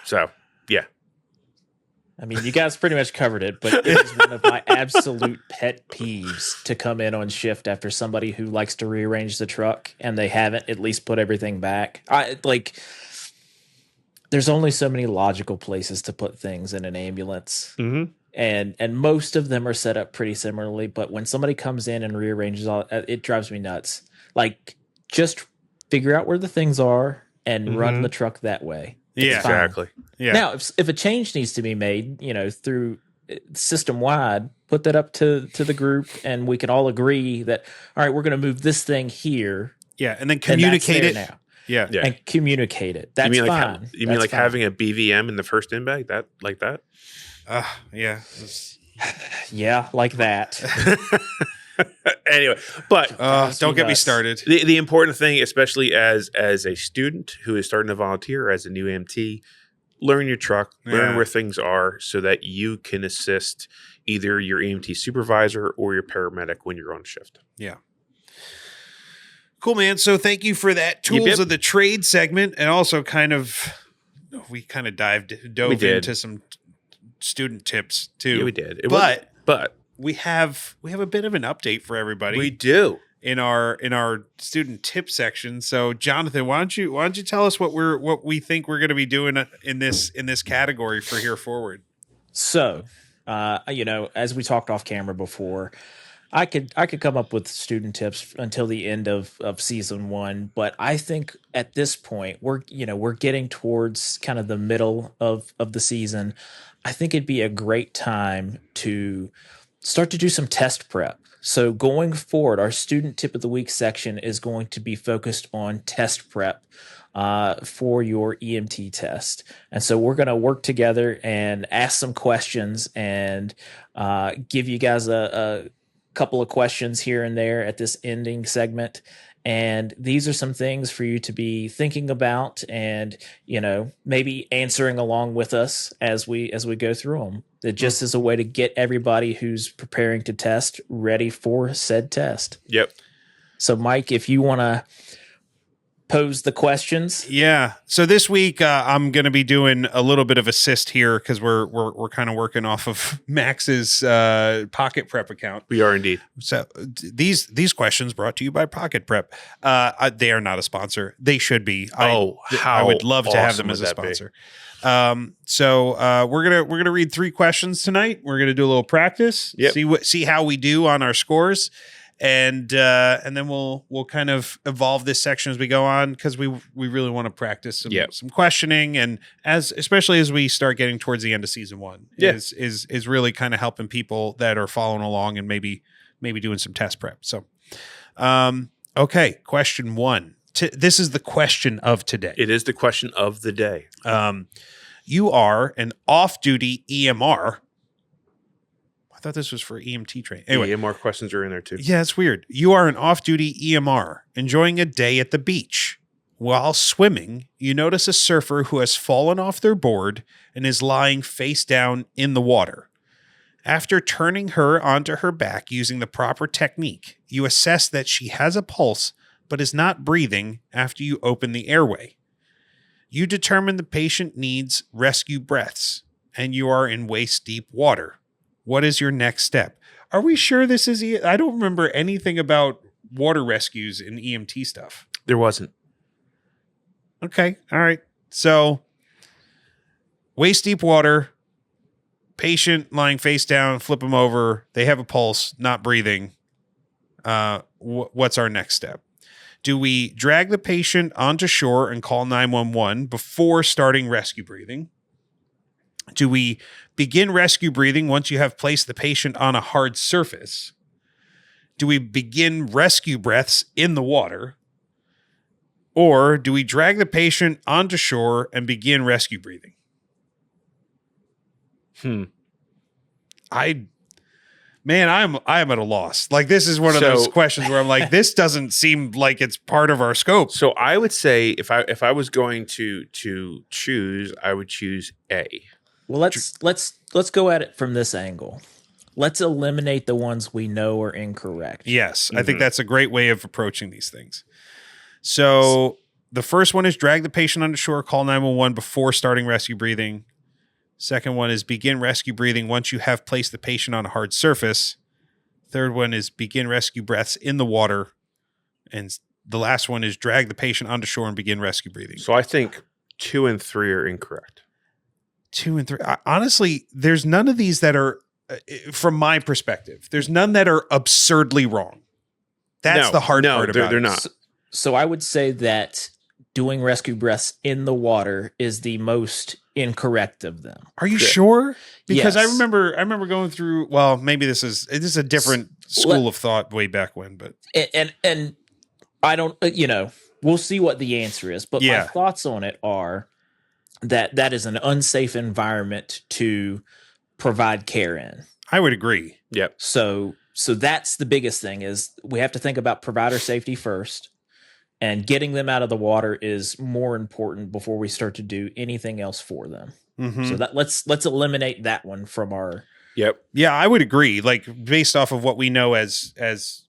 So, yeah. I mean, you guys pretty much covered it, but it is one of my absolute pet peeves to come in on shift after somebody who likes to rearrange the truck and they haven't at least put everything back. There's only so many logical places to put things in an ambulance. Mm-hmm. And most of them are set up pretty similarly, but when somebody comes in and rearranges all, it drives me nuts. Like, just figure out where the things are and run the truck that way. Yeah, exactly. Yeah. Now, if a change needs to be made, through system wide, put that up to the group, and we can all agree that, all right, we're going to move this thing here. Yeah, and then communicate it now. Yeah, and communicate it. That's fine. You mean like having a BVM in the first in bag? That like that? Yeah. Yeah, like that. Anyway, but don't get me started. The important thing, especially as a student who is starting to volunteer as a new EMT, learn your truck, learn where things are, so that you can assist either your EMT supervisor or your paramedic when you're on shift. Yeah. Cool, man. So thank you for that tools of the trade segment, and also we kind of dove into some student tips too. Yeah, we did. But we have a bit of an update for everybody. We do in our student tip section. So Jonathan, why don't you tell us what we think we're going to be doing in this category for here forward? So, as we talked off camera before, I could come up with student tips until the end of season 1, but I think at this point we're getting towards kind of the middle of the season. I think it'd be a great time to start to do some test prep. So going forward, our student tip of the week section is going to be focused on test prep for your EMT test. And so we're going to work together and ask some questions and give you guys a couple of questions here and there at this ending segment. And these are some things for you to be thinking about and, maybe answering along with us as we go through them. It just is a way to get everybody who's preparing to test ready for said test. Yep. So, Mike, if you want to pose the questions. Yeah. So this week I'm going to be doing a little bit of assist here because we're kind of working off of Max's Pocket Prep account. We are indeed. So these questions brought to you by Pocket Prep. They are not a sponsor. They should be. I would love to have them as a sponsor. So we're gonna read 3 questions tonight. We're gonna do a little practice. Yep. See how we do on our scores. And then we'll kind of evolve this section as we go on because we really want to practice some questioning, and especially as we start getting towards the end of season 1 is really kind of helping people that are following along and maybe doing some test prep. So okay, question 1. This is the question of today. It is the question of the day. You are an off-duty EMR. I thought this was for EMT training. Anyway, EMR questions are in there too. Yeah, it's weird. You are an off-duty EMR enjoying a day at the beach. While swimming, you notice a surfer who has fallen off their board and is lying face down in the water. After turning her onto her back using the proper technique, you assess that she has a pulse but is not breathing after you open the airway. You determine the patient needs rescue breaths, and you are in waist-deep water. What is your next step? Are we sure this is... I don't remember anything about water rescues in EMT stuff. There wasn't. Okay, all right. So, waist-deep water, patient lying face down, flip them over. They have a pulse, not breathing. What's our next step? Do we drag the patient onto shore and call 911 before starting rescue breathing? Do we begin rescue breathing once you have placed the patient on a hard surface? Do we begin rescue breaths in the water? Or do we drag the patient onto shore and begin rescue breathing? I am at a loss. Like, this is one of those questions where I'm like, this doesn't seem like it's part of our scope. So I would say if I was going to choose, I would choose A. Well, let's go at it from this angle. Let's eliminate the ones we know are incorrect. Yes, I think that's a great way of approaching these things. So the first one is drag the patient onto shore, call 911 before starting rescue breathing. Second one is begin rescue breathing once you have placed the patient on a hard surface. Third one is begin rescue breaths in the water. And the last one is drag the patient onto shore and begin rescue breathing. So I think 2 and 3 are incorrect. 2 and 3. Honestly, there's none of these that are, from my perspective, there's none that are absurdly wrong. That's the hard part about it. They're not. So I would say that doing rescue breaths in the water is the most incorrect of them. Are you sure? Because Yes. I remember going through, well, maybe this is a different school of thought way back when, but And I don't, we'll see what the answer is, but my thoughts on it are that is an unsafe environment to provide care in. I would agree. Yep. So that's the biggest thing, is we have to think about provider safety first, and getting them out of the water is more important before we start to do anything else for them. Mm-hmm. So that let's eliminate that one from our. Yep. Yeah, I would agree. Like, based off of what we know as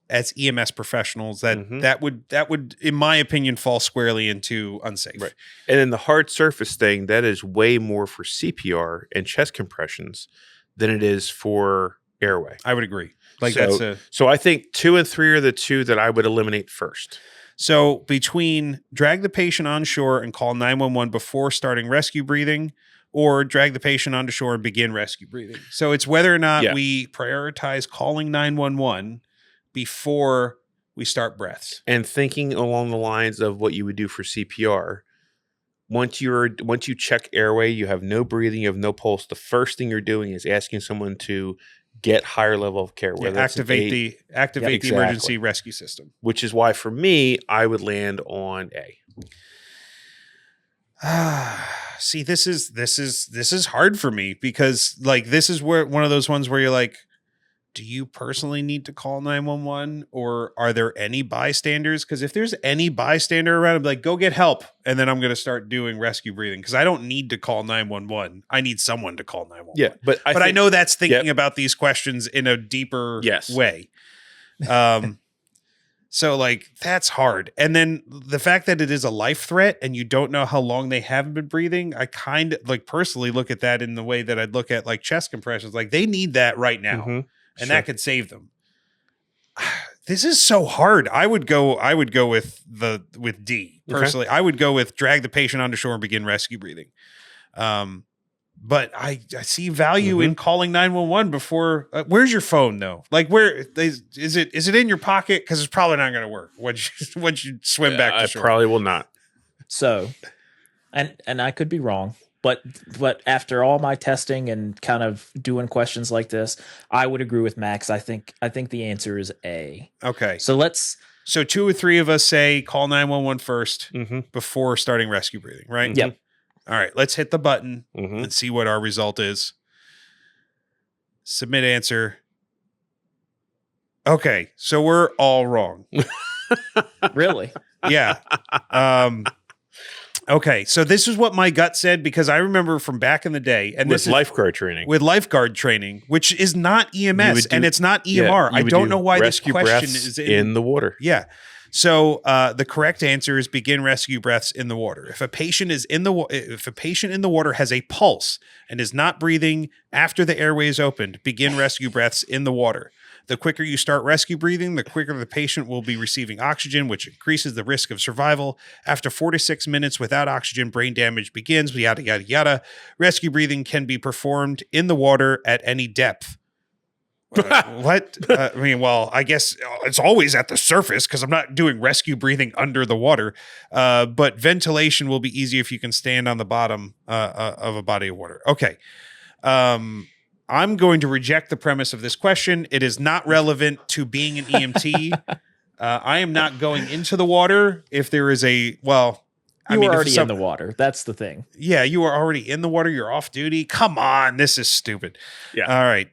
EMS professionals, that would, in my opinion, fall squarely into unsafe. Right. And then the hard surface thing, that is way more for CPR and chest compressions than it is for airway. I would agree. Like, so I think 2 and 3 are the two that I would eliminate first. So between drag the patient on shore and call 911 before starting rescue breathing, or drag the patient onto shore and begin rescue breathing. So it's whether or not we prioritize calling 911 before we start breaths. And thinking along the lines of what you would do for CPR, once you check airway, you have no breathing, you have no pulse. The first thing you're doing is asking someone to get higher level of care. Activate the emergency rescue system. Which is why, for me, I would land on A. See, this is hard for me, because, like, this is where one of those ones where you're like, do you personally need to call 911, or are there any bystanders? Because if there's any bystander around, I'm like, go get help, and then I'm going to start doing rescue breathing, because I don't need to call 911. I need someone to call 911. Yeah, but I know that's thinking about these questions in a deeper way. So, like, that's hard. And then the fact that it is a life threat and you don't know how long they haven't been breathing, I kind of, like, personally look at that in the way that I'd look at, like, chest compressions. Like, they need that right now. Mm-hmm. And that could save them. This is so hard. I would go with D personally. Okay. I would go with drag the patient onto shore and begin rescue breathing. But I see value in calling 911 before. Where's your phone though? Like, where is it? Is it in your pocket? Because it's probably not going to work once you swim back to shore. I probably will not. So, and I could be wrong. But after all my testing and kind of doing questions like this, I would agree with Max. I think the answer is A. Okay. So 2 or 3 of us say call 911 first before starting rescue breathing, right? Yep. All right, let's hit the button and see what our result is. Submit answer. Okay, so we're all wrong. Really? Yeah. Okay, so this is what my gut said because I remember from back in the day, and With this is lifeguard training. with lifeguard training, which is not You EMS would and do- it's not Yeah, EMR. you I would don't do know why this rescue question breaths is in the water. Yeah. So the correct answer is begin rescue breaths in the water. If a patient in the water has a pulse and is not breathing after the airway is opened, begin rescue breaths in the water. The quicker you start rescue breathing, the quicker the patient will be receiving oxygen, which increases the risk of survival. After 4 to 6 minutes without oxygen, brain damage begins, yada, yada, yada. Rescue breathing can be performed in the water at any depth. What? I mean, well, I guess it's always at the surface because I'm not doing rescue breathing under the water. But ventilation will be easy if you can stand on the bottom of a body of water. Okay. I'm going to reject the premise of this question. It is not relevant to being an EMT. I am not going into the water if there is a, well, You were already in the water. That's the thing. Yeah, you are already in the water. You're off duty. Come on. This is stupid. Yeah. All right.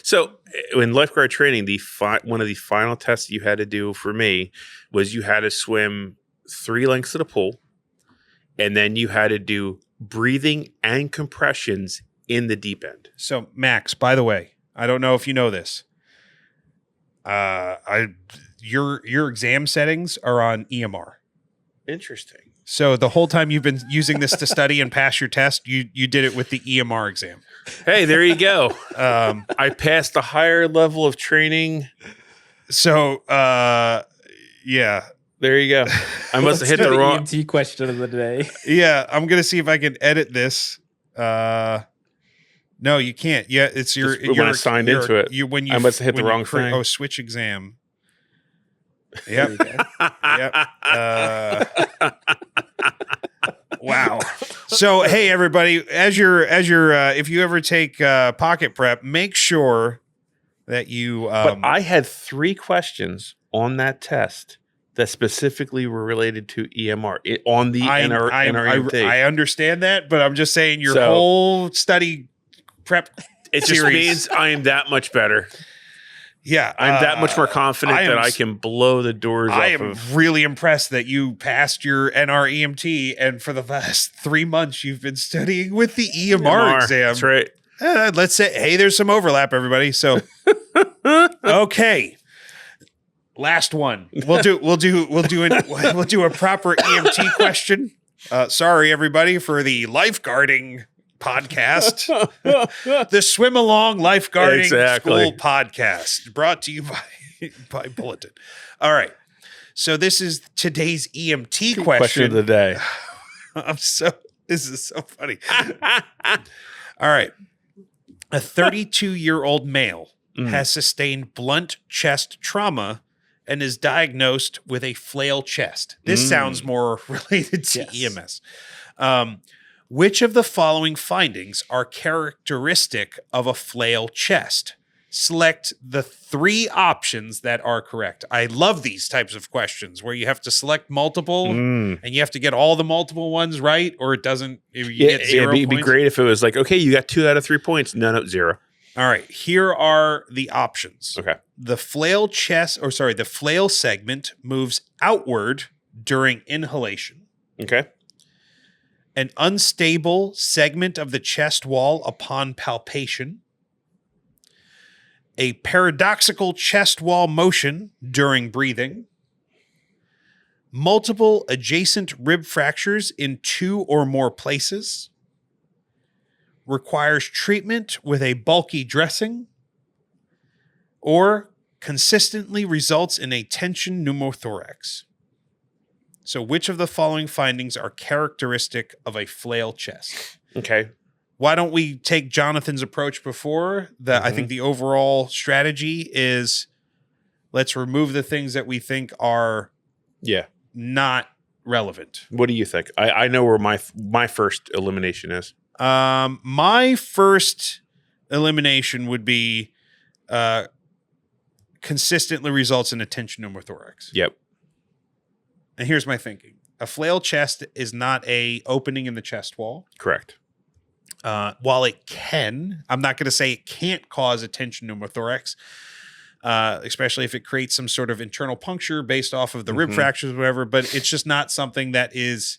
So in lifeguard training, one of the final tests you had to do for me was you had to swim 3 lengths of the pool, and then you had to do breathing and compressions in the deep end. So, Max, by the way, I don't know if you know this. Your exam settings are on EMR. Interesting. So the whole time you've been using this to study and pass your test, you did it with the EMR exam. Hey, there you go. I passed a higher level of training. So, yeah. There you go. I must have hit the wrong EMT question of the day. Yeah, I'm going to see if I can edit this. No, you can't. Yeah, it's your when I signed into it. I must have hit the wrong thing. Oh, switch exam. Yep. Yep. Wow. So, hey, everybody, as you're, if you ever take pocket prep, make sure that you. But I had 3 questions on that test that specifically were related to EMR on the NREMT. I understand that, but I'm just saying your whole study prep. It just means I am that much better. Yeah, I'm that much more confident that I can blow the doors off. I am really impressed that you passed your NREMT, and for the last 3 months you've been studying with the EMR exam. That's right. Let's say, hey, there's some overlap, everybody. So, okay, last one. We'll do a proper EMT question. Sorry, everybody, for the lifeguarding podcast, the Swim Along Lifeguarding School podcast, brought to you by Bulletin. All right, so this is today's EMT question of the day. This is so funny. All right, a 32-year-old male has sustained blunt chest trauma and is diagnosed with a flail chest. This sounds more related to EMS. Which of the following findings are characteristic of a flail chest? Select the 3 options that are correct. I love these types of questions where you have to select multiple and you have to get all the multiple ones right, or it doesn't. You get 0 it'd be great if it was like, okay, you got 2 out of 3 points. No, 0. All right, here are the options. Okay. The flail segment moves outward during inhalation. Okay. An unstable segment of the chest wall upon palpation, a paradoxical chest wall motion during breathing, multiple adjacent rib fractures in 2 or more places, requires treatment with a bulky dressing, or consistently results in a tension pneumothorax. So which of the following findings are characteristic of a flail chest? Okay. Why don't we take Jonathan's approach before? I think the overall strategy is let's remove the things that we think are not relevant. What do you think? I know where my first elimination is. My first elimination would be consistently results in a tension pneumothorax. Yep. And here's my thinking. A flail chest is not a opening in the chest wall. Correct. While it can, I'm not going to say it can't cause a tension pneumothorax. especially if it creates some sort of internal puncture based off of the rib Mhm. fractures or whatever. But it's just not something that is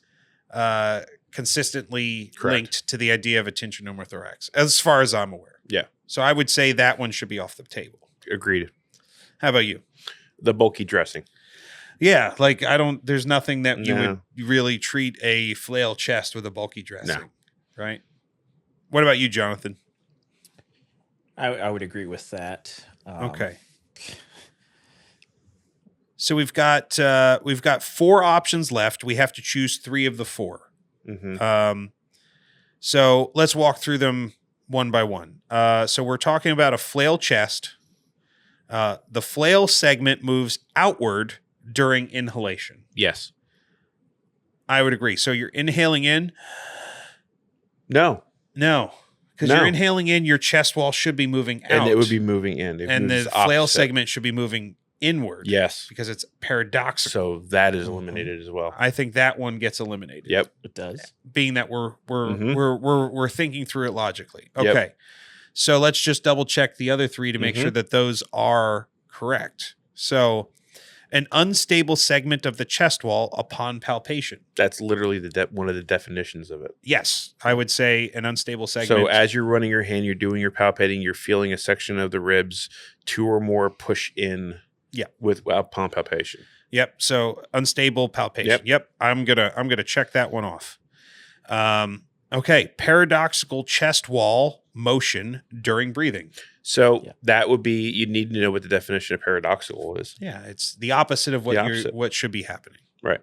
consistently Correct. linked to the idea of a tension pneumothorax, as far as I'm aware. Yeah. So I would say that one should be off the table. Agreed. How about you? The bulky dressing. Yeah, like there's nothing that you No. would really treat a flail chest with a bulky dressing, right? What about you, Jonathan? I would agree with that. Okay. So we've got 4 options left. We have to choose 3 of the 4. Mm-hmm. So let's walk through them one by one. So we're talking about a flail chest. The flail segment moves outward during inhalation. Yes. I would agree. So you're inhaling in? No. No. Because No. you're inhaling in, your chest wall should be moving out. And it would be moving in. It and the moves flail opposite. segment should be moving inward. Yes. Because it's paradoxical. So that is eliminated as well. I think that one gets eliminated. Yep. It does. Being that we're Mhm. we're thinking through it logically. Okay. Yep. So let's just double check the other 3 to make Mhm. sure that those are correct. So an unstable segment of the chest wall upon palpation. That's literally one of the definitions of it. Yes, I would say an unstable segment. So as you're running your hand, you're doing your palpating, you're feeling a section of the ribs, 2 or more push in. Yeah. Upon palpation. Yep. So unstable palpation. Yep. I'm gonna check that one off. Okay. Paradoxical chest wall motion during breathing. So Yeah. that would be, you need to know what the definition of paradoxical is, Yeah, it's the opposite of what The opposite. what should be happening. Right.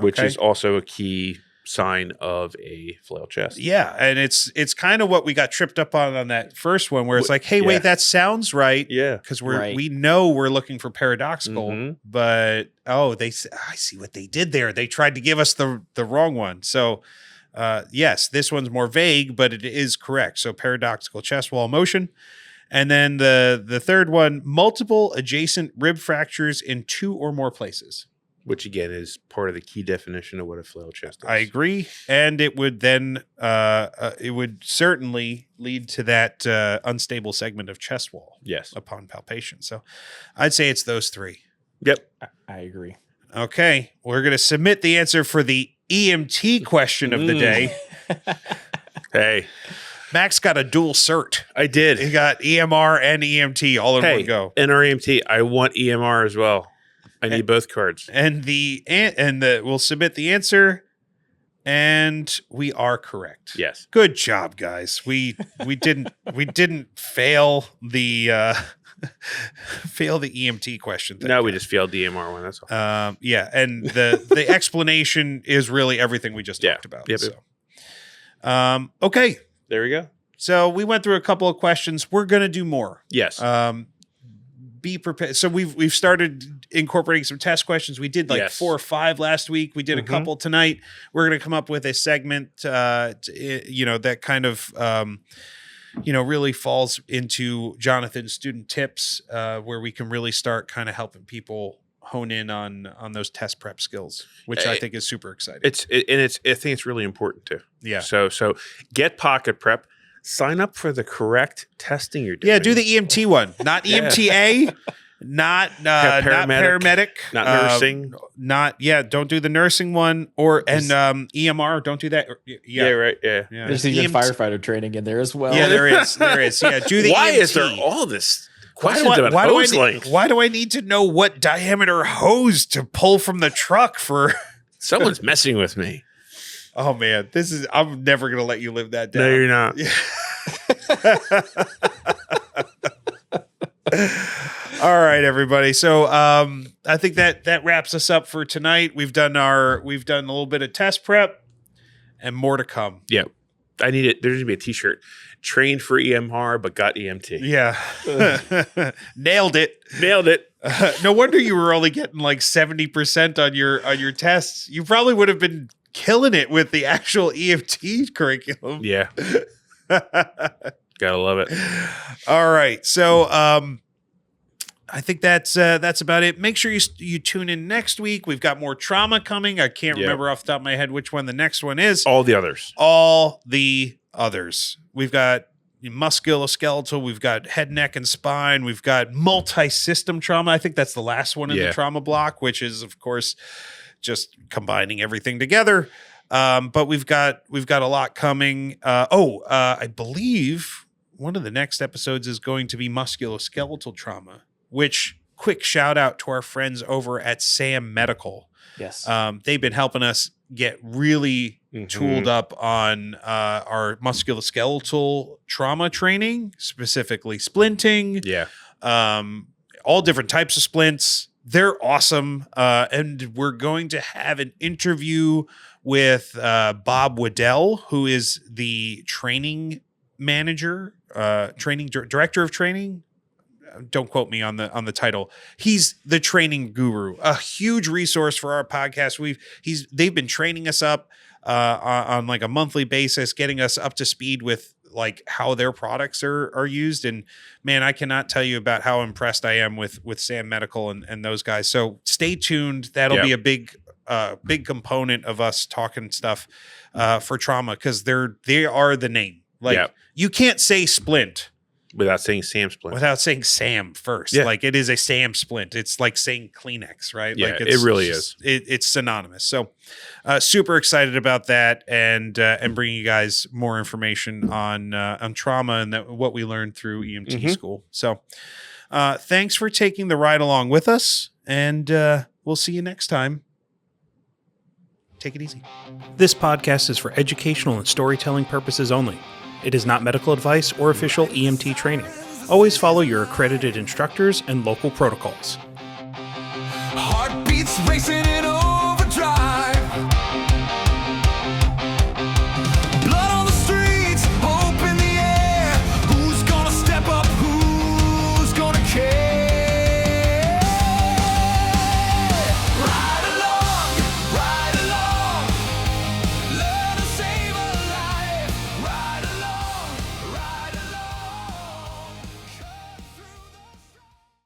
Which Okay? is also a key sign of a flail chest. Yeah, and it's kind of what we got tripped up on that first one, where it's like, hey, Yeah. wait, that sounds right. Yeah. Because Right. we know we're looking for paradoxical, Mhm. but I see what they did there. They tried to give us the wrong one. So yes, this one's more vague, but it is correct. So paradoxical chest wall motion. And then the third one, multiple adjacent rib fractures in 2 or more places. Which again is part of the key definition of what a flail chest is. I agree. And it would then it would certainly lead to that unstable segment of chest wall Yes. upon palpation. So I'd say it's those 3. Yep. I agree. Okay. We're going to submit the answer for the EMT question of the day. Hey, Max got a dual cert. I He did. got EMR and EMT all in Hey, one go. NREMT. I want EMR as well. I need both cards. And we'll submit the answer, and we are correct. Yes. Good job, guys. We didn't fail the fail the EMT question. No, we just failed the EMR one. That's all. Yeah, and the explanation is really everything we just Yeah. talked about. Yep. So, okay. There we go. So we went through a couple of questions. We're gonna do more. Yes. Be prepared. So we've started incorporating some test questions. We did like Yes. 4 or 5 last week. We did a Mhm. couple tonight. We're going to come up with a segment, that kind of, really falls into Jonathan's student tips, where we can really start kind of helping people hone in on those test prep skills, which I think is super exciting. I think it's really important too. Yeah. So get pocket prep. Sign up for the correct testing you're doing. Yeah, do the EMT one, not Yeah. EMTA, not paramedic, not nursing. Don't do the nursing one, EMR. Don't do that. Yeah, right. Yeah. Yeah. There's even EMT firefighter training in there as well. Yeah, there is. Yeah, do the Why EMT. is there all this Why questions about hose length? why do I need to know what diameter hose to pull from the truck for? Someone's messing with me. Oh man, I'm never gonna let you live that down. No, you're not. All right, everybody. So I think that wraps us up for tonight. We've done a little bit of test prep and more to come. Yeah. I need it. There's gonna be a t-shirt. Trained for EMR, but got EMT. Yeah. Nailed it. Nailed it. No wonder you were only getting like 70% on your tests. You probably would have been killing it with the actual EMT curriculum. Yeah. Gotta love it. All right. So I think that's about it. Make sure you tune in next week. We've got more trauma coming. I can't Yep. remember off the top of my head which one the next one is. All the others. All the others. We've got, musculoskeletal, we've got head, neck, and spine, we've got multi-system trauma. I think that's the last one in the trauma block, which is, of course, just combining everything together. But we've got a lot coming. I believe one of the next episodes is going to be musculoskeletal trauma, which, quick shout out to our friends over at Sam Medical. Yes. They've been helping us get really tooled up on our musculoskeletal trauma training, specifically splinting. Yeah. All different types of splints. They're awesome. And we're going to have an interview with Bob Waddell, who is the training manager, director of training. Don't quote me on the title. He's the training guru, a huge resource for our podcast. They've been training us up on like a monthly basis, getting us up to speed with like how their products are used. And man, I cannot tell you about how impressed I am with Sam Medical and those guys. So stay tuned. That'll be a big component of us talking stuff for trauma, because they are the name. Like you can't say splint without saying Sam splint. Without saying Sam first. Yeah. Like it is a Sam splint. It's like saying Kleenex, right? Yeah, like it really is. It's synonymous. So super excited about that, and bringing you guys more information on trauma and what we learned through EMT school. So thanks for taking the ride along with us, and we'll see you next time. Take it easy. This podcast is for educational and storytelling purposes only. It is not medical advice or official EMT training. Always follow your accredited instructors and local protocols. Heartbeats racing in a